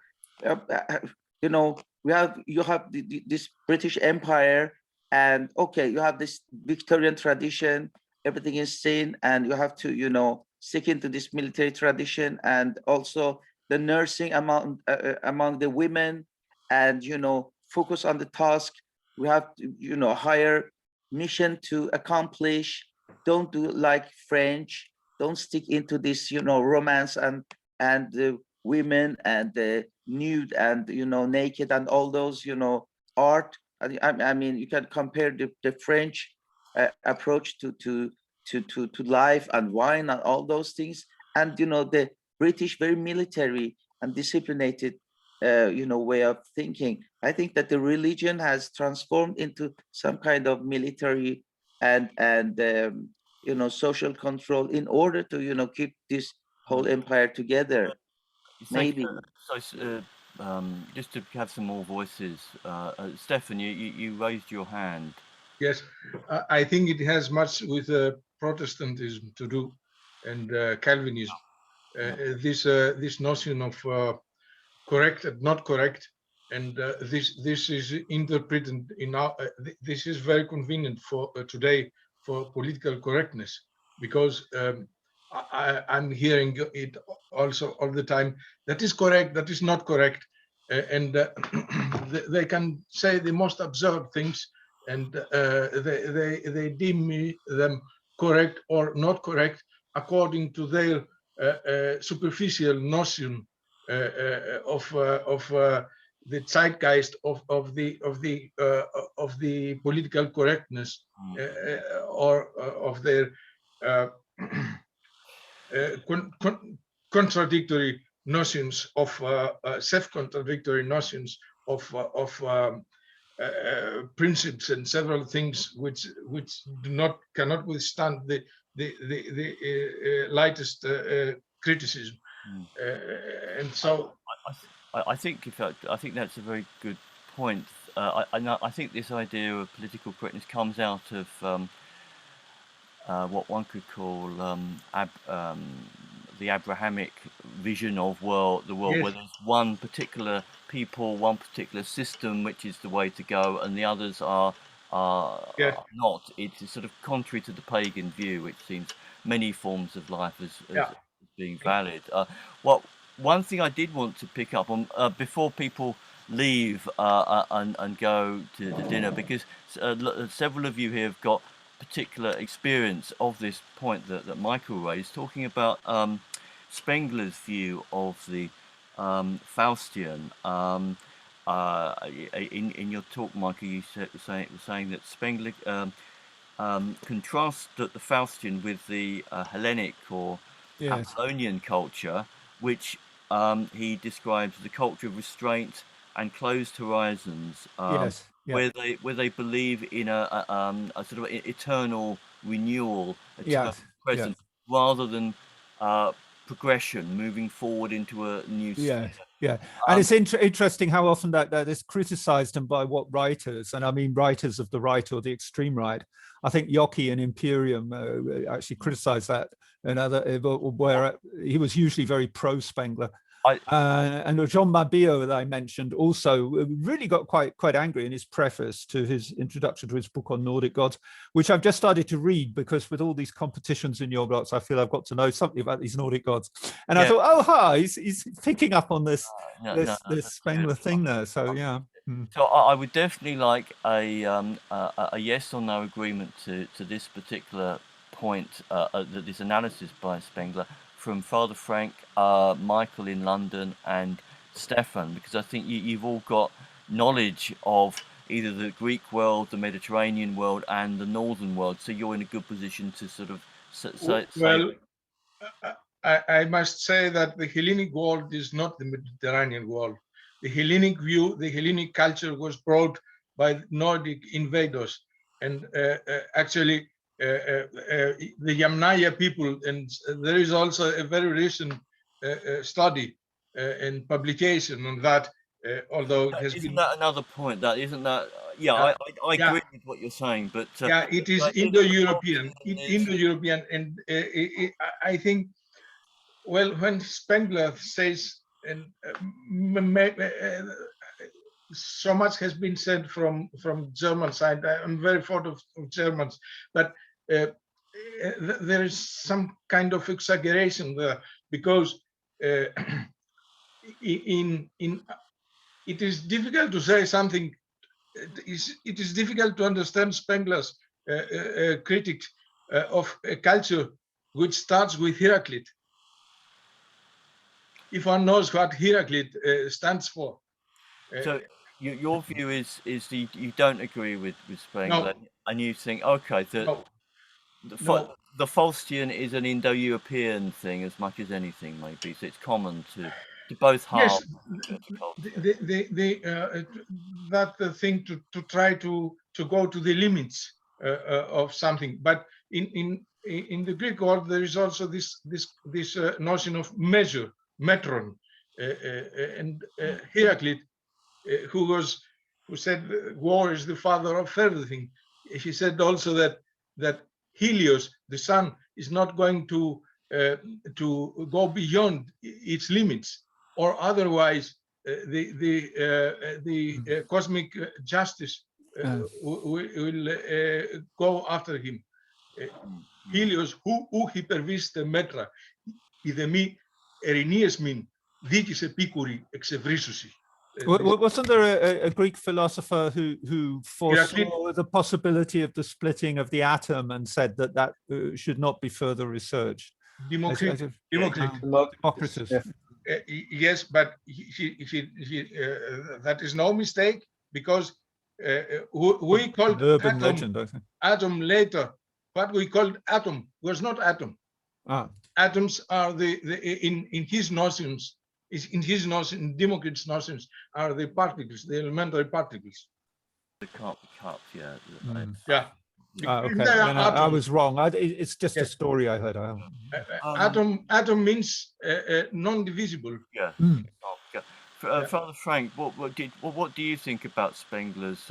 Speaker 12: have this British Empire, and okay, you have this Victorian tradition. Everything is seen, and you have to stick into this military tradition, and also the nursing among the women, and focus on the task. We have higher mission to accomplish. Don't do like French. Don't stick into this romance and the women and the nude and naked and all those art. I mean, you can compare the French approach to life and wine and all those things, and the British very military and disciplined way of thinking. I think that the religion has transformed into some kind of military and social control in order to keep this whole empire together. Maybe.
Speaker 1: Just to have some more voices, Stefan, you raised your hand.
Speaker 11: Yes, I think it has much with Protestantism to do, and Calvinism. This notion of correct and not correct, and this is interpreted in our. This is very convenient for today for political correctness, because I'm hearing it also all the time. That is correct. That is not correct, and they can say the most absurd things, and they deem them correct or not correct according to their superficial notion of the zeitgeist of the political correctness, or of their contradictory notions of self-contradictory notions of principles and several things which cannot withstand the lightest criticism, and so
Speaker 1: I think, in fact, I think that's a very good point. I think this idea of political correctness comes out of what one could call the Abrahamic vision of the world, yes, where there's one particular people, one particular system, which is the way to go, and the others are not. It's sort of contrary to the pagan view, which seems many forms of life as being valid. One thing I did want to pick up on before people leave and go to the dinner, because several of you here have got particular experience of this point that Michael raised, talking about Spengler's view of the Faustian. In your talk, Michael, you were saying that Spengler contrasts the Faustian with the Hellenic or Apollonian culture, which he describes as the culture of restraint and closed horizons,
Speaker 2: Yes. Yeah.
Speaker 1: where they believe in a sort of eternal renewal, eternal
Speaker 2: Yes.
Speaker 1: present, rather than progression, moving forward into a new
Speaker 2: Yeah,
Speaker 1: sphere.
Speaker 2: yeah, and it's interesting how often that is criticized, and by what writers, and I mean writers of the right or the extreme right. I think Yockey in Imperium actually criticized that, and other where he was usually very pro Spengler. And Jean Mabillot, that I mentioned, also really got quite angry in his preface to his introduction to his book on Nordic gods, which I've just started to read, because with all these competitions in Yorgots, I feel I've got to know something about these Nordic gods. And I thought, oh, hi, he's picking up on this Spengler thing there. So yeah.
Speaker 1: So I would definitely like a yes or no agreement to this particular point, this analysis by Spengler, from Father Frank, Michael in London, and Stefan, because I think you've all got knowledge of either the Greek world, the Mediterranean world, and the Northern world, so you're in a good position to sort of say.
Speaker 11: Well, I must say that the Hellenic world is not the Mediterranean world. The Hellenic view, the Hellenic culture was brought by Nordic invaders, and actually the Yamnaya people, and there is also a very recent study and publication on that, although it has
Speaker 1: isn't
Speaker 11: been...
Speaker 1: that another point? That isn't that? Yeah, I agree with what you're saying, but
Speaker 11: yeah, it is Indo-European. Indo-European, and I think, well, when Spengler says, and so much has been said from German side. I'm very fond of Germans, but there is some kind of exaggeration there, because it is difficult to say something. It is difficult to understand Spengler's critique of a culture which starts with Heraclit. If one knows what Heraclit stands for.
Speaker 1: So your view is you don't agree with Spengler,
Speaker 11: no.
Speaker 1: And you think, okay, the Faustian is an Indo-European thing as much as anything, maybe, so it's common to both halves.
Speaker 11: Yes, that the thing to try to go to the limits of something, but in the Greek world there is also this notion of measure, metron, and Heraclit, who said war is the father of everything. He said also that Helios, the sun, is not going to go beyond its limits, or otherwise the cosmic justice will go after him. Helios, who hyperviste μέτρα, η δεμή ερηνίες μην, δίκης επίκουρη εξευρίσουσι.
Speaker 2: Wasn't there a Greek philosopher who foresaw the possibility of the splitting of the atom and said that should not be further researched?
Speaker 11: Democritus. Yes, but that is no mistake, because we called
Speaker 2: urban legend, I think.
Speaker 11: Atom later. What we called atom was not atom. Atoms are in his notions. In his notion, Democritus' notions are the particles, the elementary particles.
Speaker 1: They can't be cut, yeah.
Speaker 11: Yeah.
Speaker 2: Okay, I was wrong. It's just a story I heard.
Speaker 11: Atom means non-divisible.
Speaker 1: Yeah. Father Frank, what do you think about Spengler's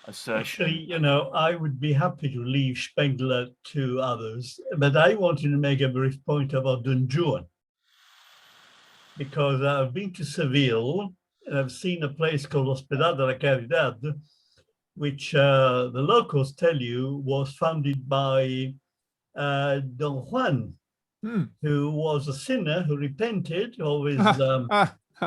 Speaker 1: assertion?
Speaker 3: Actually, I would be happy to leave Spengler to others, but I wanted to make a brief point about Don Juan, because I've been to Seville and I've seen a place called Hospital de la Caridad, which the locals tell you was founded by Don Juan, who was a sinner who repented of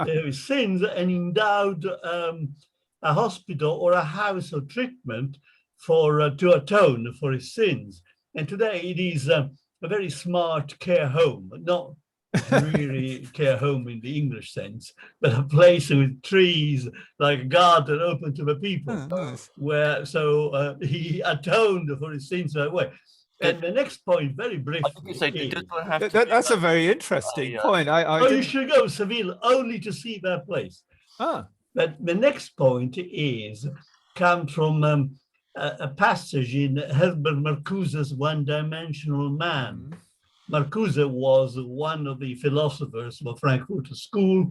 Speaker 3: his sins and endowed a hospital or a house of treatment to atone for his sins. And today it is a very smart care home, not really care home in the English sense, but a place with trees, like a garden open to the people.
Speaker 2: Nice.
Speaker 3: Where he atoned for his sins that way. And the next point, very briefly,
Speaker 2: that's a very interesting point.
Speaker 3: You should go to Seville only to see that place. But the next point comes from a passage in Herbert Marcuse's One-Dimensional Man. Marcuse was one of the philosophers of the Frankfurt School,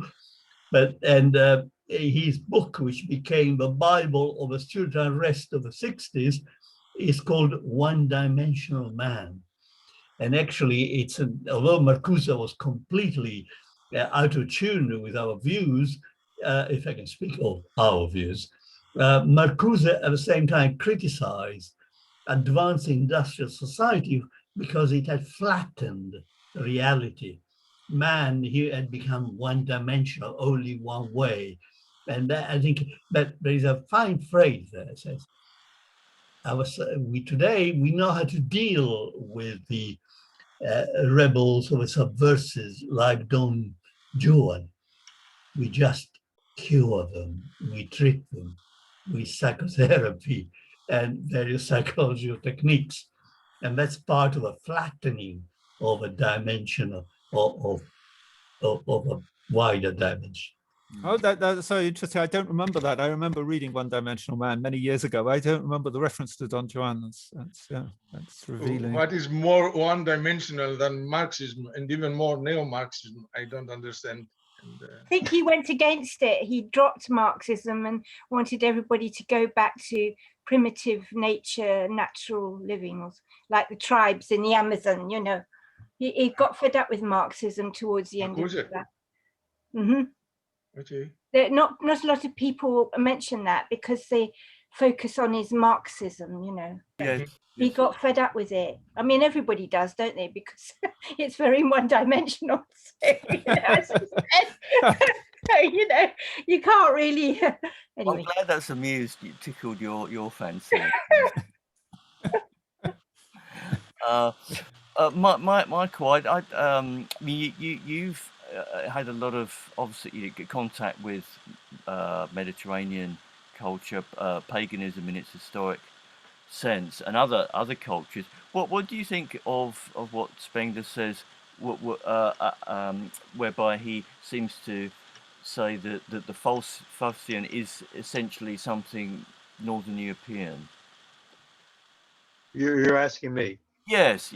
Speaker 3: and his book, which became the Bible of the student unrest of the 60s, is called One-Dimensional Man. And actually, although Marcuse was completely out of tune with our views, if I can speak of our views, Marcuse at the same time criticized advanced industrial society because it had flattened reality. Man here had become one-dimensional, only one way. And I think that there is a fine phrase there that says, today we know how to deal with the rebels or subversives like Don Juan. We just cure them, we treat them with psychotherapy and various psychological techniques. And that's part of a flattening of a dimension of a wider dimension.
Speaker 2: Oh, that's so interesting. I don't remember that. I remember reading One-Dimensional Man many years ago. I don't remember the reference to Don Juan. That's revealing.
Speaker 11: What is more one-dimensional than Marxism and even more neo-Marxism? I don't understand.
Speaker 6: I think he went against it. He dropped Marxism and wanted everybody to go back to primitive nature, natural living, like the tribes in the Amazon, you know. He got fed up with Marxism towards the end of that. Mm-hmm.
Speaker 11: Okay.
Speaker 6: Not a lot of people mention that because they focus on his Marxism, you know.
Speaker 1: Yes.
Speaker 6: He got fed up with it. I mean, everybody does, don't they? Because it's very one-dimensional. So, you know, as I said, you know, you can't really. Anyway.
Speaker 1: I'm glad that's amused, tickled your fancy. Michael, you've had a lot of, obviously, contact with Mediterranean culture, paganism in its historic sense, and other cultures. What do you think of what Spengler says, whereby he seems to say that the Faustian is essentially something Northern European?
Speaker 4: You're asking me?
Speaker 1: Yes.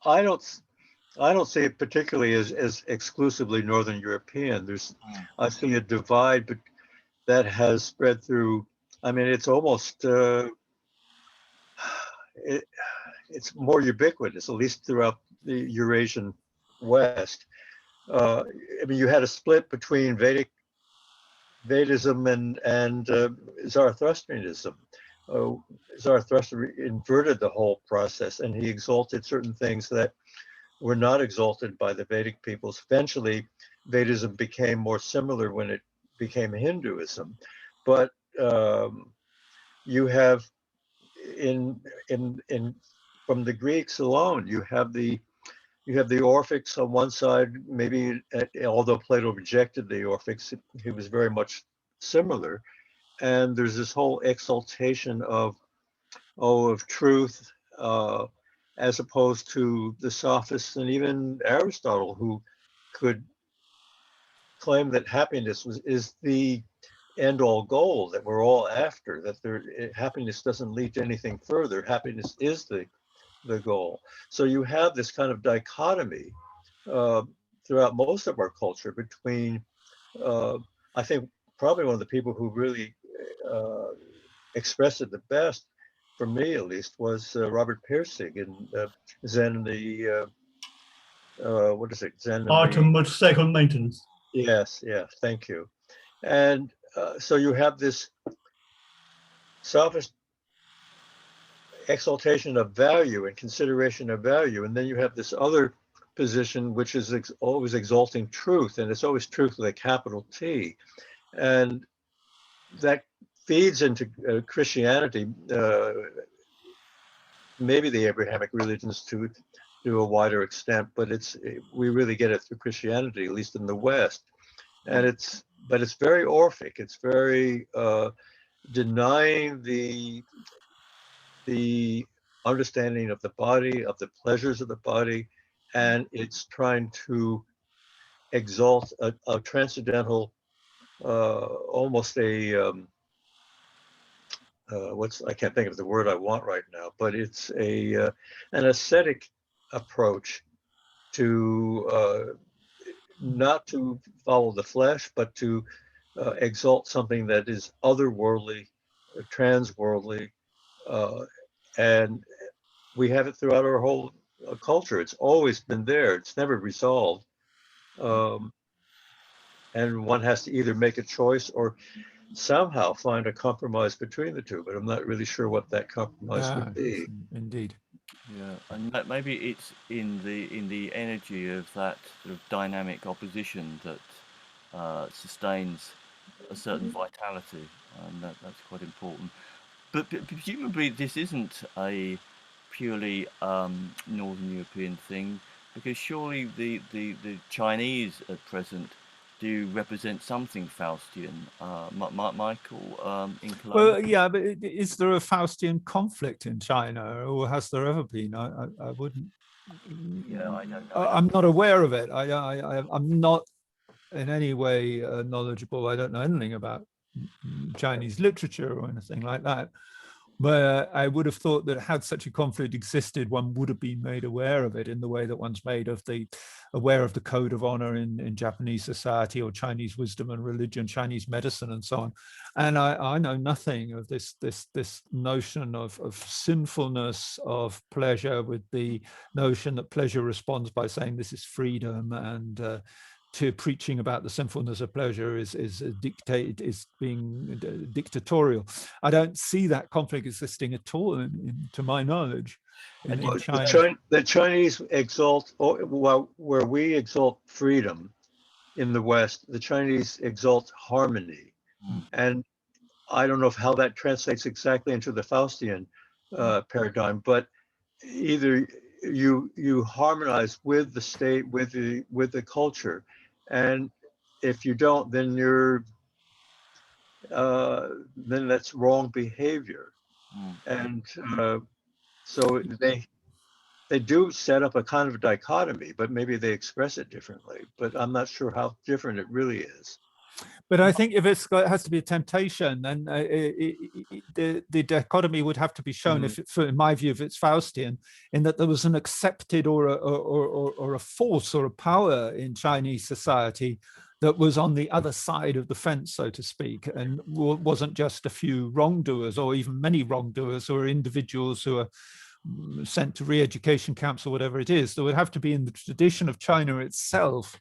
Speaker 4: I don't see it particularly as exclusively Northern European. I see a divide, but that has spread through. I mean, it's almost it's more ubiquitous, at least throughout the Eurasian West. I mean, you had a split between Vedism and Zoroastrianism. Zoroaster inverted the whole process, and he exalted certain things that were not exalted by the Vedic peoples. Eventually, Vedism became more similar when it became Hinduism. But you have from the Greeks alone, you have the Orphics on one side. Maybe although Plato rejected the Orphics, he was very much similar. And there's this whole exaltation of truth, as opposed to the sophists and even Aristotle, who could claim that happiness is the end-all goal that we're all after, that happiness doesn't lead to anything further. Happiness is the goal. So you have this kind of dichotomy throughout most of our culture between, I think probably one of the people who really expressed it the best, for me at least, was Robert Pirsig in Zen, what is it? Zen.
Speaker 3: Art and motorcycle maintenance.
Speaker 4: Yes, thank you. And so you have this sophist exaltation of value and consideration of value, and then you have this other position which is always exalting truth, and it's always truth with a capital T, and that feeds into Christianity, maybe the Abrahamic religions to a wider extent, but we really get it through Christianity, at least in the West, and it's very Orphic. It's very denying the understanding of the body, of the pleasures of the body, and it's trying to exalt a transcendental, almost a I can't think of the word I want right now, but it's an ascetic approach to not to follow the flesh, but to exalt something that is otherworldly, transworldly, and we have it throughout our whole culture. It's always been there. It's never resolved. And one has to either make a choice or somehow find a compromise between the two, but I'm not really sure what that compromise would be.
Speaker 2: Indeed.
Speaker 1: Yeah, and maybe it's in the energy of that sort of dynamic opposition that sustains a certain vitality, and that's quite important. But presumably this isn't a purely Northern European thing, because surely the Chinese at present do represent something Faustian. Michael, in Cologne?
Speaker 2: Well, yeah, but is there a Faustian conflict in China, or has there ever been? I wouldn't.
Speaker 1: Yeah, I don't know.
Speaker 2: I'm not aware of it. I'm not in any way knowledgeable. I don't know anything about Chinese literature or anything like that. But I would have thought that had such a conflict existed, one would have been made aware of it in the way that one's made aware of the code of honor in Japanese society, or Chinese wisdom and religion, Chinese medicine, and so on. And I know nothing of this notion of sinfulness of pleasure, with the notion that pleasure responds by saying this is freedom, and to preaching about the sinfulness of pleasure is being dictatorial. I don't see that conflict existing at all, to my knowledge, in China.
Speaker 4: The Chinese exalt, where we exalt freedom in the West, the Chinese exalt harmony. And I don't know how that translates exactly into the Faustian paradigm, but either you harmonize with the state, with the culture, and if you don't, then then that's wrong behavior. And so they do set up a kind of dichotomy, but maybe they express it differently. But I'm not sure how different it really is.
Speaker 2: But I think if it has to be a temptation, then the dichotomy would have to be shown, in my view, if it's Faustian, in that there was an accepted or a force or a power in Chinese society that was on the other side of the fence, so to speak, and wasn't just a few wrongdoers, or even many wrongdoers, or individuals who are sent to re-education camps or whatever it is. There would have to be, in the tradition of China itself,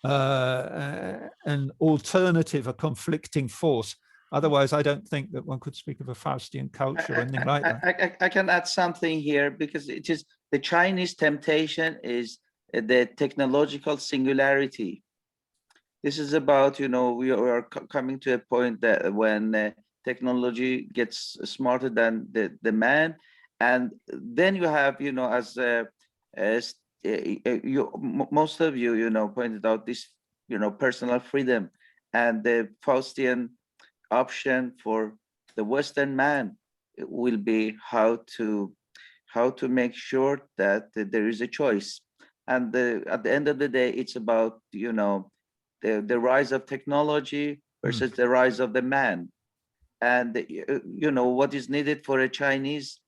Speaker 2: an alternative, a conflicting force. Otherwise, I don't think that one could speak of a Faustian culture or anything like that.
Speaker 12: I can add something here, because it is the Chinese temptation is the technological singularity. This is about, we are coming to a point that when technology gets smarter than the man, and then you have, as most of you, pointed out this, personal freedom, and the Faustian option for the Western man will be how to make sure that there is a choice. And at the end of the day, it's about, the rise of technology versus the rise of the man. And, what is needed for a Chinese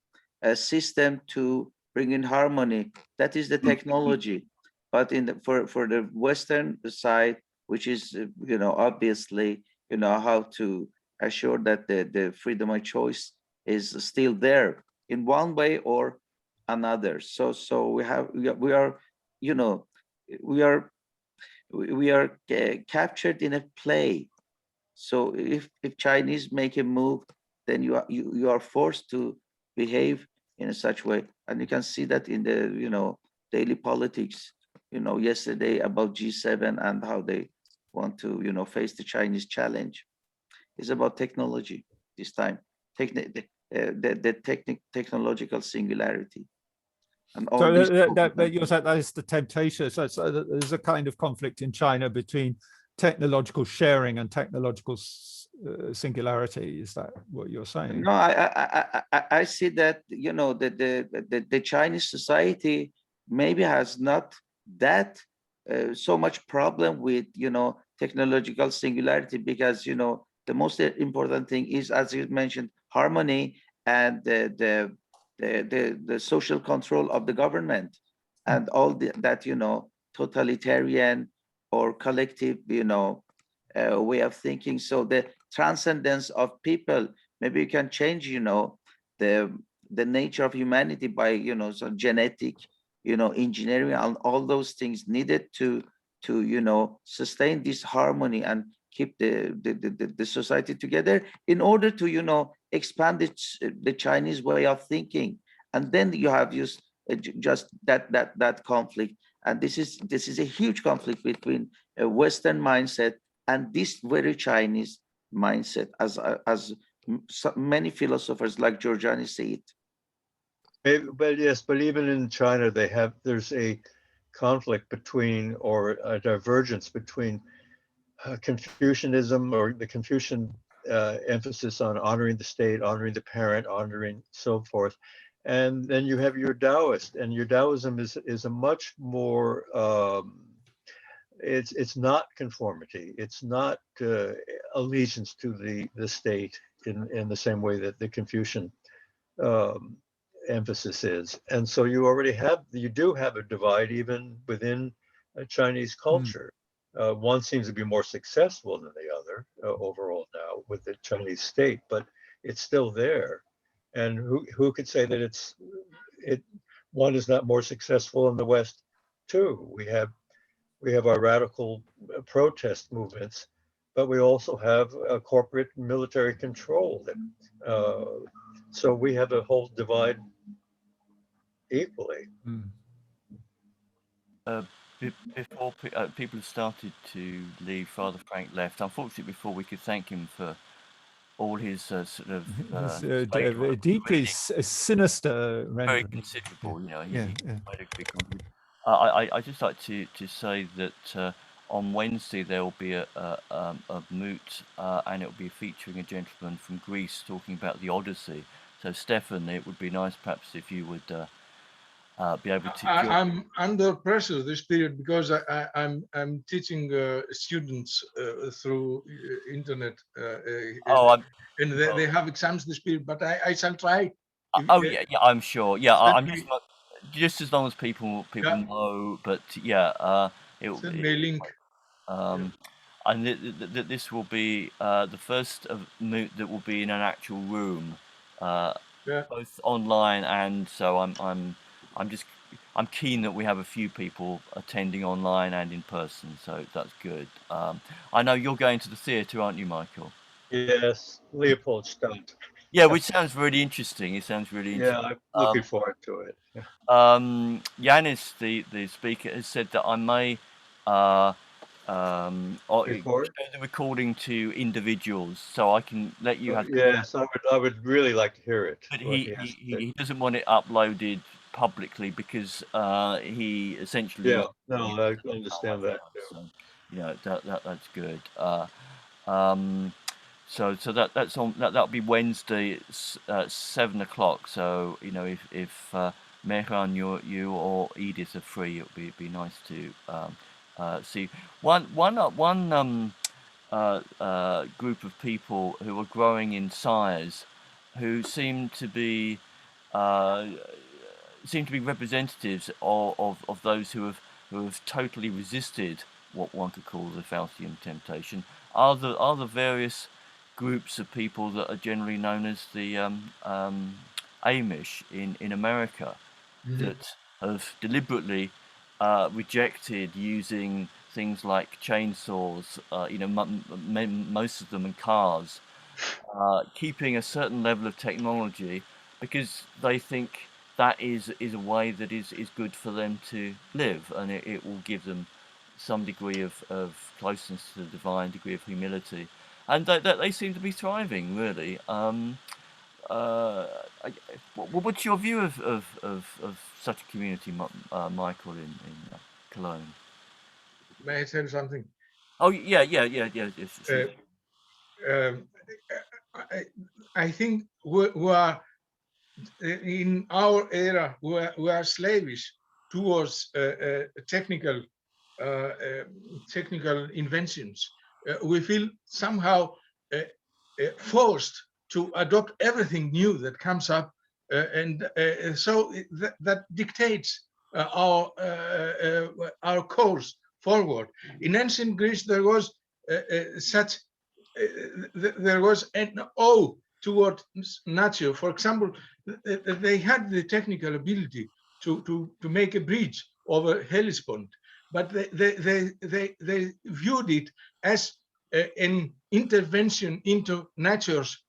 Speaker 12: system to bring in harmony, that is the technology. But for the Western side, which is, obviously, how to assure that the freedom of choice is still there in one way or another. So we are captured in a play. So if Chinese make a move, then you are forced to behave in such way. And you can see that in the daily politics, yesterday about G7 and how they want to face the Chinese challenge. It's about technology this time, the technological singularity. And all
Speaker 2: so
Speaker 12: that
Speaker 2: is the temptation. So there's a kind of conflict in China between technological sharing and technological singularity. Is that what you're saying?
Speaker 12: No, I see that the Chinese society maybe has not that so much problem with, technological singularity, because, the most important thing is, as you mentioned, harmony and the social control of the government and all that, totalitarian or collective, way of thinking. So the transcendence of people, maybe you can change, the nature of humanity by, some genetic, engineering and all those things needed to sustain this harmony and keep the society together, in order to, expand the Chinese way of thinking. And then you have just that conflict. And this is a huge conflict between a Western mindset and this very Chinese mindset, as many philosophers like Giovanni see it.
Speaker 4: But yes, but even in China, there's a conflict between, or a divergence between Confucianism, or the Confucian emphasis on honoring the state, honoring the parent, honoring so forth. And then you have your Taoist, and your Taoism is a much more, it's not conformity. It's not allegiance to the state in the same way that the Confucian emphasis is. And so you do have a divide even within Chinese culture. One seems to be more successful than the other overall now with the Chinese state, but it's still there. And who could say that one is not more successful in the West too? We have our radical protest movements, but we also have a corporate military control. So we have a whole divide equally.
Speaker 1: Before people have started to leave, Father Frank left. Unfortunately, before we could thank him for all his sort of
Speaker 2: deeply sinister
Speaker 1: very
Speaker 2: rendering.
Speaker 1: considerable. He
Speaker 2: Yeah,
Speaker 1: made
Speaker 2: yeah.
Speaker 1: a big contribution. I just like to say that on Wednesday there will be a moot, and it will be featuring a gentleman from Greece talking about the Odyssey. So Stefan, it would be nice perhaps if you would be able to.
Speaker 11: I'm under pressure this period because I'm teaching students through internet, and they have exams this period. But I shall try.
Speaker 1: Yeah, I'm sure. Yeah, I'm
Speaker 11: Send
Speaker 1: just as long as people know. But yeah,
Speaker 11: send me a link.
Speaker 1: And this will be the first of moot that will be in an actual room, both online, and so I'm keen that we have a few people attending online and in person, so that's good. I know you're going to the theatre, aren't you, Michael?
Speaker 4: Yes, Leopoldstadt.
Speaker 1: Yeah, which sounds really interesting. It sounds really interesting.
Speaker 4: Yeah, I'm looking forward to it.
Speaker 1: Yanis, the speaker, has said that I may show the recording to individuals, so I can let you have.
Speaker 4: Yes, I would really like to hear it.
Speaker 1: But he doesn't want it uploaded publicly because he essentially.
Speaker 4: Yeah, no, I understand that.
Speaker 1: So, that's good. So that's on. That'll be Wednesday at 7 o'clock. So if Mehran, you or Edith are free, it would be nice to see one group of people who are growing in size, who seem to be representatives of those who have totally resisted what one could call the Faustian temptation, are the various groups of people that are generally known as the Amish in America, that have deliberately rejected using things like chainsaws, most of them in cars, keeping a certain level of technology because they think that is a way that is good for them to live, and it will give them some degree of closeness to the divine, degree of humility, and they seem to be thriving, really. What's your view of such a community, Michael, in Cologne?
Speaker 11: May I tell you something?
Speaker 1: Oh yeah.
Speaker 11: I think we are in our era. We are slavish towards technical technical inventions, we feel somehow forced to adopt everything new that comes up, and so that dictates our course forward. In ancient Greece, there was there was an awe towards nature. For example, they had the technical ability to make a bridge over Hellespont, but they viewed it as an intervention into nature's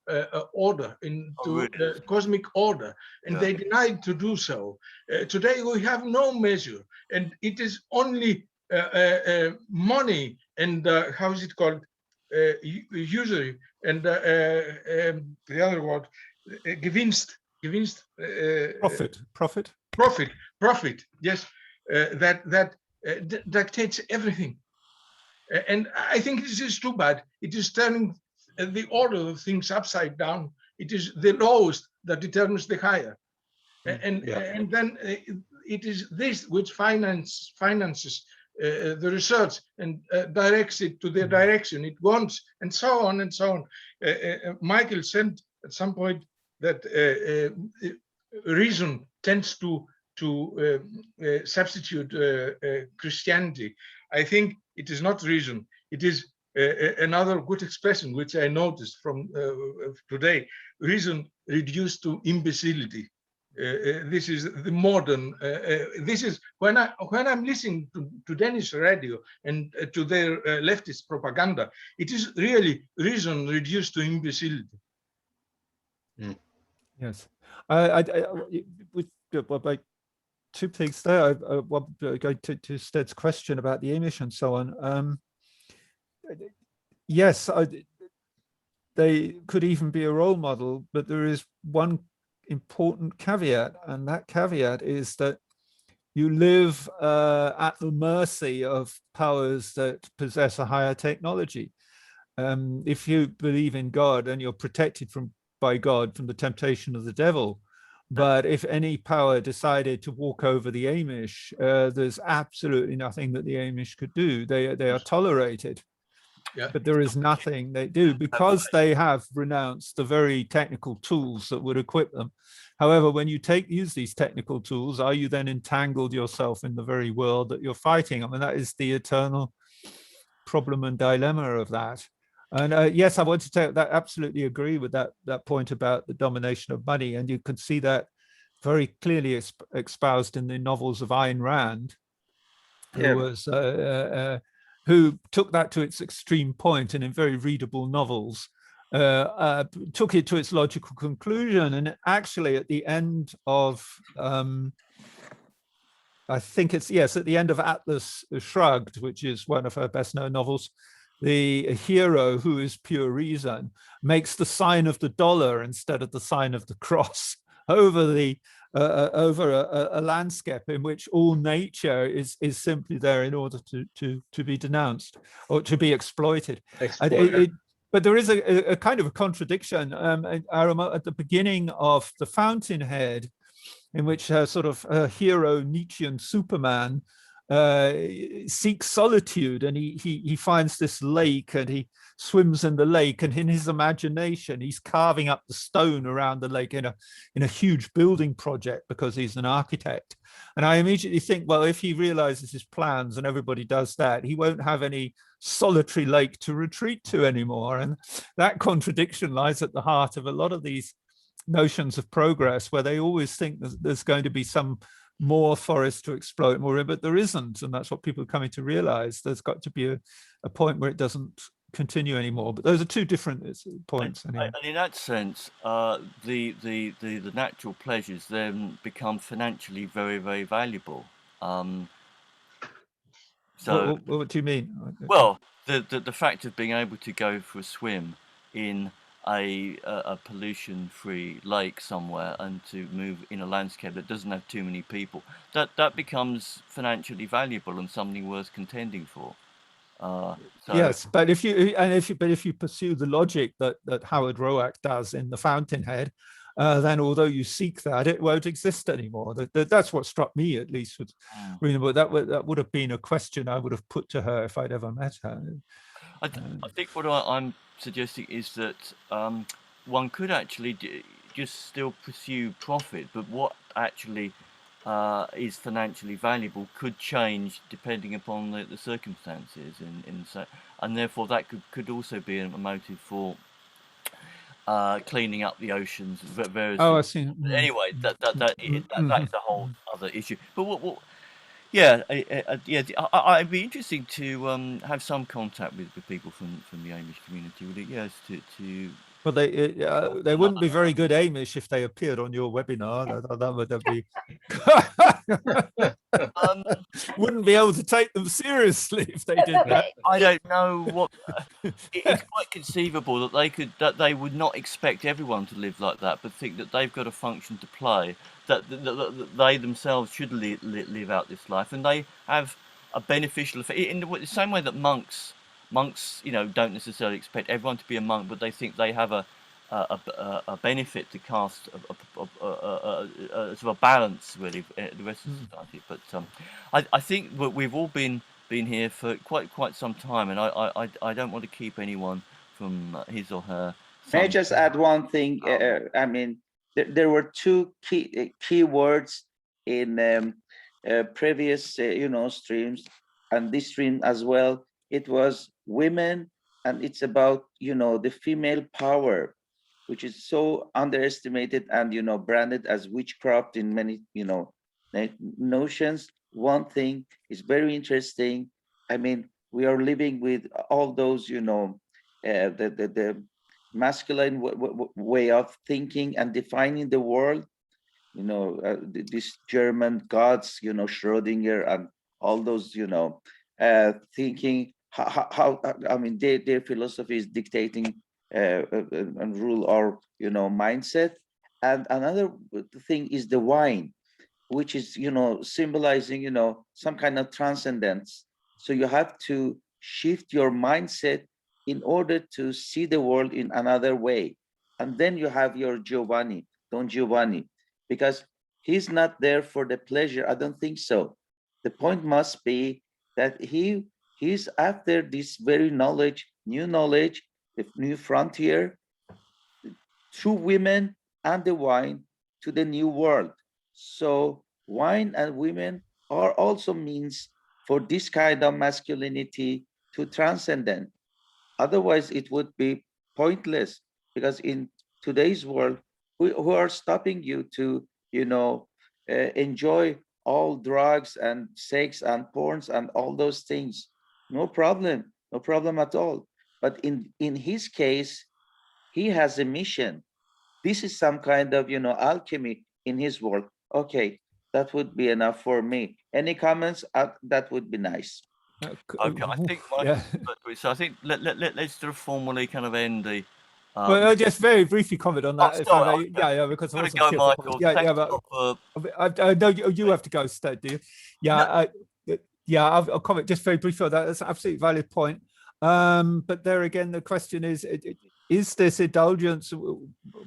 Speaker 11: order, into the cosmic order, and they denied to do so. Today we have no measure, and it is only money and how is it called, usury, and the other word, Gewinst, profit. Yes, that dictates everything. And I think this is too bad. It is turning the order of things upside down. It is the lowest that determines the higher. And then it is this which finances the research and directs it to the direction it wants, and so on and so on. Michael said at some point that reason tends to substitute Christianity. I think it is not reason. It is another good expression which I noticed from today: reason reduced to imbecility. This is the modern. This is when I'm listening to Danish radio and to their leftist propaganda. It is really reason reduced to imbecility.
Speaker 2: Yes, like two things there. Going to Stead's question about the Amish and so on. Yes, they could even be a role model, but there is one important caveat, and that caveat is that you live at the mercy of powers that possess a higher technology. If you believe in God, and you're protected by God from the temptation of the devil, but if any power decided to walk over the Amish, there's absolutely nothing that the Amish could do. They are tolerated. Yeah. But there is nothing they do because they have renounced the very technical tools that would equip them. However, when you use these technical tools, are you then entangled yourself in the very world that you're fighting? I mean, that is the eternal problem and dilemma of that. And yes, I want to say that I absolutely agree with that point about the domination of money. And you can see that very clearly espoused in the novels of Ayn Rand, who was who took that to its extreme point, and in very readable novels, took it to its logical conclusion. And actually at the end of, I think it's, yes, at the end of Atlas Shrugged, which is one of her best known novels, the hero, who is pure reason, makes the sign of the dollar instead of the sign of the cross over the over a landscape in which all nature is simply there in order to be denounced or to be exploited. But there is a kind of a contradiction. I remember at the beginning of The Fountainhead, in which sort of a hero Nietzschean Superman seeks solitude, and he finds this lake, and he swims in the lake, and in his imagination he's carving up the stone around the lake in a huge building project because he's an architect. And I immediately think, well, if he realizes his plans and everybody does that, he won't have any solitary lake to retreat to anymore. And that contradiction lies at the heart of a lot of these notions of progress, where they always think there's going to be some more forest to exploit more, but there isn't. And that's what people are coming to realize. There's got to be a point where it doesn't continue anymore. But those are two different points. Anyway.
Speaker 1: And in that sense, the natural pleasures then become financially very, very valuable. So
Speaker 2: what do you mean?
Speaker 1: Well, the fact of being able to go for a swim in a pollution-free lake somewhere, and to move in a landscape that doesn't have too many people, that becomes financially valuable and something worth contending for.
Speaker 2: Yes, but if you pursue the logic that Howard Roark does in The Fountainhead, then although you seek that, it won't exist anymore. That's what struck me, at least, with Rena. But that would have been a question I would have put to her if I'd ever met her.
Speaker 1: I think what I'm suggesting is that one could actually just still pursue profit, but what actually is financially valuable could change depending upon the circumstances, and therefore that could also be a motive for cleaning up the oceans. Various
Speaker 2: I see.
Speaker 1: Anyway, that is a whole other issue. But what yeah, it'd be interesting to have some contact with people from the Amish community. Would it? Yes, to
Speaker 2: Well, they wouldn't be very good Amish if they appeared on your webinar. That would be wouldn't be able to take them seriously if they did that.
Speaker 1: I don't know what. It's quite conceivable that they would not expect everyone to live like that, but think that they've got a function to play. That they themselves should live out this life, and they have a beneficial effect in the same way that monks, don't necessarily expect everyone to be a monk, but they think they have a benefit to cast sort of a balance, really, the rest of society. But I think we've all been here for quite some time, and I don't want to keep anyone from his or her.
Speaker 12: May I just add one thing? I mean, there were two key words in previous streams, and this stream as well. It was women, and it's about the female power, which is so underestimated and branded as witchcraft in many notions. One thing is very interesting. I mean, we are living with all those the masculine way of thinking and defining the world. These German gods, Schrödinger and all those thinking how I mean their philosophy is dictating and rule our mindset. And another thing is the wine, which is symbolizing some kind of transcendence. So you have to shift your mindset in order to see the world in another way. And then you have your Giovanni, Don Giovanni, because he's not there for the pleasure. I don't think so. The point must be that he's after this very knowledge, the new frontier, through women and the wine to the new world. So wine and women are also means for this kind of masculinity to transcendent. Otherwise, it would be pointless, because in today's world, who are stopping you to enjoy all drugs and sex and porns and all those things? No problem at all. But in his case, he has a mission. This is some kind of alchemy in his work. Okay, that would be enough for me. Any comments? That would be nice.
Speaker 1: Okay, I think so. I think let's sort of formally kind of end the.
Speaker 2: Well, I'll just very briefly comment on that. Because I
Speaker 1: go, Michael.
Speaker 2: I know you have to go, Sted, do you? I'll comment just very briefly on that. That's an absolutely valid point. But there again, the question is this indulgence,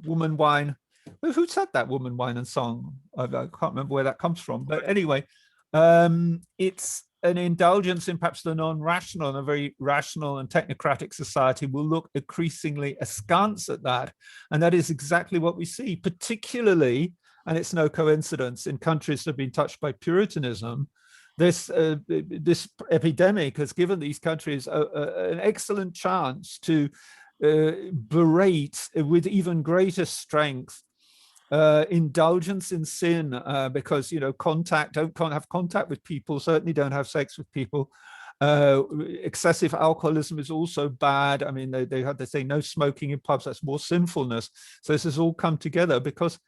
Speaker 2: woman wine? Who said that, woman wine and song? I can't remember where that comes from. But anyway, it's an indulgence in perhaps the non-rational, and a very rational and technocratic society will look increasingly askance at that. And that is exactly what we see, particularly, and it's no coincidence, in countries that have been touched by Puritanism. This epidemic has given these countries an excellent chance to berate with even greater strength indulgence in sin, because don't have contact with people, certainly don't have sex with people. Excessive alcoholism is also bad. I mean, they say no smoking in pubs, that's more sinfulness. So this has all come together because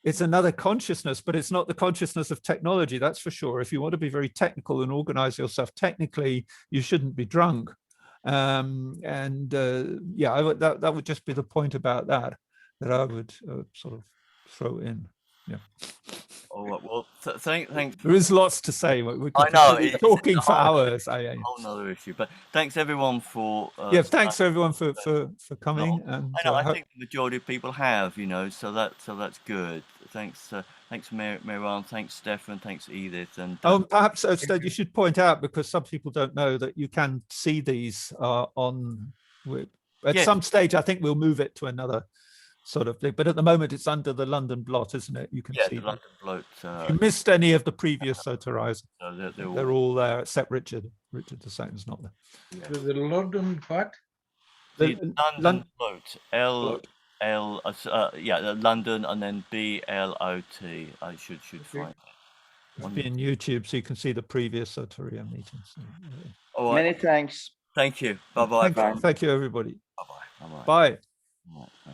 Speaker 2: it's another consciousness, but it's not the consciousness of technology, that's for sure. If you want to be very technical and organize yourself technically, you shouldn't be drunk. That would just be the point about that I would sort of throw in. Yeah.
Speaker 1: All right. Well, thanks.
Speaker 2: There is lots to say. We could
Speaker 1: I know,
Speaker 2: be
Speaker 1: it's
Speaker 2: talking
Speaker 1: a
Speaker 2: for
Speaker 1: whole
Speaker 2: hours.
Speaker 1: whole nother issue. But thanks everyone for.
Speaker 2: Yeah, thanks everyone for coming. And
Speaker 1: I know. I think the majority of people have, so that's good. Thanks, thanks, Miran. Thanks, Stefan. Thanks, Edith. And
Speaker 2: perhaps Stead, you should point out, because some people don't know, that you can see these on. At some stage, I think we'll move it to another sort of thing. But at the moment, it's under the London blot, isn't it? You can see
Speaker 1: the London blot.
Speaker 2: If you missed any of the previous Soterize,
Speaker 1: they're
Speaker 2: they're all there, except Richard. Richard the second is not there.
Speaker 11: Yeah. The London what?
Speaker 1: The London blot. The London and then BLOT. I should find it.
Speaker 2: It's been YouTube, so you can see the previous Soteria meetings.
Speaker 1: All right.
Speaker 12: Many thanks.
Speaker 1: Thank you. Bye-bye.
Speaker 2: Thank you, everybody.
Speaker 1: Bye-bye.
Speaker 2: Bye.
Speaker 1: Bye.